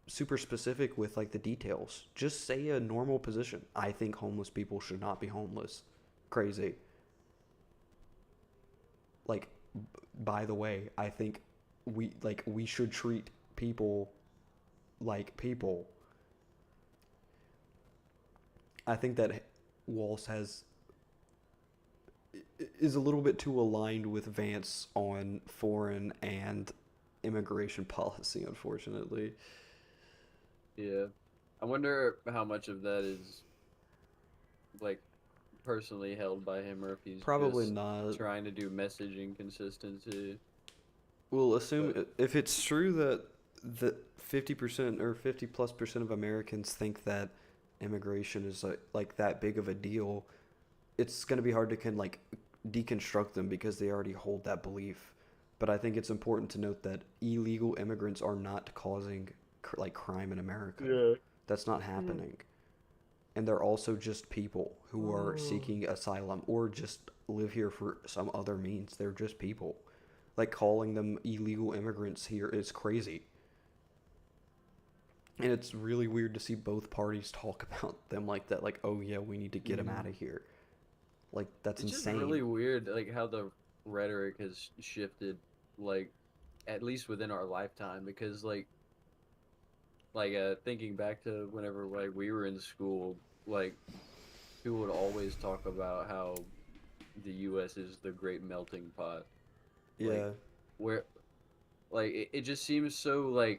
super specific with like the details. Just say a normal position. I think homeless people should not be homeless. Crazy. Like, by the way, I think we should treat people like people. I think that Walz is a little bit too aligned with Vance on foreign and immigration policy, unfortunately. Yeah. I wonder how much of that is like personally held by him, or if he's Probably just not. trying to do messaging consistency. We'll assume if it's true that 50% or 50+% of Americans think that immigration is like that big of a deal, it's going to be hard to deconstruct them because they already hold that belief. But I think it's important to note that illegal immigrants are not causing crime in America. Yeah. That's not happening. And they're also just people who are seeking asylum or just live here for some other means. They're just people. Like, calling them illegal immigrants here is crazy. And it's really weird to see both parties talk about them like that. Like, oh yeah, we need to get them out of here. Like, that's It's insane. just really weird, like how the rhetoric has shifted, like at least within our lifetime. Because thinking back to whenever we were in school, like people would always talk about how the U.S. is the great melting pot. Yeah. Where, it just seems so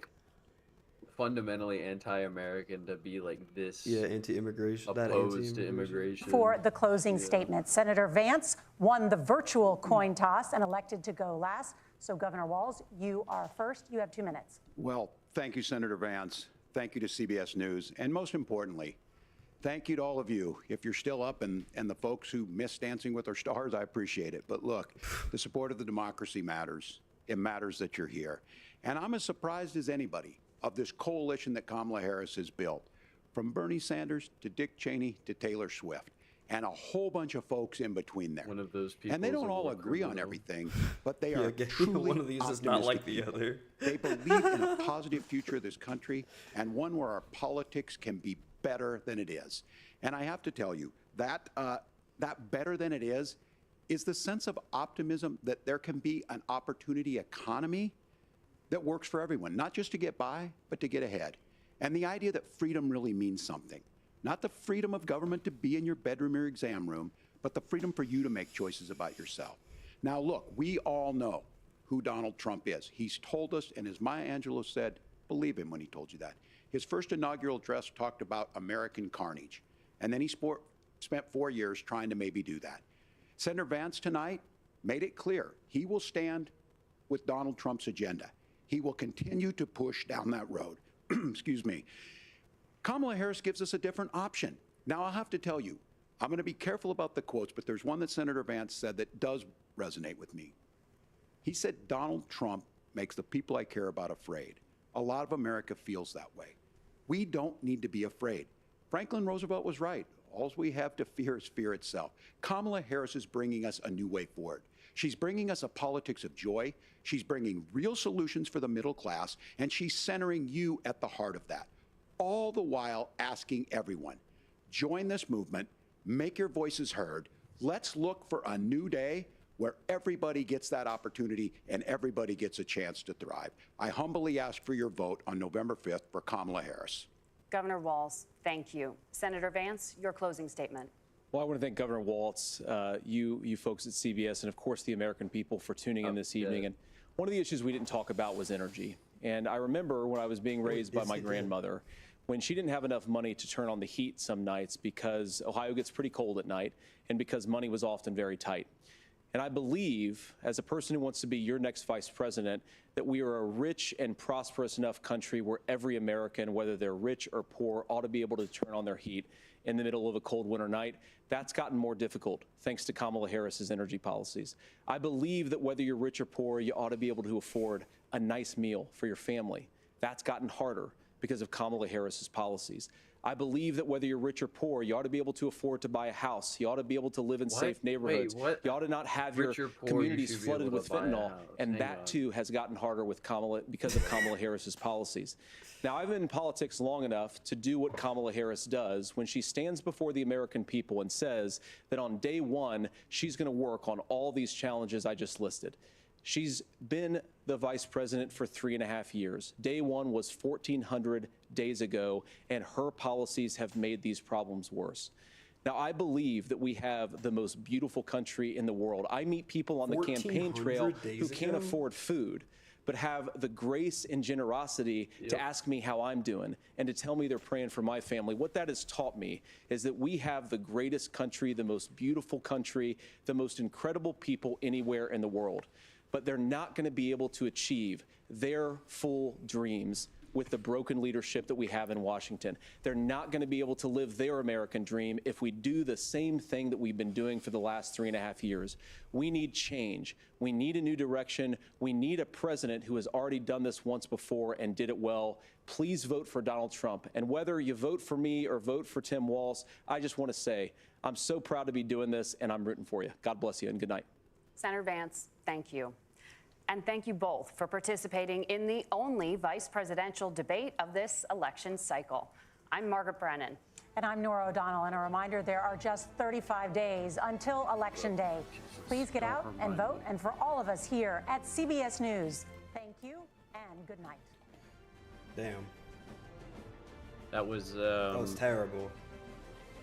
fundamentally anti-American to be like this. Yeah, anti-immigration. Opposed to immigration. For the closing statement, Senator Vance won the virtual coin toss and elected to go last. So, Governor Walz, you are first. You have 2 minutes. Well, thank you, Senator Vance. Thank you to CBS News. And most importantly, thank you to all of you. If you're still up and the folks who miss Dancing with Our Stars, I appreciate it. But look, the support of the democracy matters. It matters that you're here. And I'm as surprised as anybody of this coalition that Kamala Harris has built, from Bernie Sanders to Dick Cheney to Taylor Swift, and a whole bunch of folks in between there. One of those people. And they don't all agree on everything, but they are Yeah, truly one of these is not like the other. They believe in a positive future of this country, and one where our politics can be better than it is. And I have to tell you, that better than it is the sense of optimism that there can be an opportunity economy that works for everyone, not just to get by, but to get ahead. And the idea that freedom really means something. Not the freedom of government to be in your bedroom or exam room, but the freedom for you to make choices about yourself. Now, look, we all know who Donald Trump is. He's told us, and as Maya Angelou said, believe him when he told you that. His first inaugural address talked about American carnage, and then he spent 4 years trying to maybe do that. Senator Vance tonight made it clear he will stand with Donald Trump's agenda. He will continue to push down that road. Excuse me. Kamala Harris gives us a different option. Now, I'll have to tell you, I'm going to be careful about the quotes, but there's one that Senator Vance said that does resonate with me. He said, Donald Trump makes the people I care about afraid. A lot of America feels that way. We don't need to be afraid. Franklin Roosevelt was right. All we have to fear is fear itself. Kamala Harris is bringing us a new way forward. She's bringing us a politics of joy. She's bringing real solutions for the middle class, and she's centering you at the heart of that. All the while asking everyone, join this movement, make your voices heard. Let's look for a new day where everybody gets that opportunity and everybody gets a chance to thrive. I humbly ask for your vote on November 5th for Kamala Harris. Governor Walz, thank you. Senator Vance, your closing statement. Well, I want to thank Governor Walz, you folks at CBS, and of course the American people for tuning in this evening. And one of the issues we didn't talk about was energy. And I remember when I was being raised by my grandmother, when she didn't have enough money to turn on the heat some nights because Ohio gets pretty cold at night and because money was often very tight. And I believe, as a person who wants to be your next vice president, that we are a rich and prosperous enough country where every American, whether they're rich or poor, ought to be able to turn on their heat in the middle of a cold winter night. That's gotten more difficult thanks to Kamala Harris's energy policies. I believe that whether you're rich or poor, you ought to be able to afford a nice meal for your family. That's gotten harder because of Kamala Harris's policies. I believe that whether you're rich or poor, you ought to be able to afford to buy a house. You ought to be able to live in safe neighborhoods. You ought to not have your communities flooded with fentanyl. And that too has gotten harder with because of Kamala Harris's policies. Now, I've been in politics long enough to do what Kamala Harris does when she stands before the American people and says that on day one, she's going to work on all these challenges I just listed. She's been the vice president for 3.5 years. Day one was 1,400 days ago, and her policies have made these problems worse. Now, I believe that we have the most beautiful country in the world. I meet people on the campaign trail who can't afford food, but have the grace and generosity to ask me how I'm doing and to tell me they're praying for my family. What that has taught me is that we have the greatest country, the most beautiful country, the most incredible people anywhere in the world. But they're not going to be able to achieve their full dreams with the broken leadership that we have in Washington. They're not going to be able to live their American dream if we do the same thing that we've been doing for the last 3.5 years. We need change. We need a new direction. We need a president who has already done this once before and did it well. Please vote for Donald Trump. And whether you vote for me or vote for Tim Walz, I just want to say I'm so proud to be doing this, and I'm rooting for you. God bless you, and good night. Senator Vance, thank you. And thank you both for participating in the only vice presidential debate of this election cycle. I'm Margaret Brennan. And I'm Norah O'Donnell. And a reminder, there are just 35 days until Election Day. Please get out and vote. And for all of us here at CBS News, thank you and good night. Damn. That was terrible.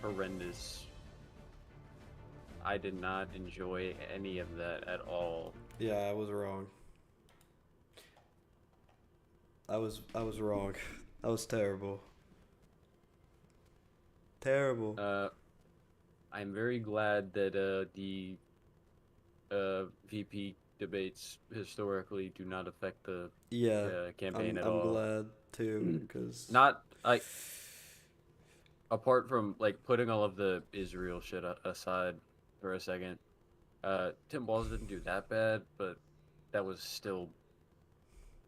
Horrendous. I did not enjoy any of that at all. Yeah, I was wrong. I was wrong. That was terrible. Terrible. I'm very glad that the VP debates historically do not affect the campaign at all. I'm glad too, because not like apart from like putting all of the Israel shit aside for a second. Tim Walz didn't do that bad, but that was still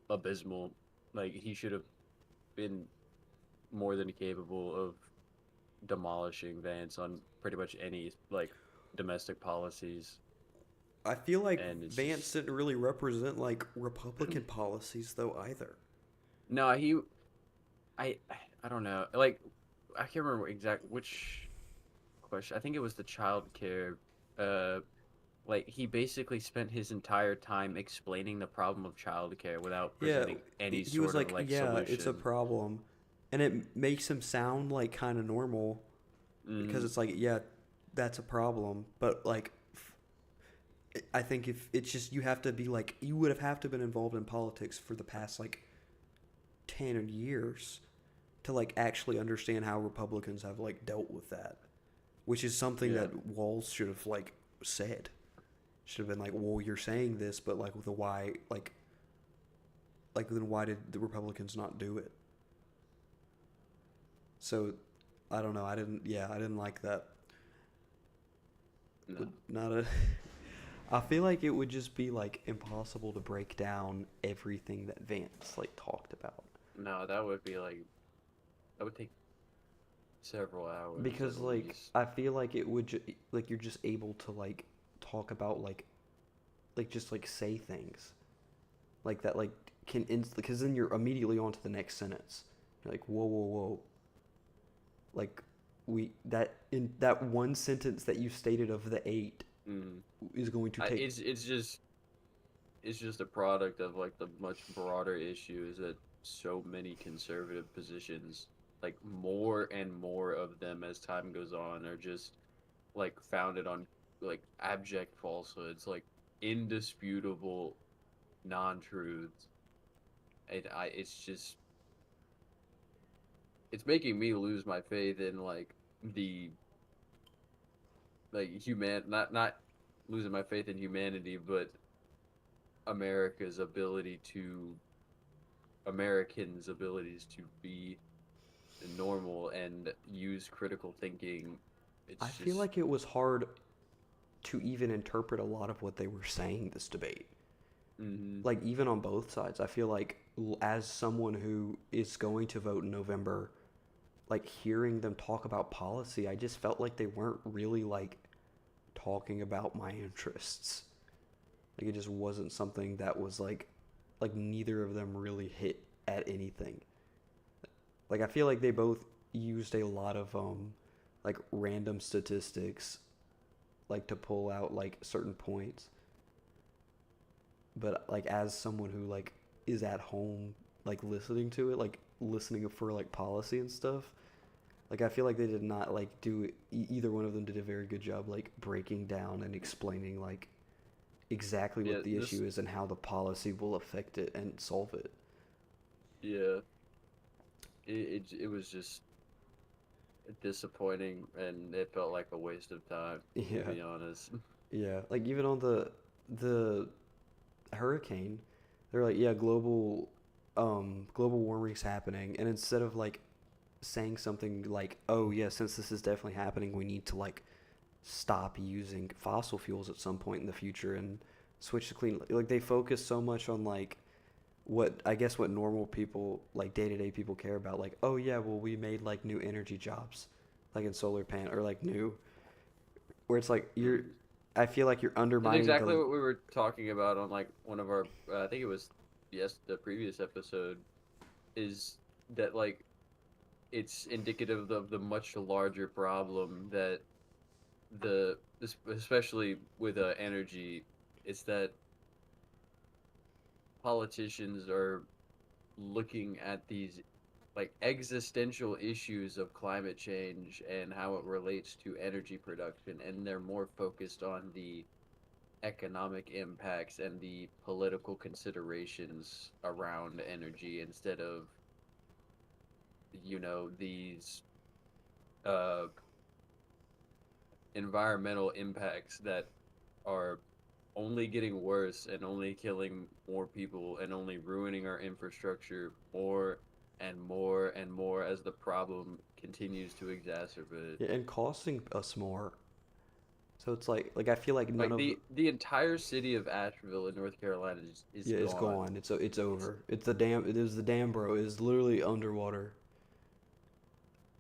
abysmal. Like, he should have been more than capable of demolishing Vance on pretty much any, like, domestic policies. I feel like Vance didn't really represent, like, Republican policies, though, either. No, I don't know. Like, I can't remember which question. I think it was the child care, like, he basically spent his entire time explaining the problem of childcare without presenting any he was sort like, of solution. It's a problem, and it makes him sound like kind of normal, because it's like, that's a problem, but like, I think if it's just you have to be like, you would have to been involved in politics for the past like 10 years to like actually understand how Republicans have like dealt with that, which is something that Walz should have like said. Should have been like, well, you're saying this, but like the why, like then why did the Republicans not do it? So, I don't know. I didn't like that. No. I feel like it would just be like impossible to break down everything that Vance like talked about. No, that would take several hours. Because like least. I feel like it would like you're just able to like talk about like just like say things like that like can because then you're immediately on to the next sentence. You're like whoa, like that in that one sentence that you stated of the 8 is going to take. It's just a product of like the much broader issue is that so many conservative positions, like more and more of them as time goes on, are just like founded on like abject falsehoods, like indisputable non-truths. It's making me lose my faith in like the like not losing my faith in humanity, but Americans' abilities to be normal and use critical thinking. I feel like it was hard to even interpret a lot of what they were saying this debate. Like, even on both sides, I feel like as someone who is going to vote in November, like, hearing them talk about policy, I just felt like they weren't really, like, talking about my interests. Like, it just wasn't something that was, like neither of them really hit at anything. Like, I feel like they both used a lot of, like, random statistics, like, to pull out, like, certain points. But, like, as someone who, like, is at home, like, listening to it, like, listening for, like, policy and stuff, like, I feel like they did not, like, do either one of them did a very good job, like, breaking down and explaining, like, exactly what the issue is and how the policy will affect it and solve it. Yeah. It was just disappointing, and it felt like a waste of time, to be honest. Yeah, like, even on the hurricane, they're like, yeah, global warming's happening, and instead of, like, saying something like, oh yeah, since this is definitely happening, we need to, like, stop using fossil fuels at some point in the future and switch to clean, like, they focus so much on, like, what normal people, like, day-to-day people care about, like, oh yeah, well, we made, like, new energy jobs, like, in solar panel, or, like, where it's like, I feel like you're undermining exactly what we were talking about on, like, one of our, I think it was, the previous episode, is that, like, it's indicative of the much larger problem that especially with energy, is that politicians are looking at these, like, existential issues of climate change and how it relates to energy production, and they're more focused on the economic impacts and the political considerations around energy instead of, you know, these environmental impacts that are only getting worse and only killing more people and only ruining our infrastructure more and more and more as the problem continues to exacerbate. Yeah, and costing us more. So it's like I feel like none of the entire city of Asheville in North Carolina is gone. it's gone. It's over. It's the dam. It is the dam, bro. It is literally underwater.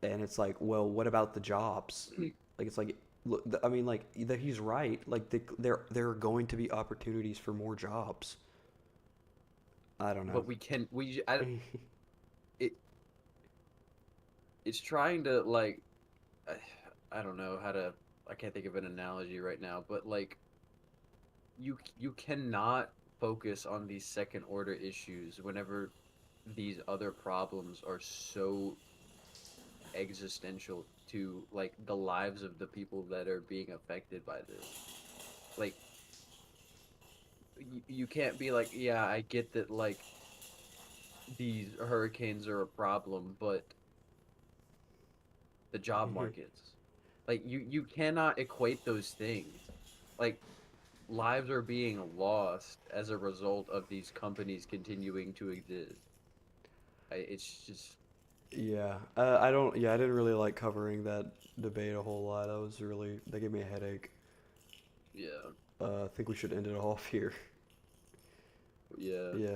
And it's like, well, what about the jobs? Like, it's like, look, I mean, like, he's right. Like, there are going to be opportunities for more jobs. I don't know. But it's trying to, like, I don't know how to, I can't think of an analogy right now, but, like, you cannot focus on these second order issues whenever these other problems are so existential to, like, the lives of the people that are being affected by this. Like, you can't be like, yeah, I get that, like, these hurricanes are a problem, but the job markets, like, you cannot equate those things. Like, lives are being lost as a result of these companies continuing to exist. It's just... Yeah, I didn't really like covering that debate a whole lot. That gave me a headache. Yeah. I think we should end it off here. Yeah. Yeah.